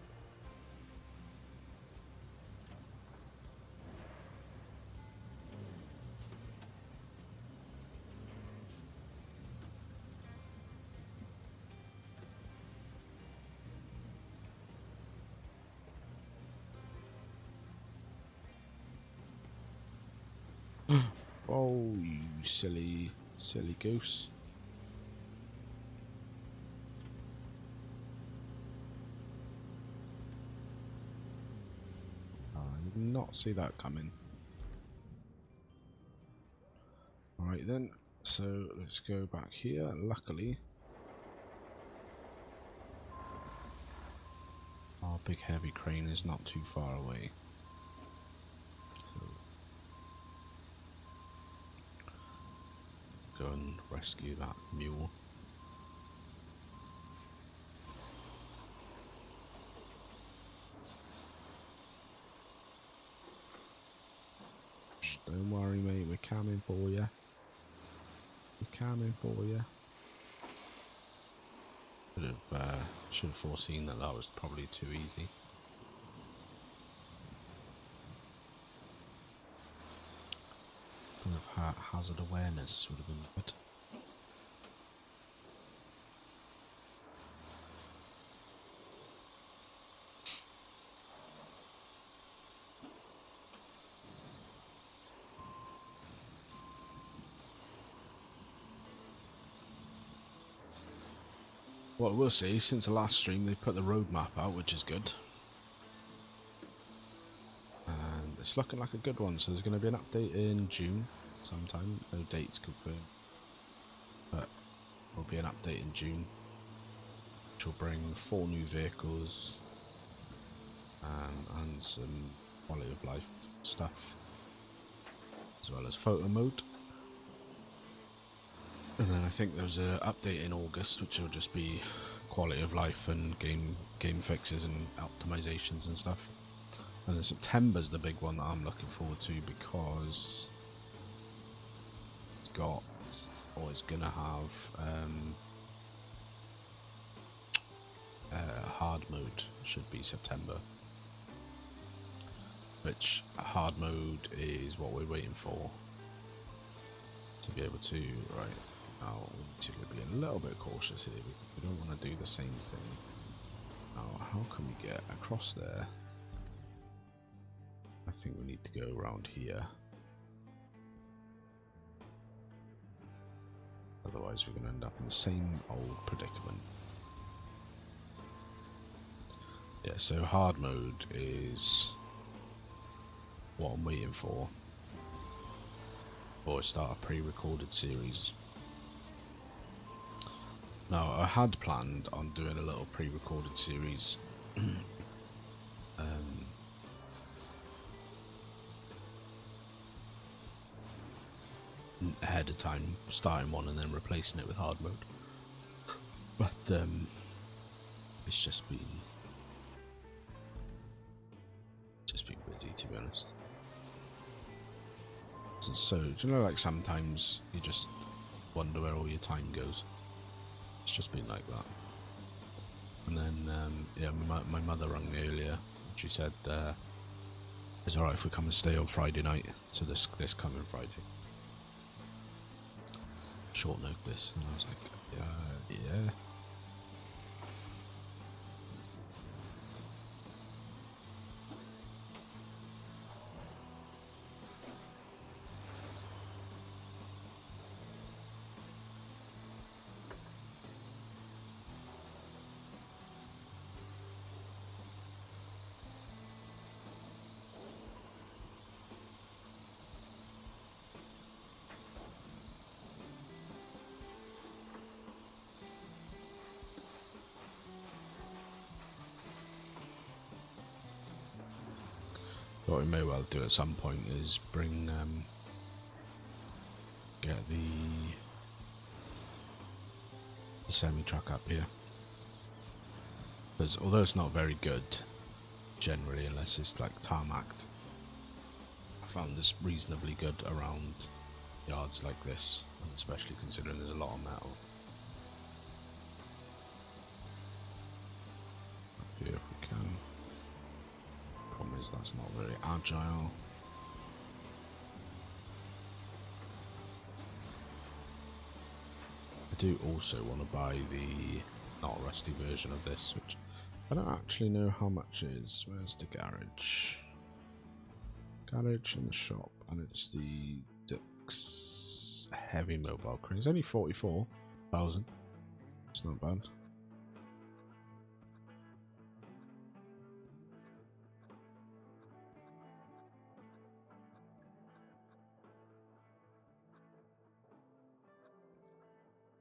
Oh, you silly goose. I did not see that coming. Alright then, so let's go back here. Luckily, our big heavy crane is not too far away. So go and rescue that mule. Don't worry, mate, we're coming for you. We're coming for you. Should have foreseen that was probably too easy. Bit of hazard awareness would have been good. Well, we'll see. Since the last stream, they put the road map out, which is good. And it's looking like a good one. So there's going to be an update in June sometime. No dates confirmed. But there'll be an update in June, which will bring 4 new vehicles and some quality of life stuff, as well as photo mode. And then I think there's an update in August, which will just be quality of life and game fixes and optimizations and stuff. And then September's the big one that I'm looking forward to, because it's gonna have hard mode. Should be September. Which hard mode is what we're waiting for, to be able to Now, we need to be a little bit cautious here, because we don't want to do the same thing. Now, how can we get across there? I think we need to go around here. Otherwise, we're going to end up in the same old predicament. Yeah, so hard mode is what I'm waiting for. Or start a pre-recorded series. Now, I had planned on doing a little pre-recorded series ahead of time, starting one and then replacing it with hard mode. But it's just been busy, to be honest. So, do you know, like sometimes you just wonder where all your time goes? It's just been like that. And then, yeah, my mother rang me earlier. She said, it's alright if we come and stay on Friday night, so this coming Friday. Short notice. And I was like, yeah. What we may well do at some point is bring, get the semi-truck up here. Because although it's not very good, generally, unless it's like tarmacked, I found this reasonably good around yards like this, and especially considering there's a lot of metal. Up here if we can. Problem is that's not very agile. I do also want to buy the not rusty version of this, which I don't actually know how much it is. Where's the garage? Garage in the shop, and it's the Dux heavy mobile crane. It's only 44,000. It's not bad.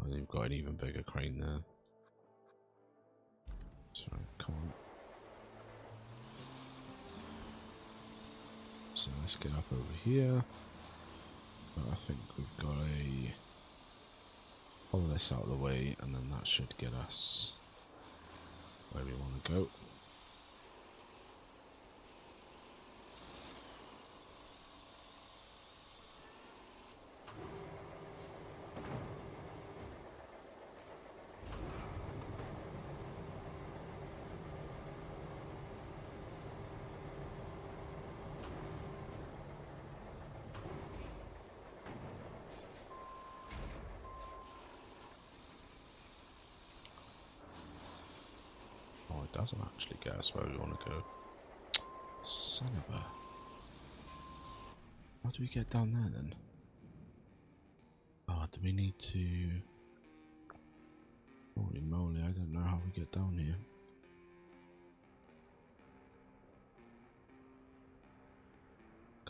And they've got an even bigger crane there. So come on. So let's get up over here. But I think we've got a pull this out of the way, and then that should get us where we want to go. It doesn't actually get us where we want to go. Son of a... How do we get down there then? Oh, do we need to... Holy moly, I don't know how we get down here.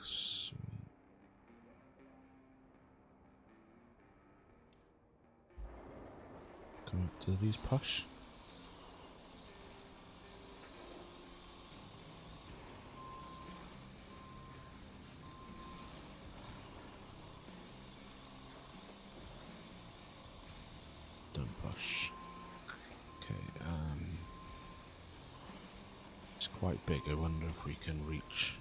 Sweet. Come up to these push. Okay, it's quite big. I wonder if we can reach.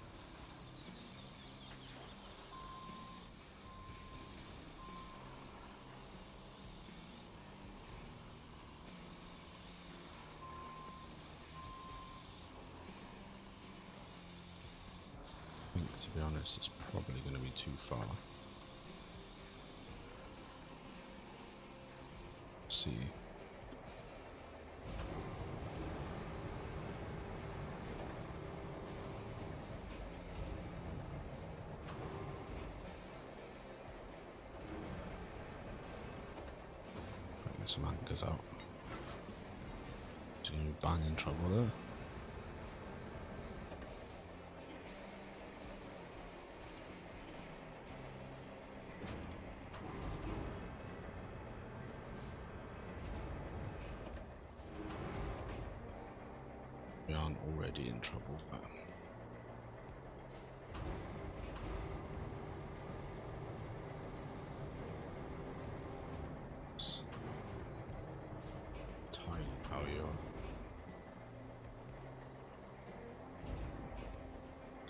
I think, to be honest, it's probably going to be too far. Let's see. Get some anchors out. Just gonna be bang in trouble there. We aren't already in trouble, but it's tiny how you are.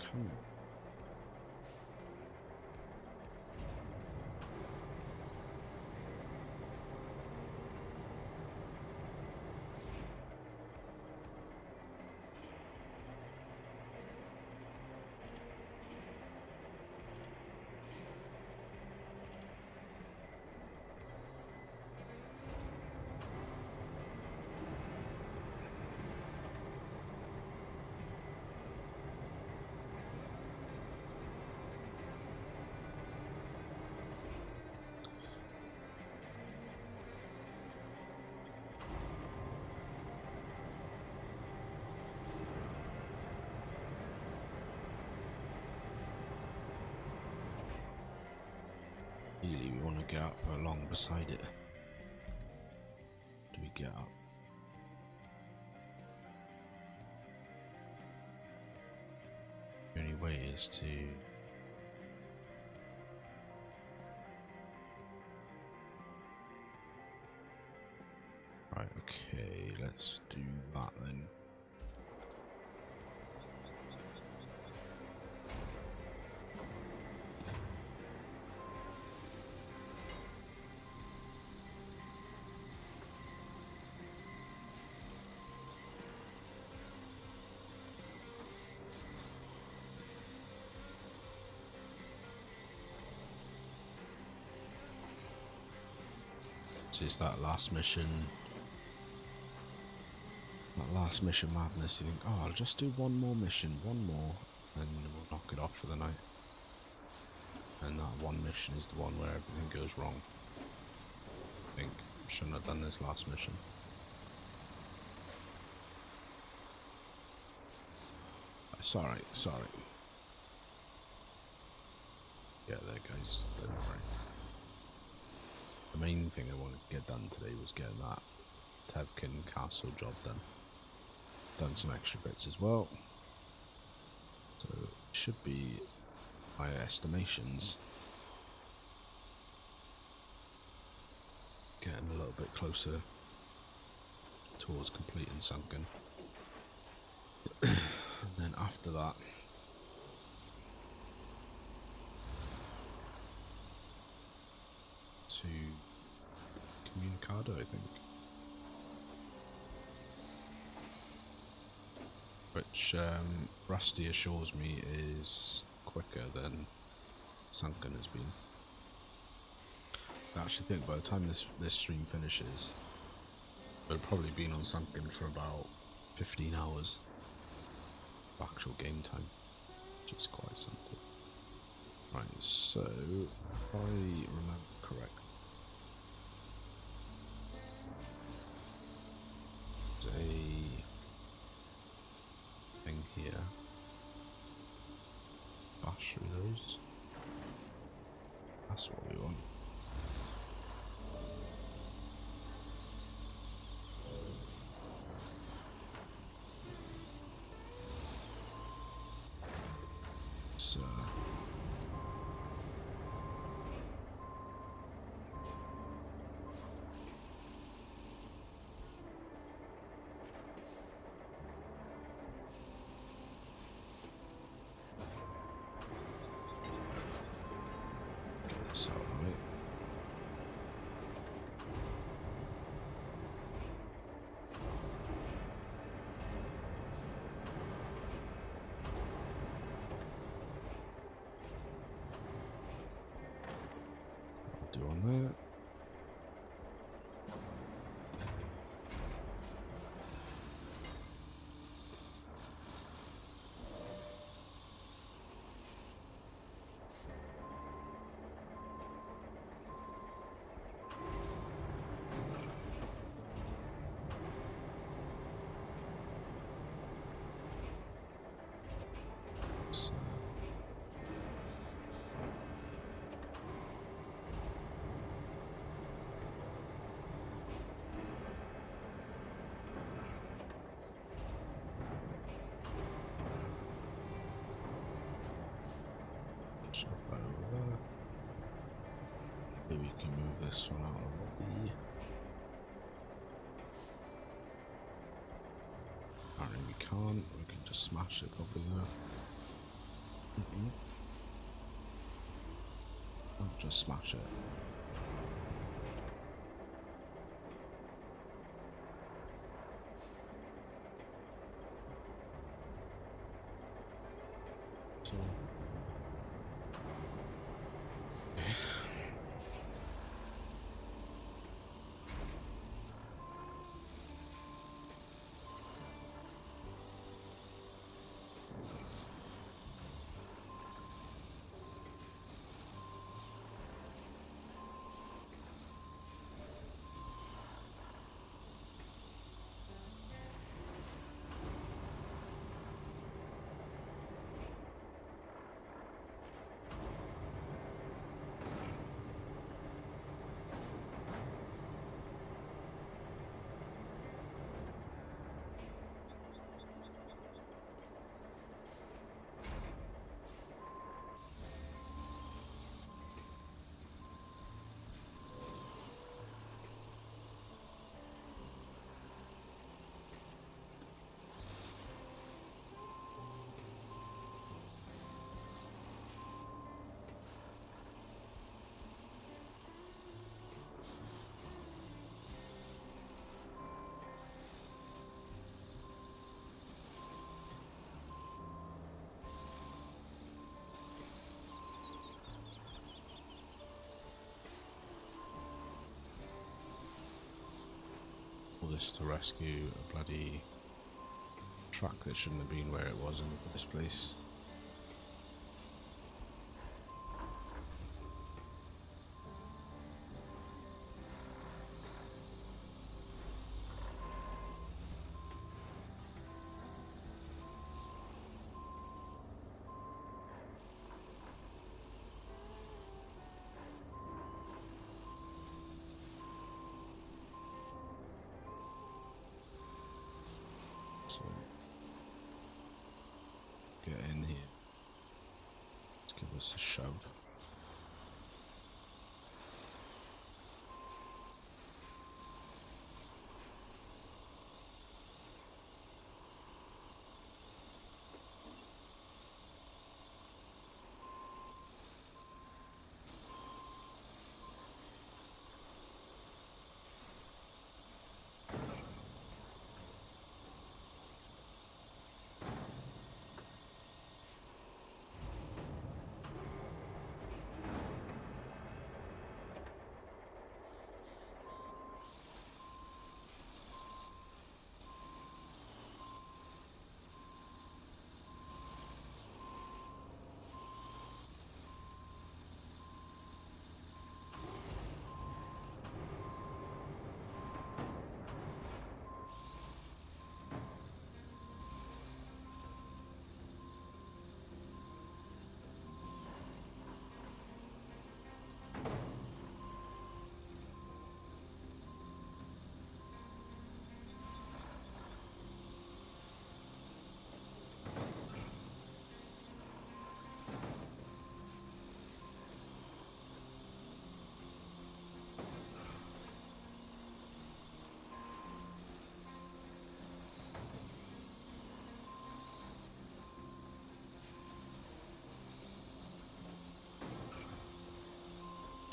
Come on. Really, we want to get up along beside it. Do we get up? The only way is to... Right, okay, let's do that then. So it's that last mission. That last mission madness. You think, oh, I'll just do one more mission, one more, and we'll knock it off for the night. And that one mission is the one where everything goes wrong. I think shouldn't have done this last mission. Sorry. Yeah, there guys, don't worry. The main thing I wanted to get done today was getting that Tevkin castle job done. Done some extra bits as well. So it should be, my estimations, getting a little bit closer towards completing Sunken. And then after that, to Communicado, I think. Which Rusty assures me is quicker than Sunken has been. I actually think by the time this stream finishes, we've probably been on Sunken for about 15 hours of actual game time, which is quite something. Right, so if I remember correctly, there's a thing here. Bash through those. That's what we want. So so right. Do on that. So shove that over there. Maybe we can move this one out of the way. Apparently we can't. We can just smash it probably though. I'll just smash it. So okay. this to rescue a bloody truck that shouldn't have been where it was in the first place. So, get in here. Let's give this a shove.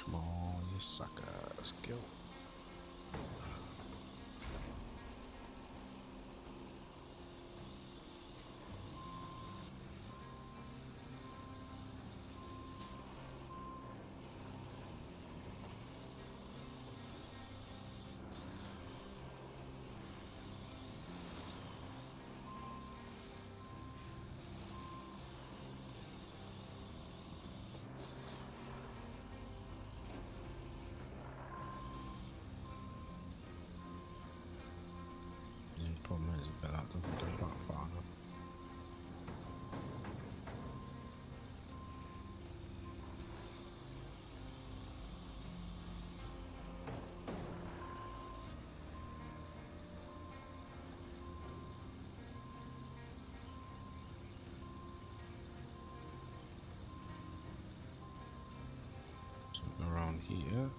Come on, you suckers, go. The problem is that doesn't go back far enough. So around here.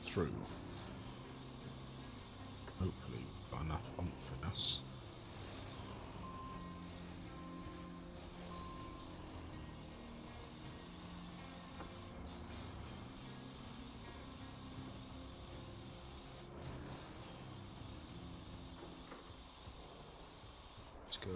Through. Hopefully we've got enough oomph in us. Let's go.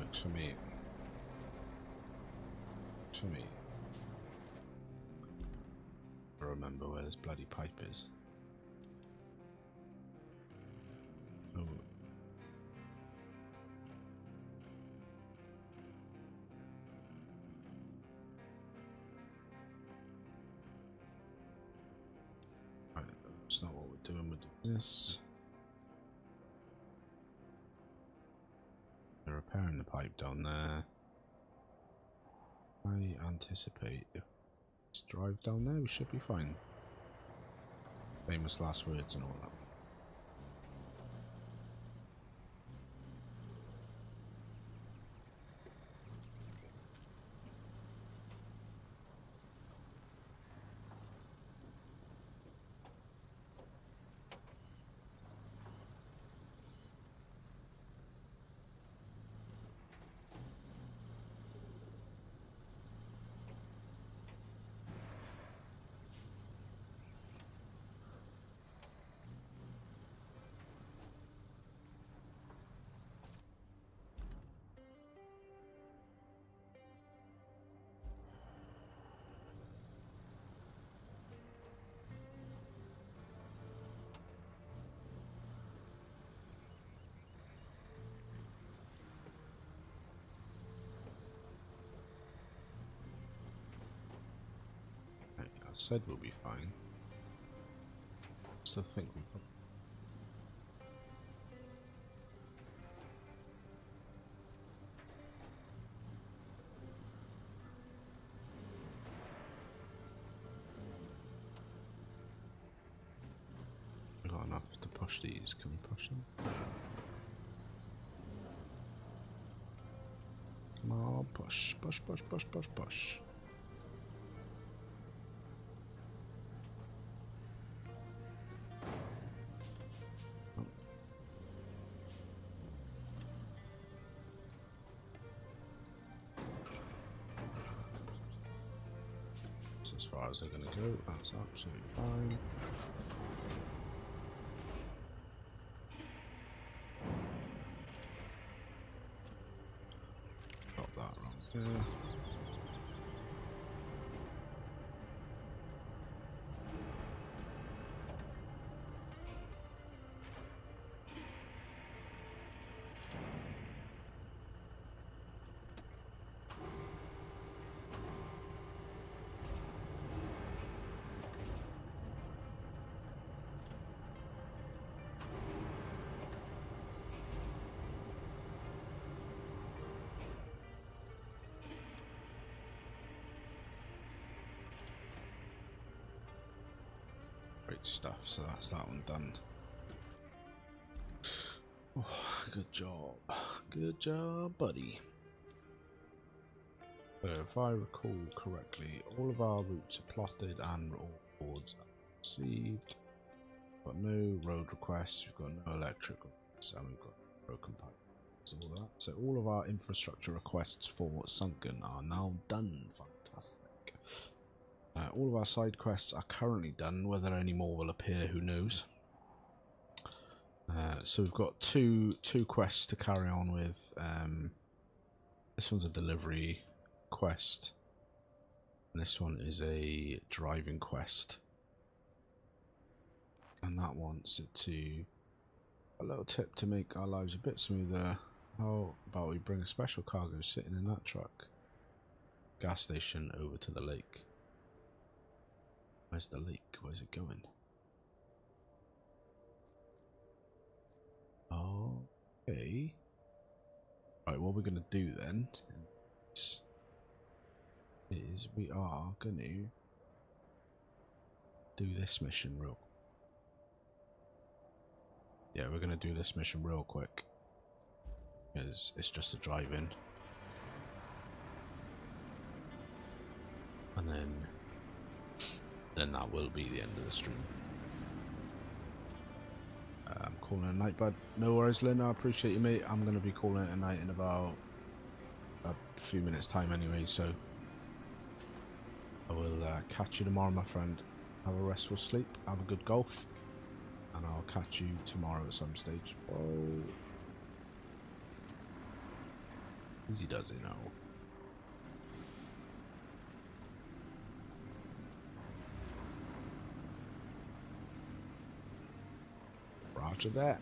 Works for me. Works for me. I remember where this bloody pipe is. Oh. Right, that's not what we're doing with this. They're repairing the pipe down there. I anticipate if we drive down there, we should be fine. Famous last words and all that. Said we'll be fine. Still think we got enough to push these. Can we push them? Come on, push, push, push, push, push, push. As far as they're going to go, that's absolutely fine. Got that wrong there. Great stuff, so that's that one done. Oh, good job, buddy. So if I recall correctly, all of our routes are plotted and all boards are received. We've got no road requests, we've got no electric requests, and we've got broken pipes, all that. So all of our infrastructure requests for Sunken are now done. Fantastic. All of our side quests are currently done. Whether any more will appear, who knows. So we've got two quests to carry on with. This one's a delivery quest, and this one is a driving quest. And that wants it to a little tip to make our lives a bit smoother. How about we bring a special cargo sitting in that truck? Gas station over to the lake. Where's the lake? Where's it going? Okay. Right, what we're going to do then is we are going to do this mission real. Yeah, we're going to do this mission real quick. Because it's just a drive-in. And then that will be the end of the stream. I'm calling it a night, bud. No worries, Lynn. I appreciate you, mate. I'm going to be calling it a night in about a few minutes' time anyway, so I will catch you tomorrow, my friend. Have a restful sleep. Have a good golf. And I'll catch you tomorrow at some stage. Oh. Easy does it now. Roger that.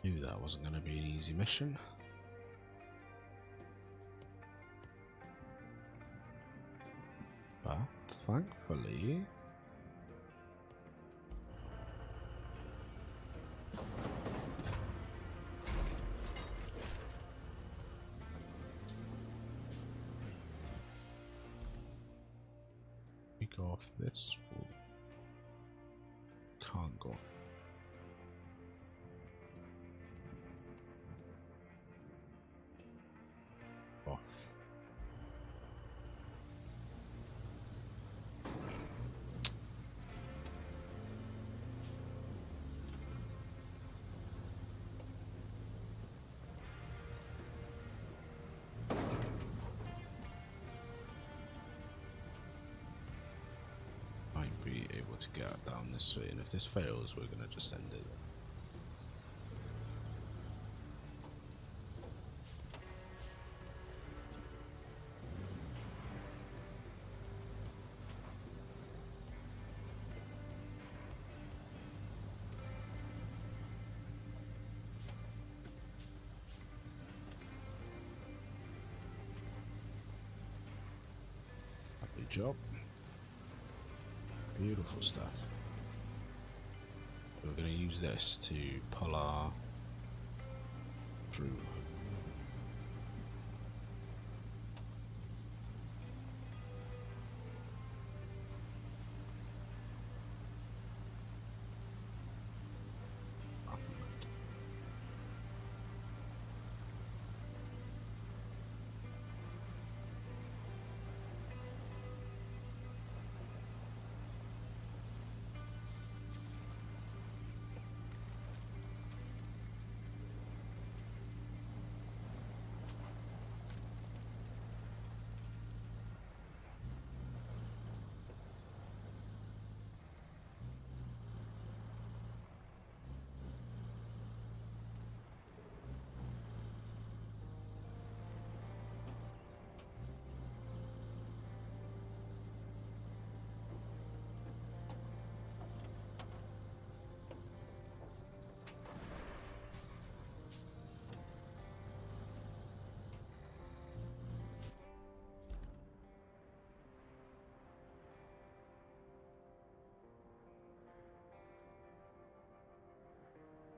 Knew that wasn't going to be an easy mission. But thankfully, we go off this. Can't go off. Might be able to get down this way, and if this fails, we're gonna just end it. Lovely job. Beautiful stuff. We're going to use this to pull our through.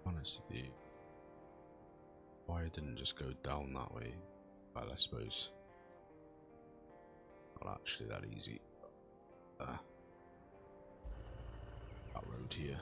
Honestly, why it didn't just go down that way? Well, I suppose not actually that easy. That road here.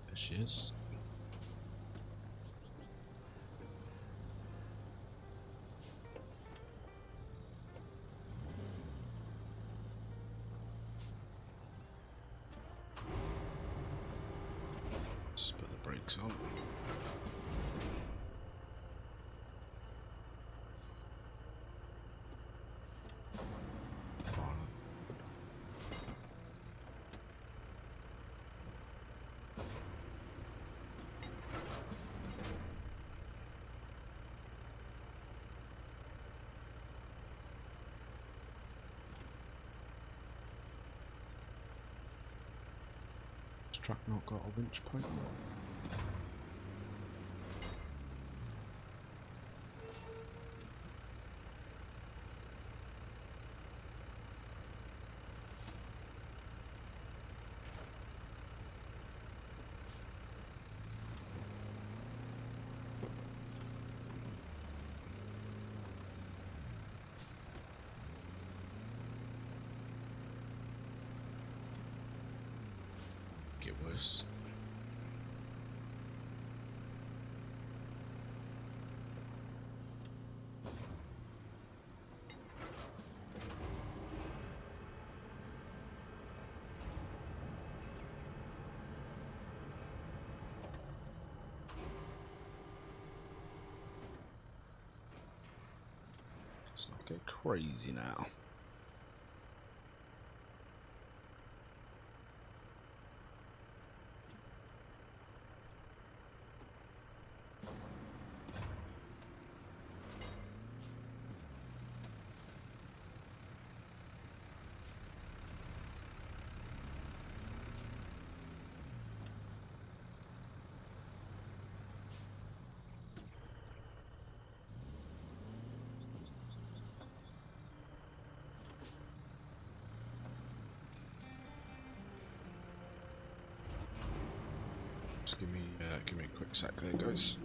There she is. Let's put the brakes on. truck not got a winch point? Get worse. It's not get crazy now. Just give me a quick sec there, guys.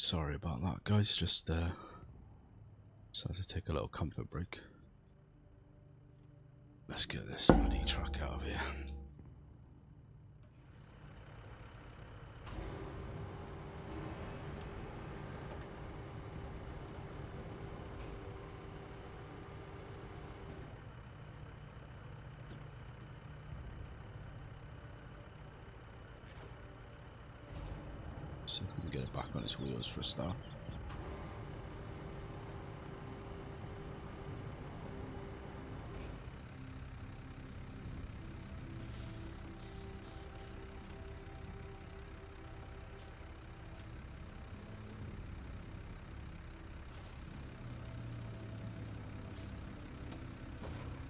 Sorry about that, guys. Just had to take a little comfort break. Let's get this bloody truck out of here. See if we can get it back on its wheels for a start.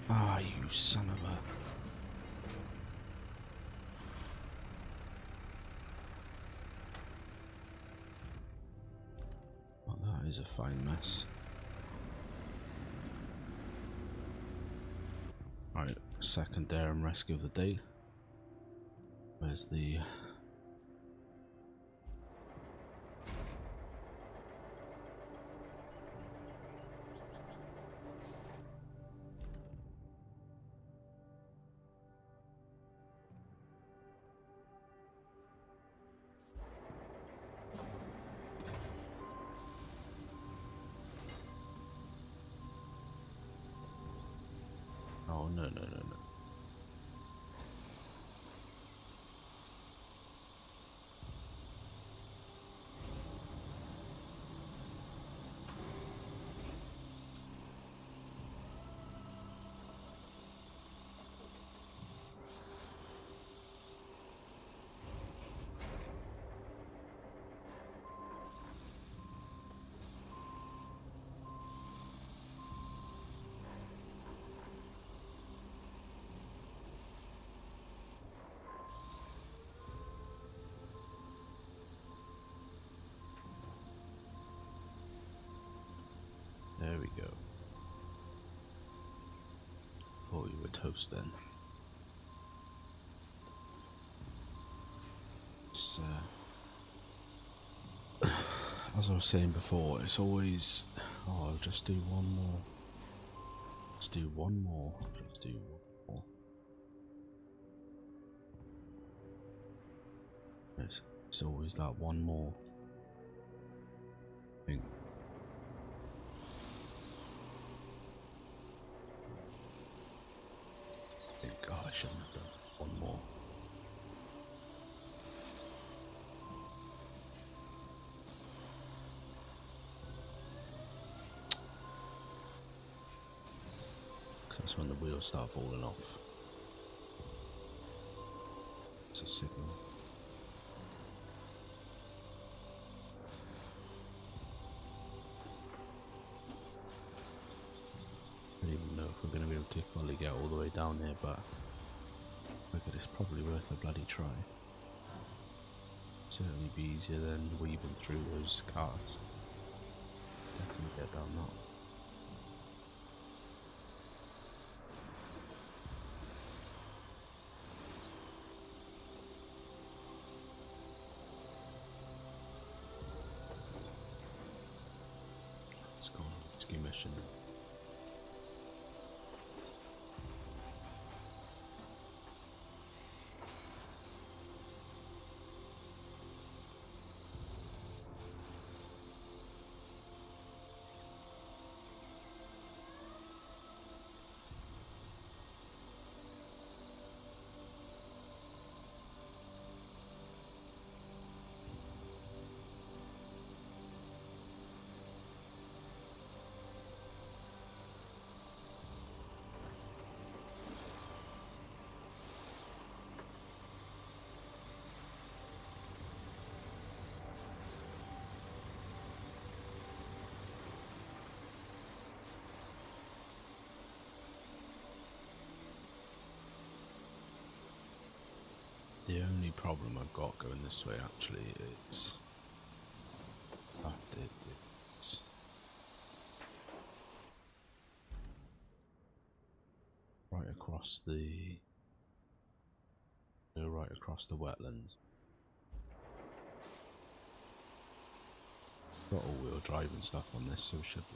Ah, you son of a... Well, that is a fine mess. Right, second dare and rescue of the day. Where's the... Oh, no, no, no, no. There we go. Thought you were toast then. It's, as I was saying before, it's always... Oh, I'll just do one more. Let's do one more. Let's do one more. It's always that one more thing. Oh, I shouldn't have done one more. Because that's when the wheels start falling off. It's a signal. I don't even know if we're going to be able to fully get all the way down there, but I figured it's probably worth a bloody try. Certainly be easier than weaving through those cars. Definitely get down that. Let's go on a rescue mission. The only problem I've got going this way actually is that it's right across the wetlands. Got all-wheel drive and stuff on this, so it should be.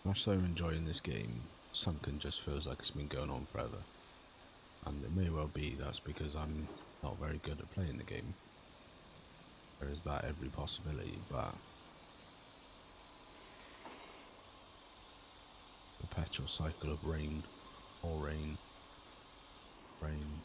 Much though I'm enjoying this game, Sunken just feels like it's been going on forever. And it may well be that's because I'm not very good at playing the game. There is that every possibility, but perpetual cycle of rain, more rain, rain.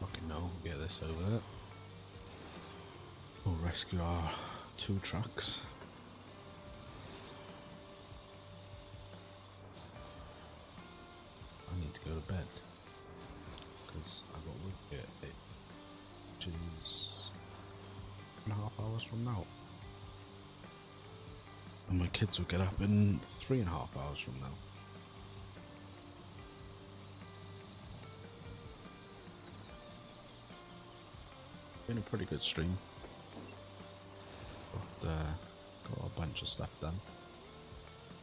Fucking no, get this over there. We'll rescue our 2 trucks. I need to go to bed because I got work at 8, which is 2.5 hours from now. And my kids will get up in 3.5 hours from now. Been a pretty good stream. Got a bunch of stuff done.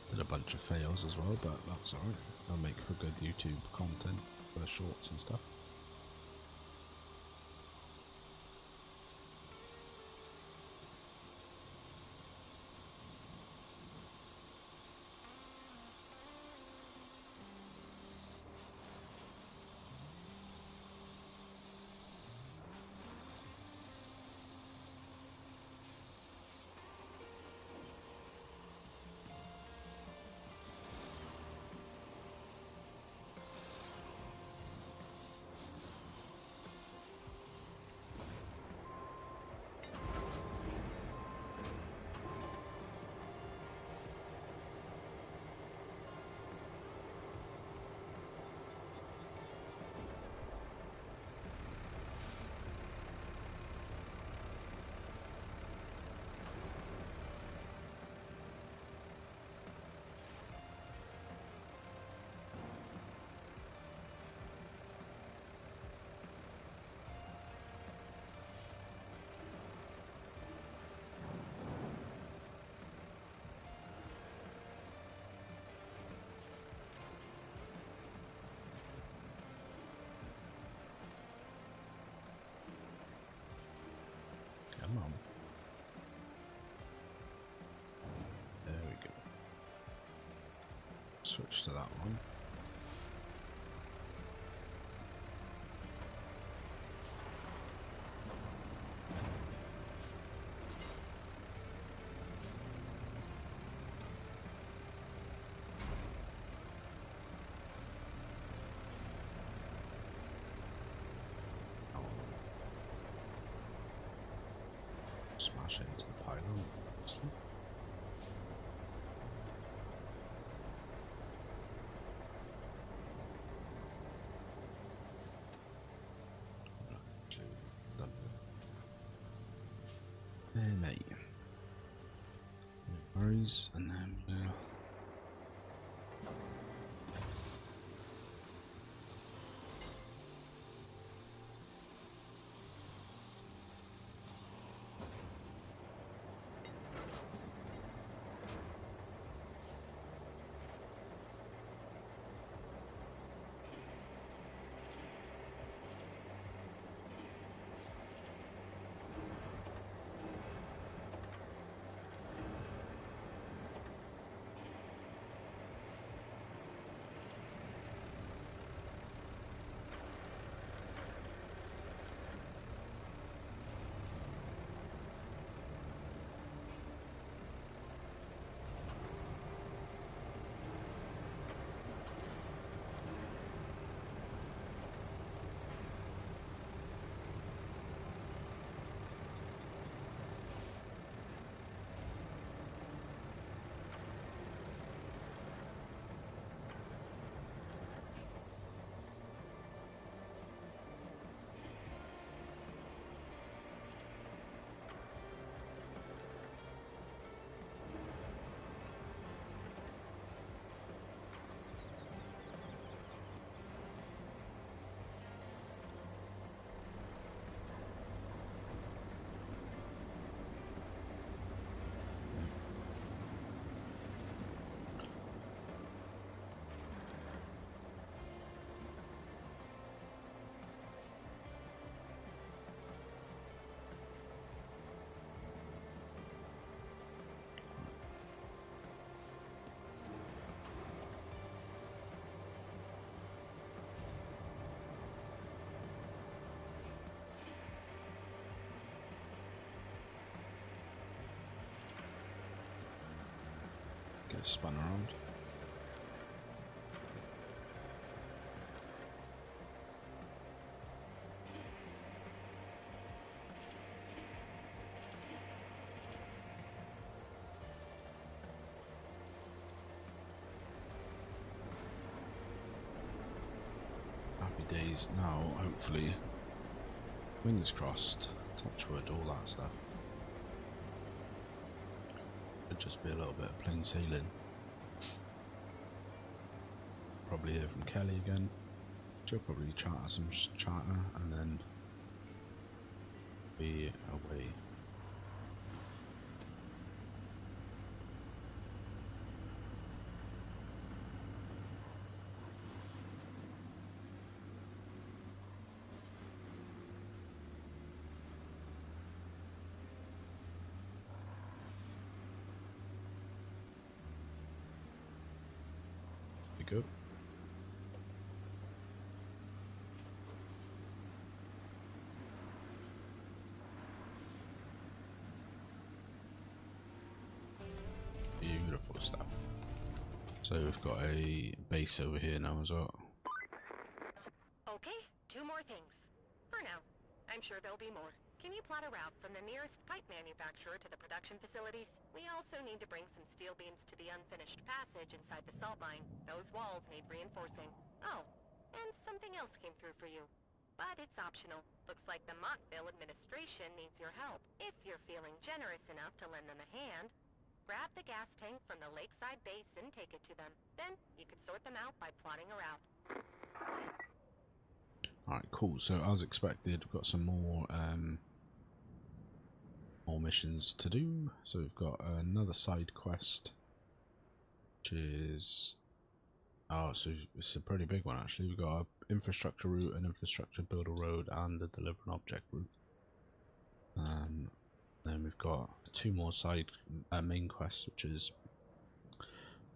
Did a bunch of fails as well, but that's alright. I'll make for good YouTube content for shorts and stuff. Come on. There we go. Switch to that one. Smash it into the pylon, obviously. There, mate. No worries, and then Get spun around. Happy days now, hopefully. Fingers crossed, touch wood, all that stuff. Could just be a little bit of plain sailing. Probably hear from Kelly again. She'll probably chatter some chatter and then be away. Be good. Beautiful stuff. So we've got a base over here now as well. Okay, 2 more things. For now. I'm sure there'll be more. Can you plot a route from the nearest pipe manufacturer to the production facilities? We also need to bring some steel beams to the unfinished passage inside the salt mine. Those walls need reinforcing. Oh, and something else came through for you. But it's optional. Looks like the Montville administration needs your help. If you're feeling generous enough to lend them a hand, grab the gas tank from the lakeside base and take it to them. Then you can sort them out by plotting a route. Alright, cool. So as expected, we've got some more missions to do. So we've got another side quest, which is so it's a pretty big one actually. We've got an infrastructure route, an infrastructure build a road, and a deliver an object route. Then we've got 2 more side main quests, which is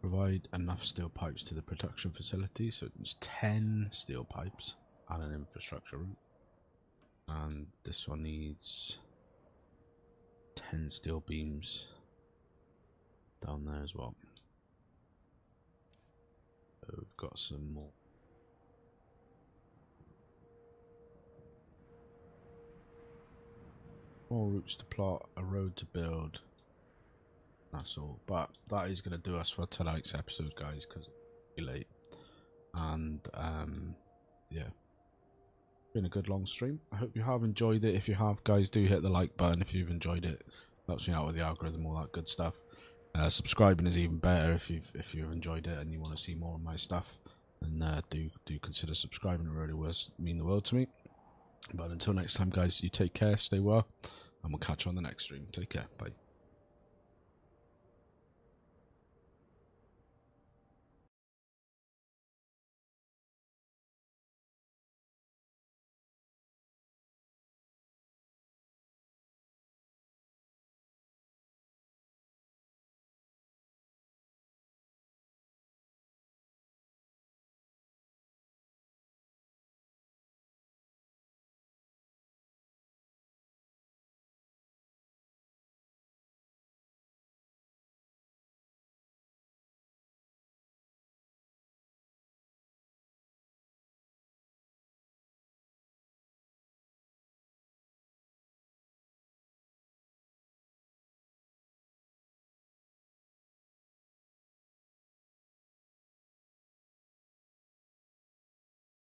provide enough steel pipes to the production facility. So it's 10 steel pipes and an infrastructure route, and this one needs 10 steel beams down there as well. So we've got some more. More routes to plot, a road to build. That's all. But that is going to do us for tonight's episode, guys, because it's late. And yeah, been a good long stream. I hope you have enjoyed it. If you have, guys, do hit the like button if you've enjoyed it. Helps me out with the algorithm, all that good stuff. Subscribing is even better if you've enjoyed it and you want to see more of my stuff. And do consider subscribing. It really does mean the world to me. But until next time, guys, you take care, stay well, and we'll catch you on the next stream. Take care. Bye.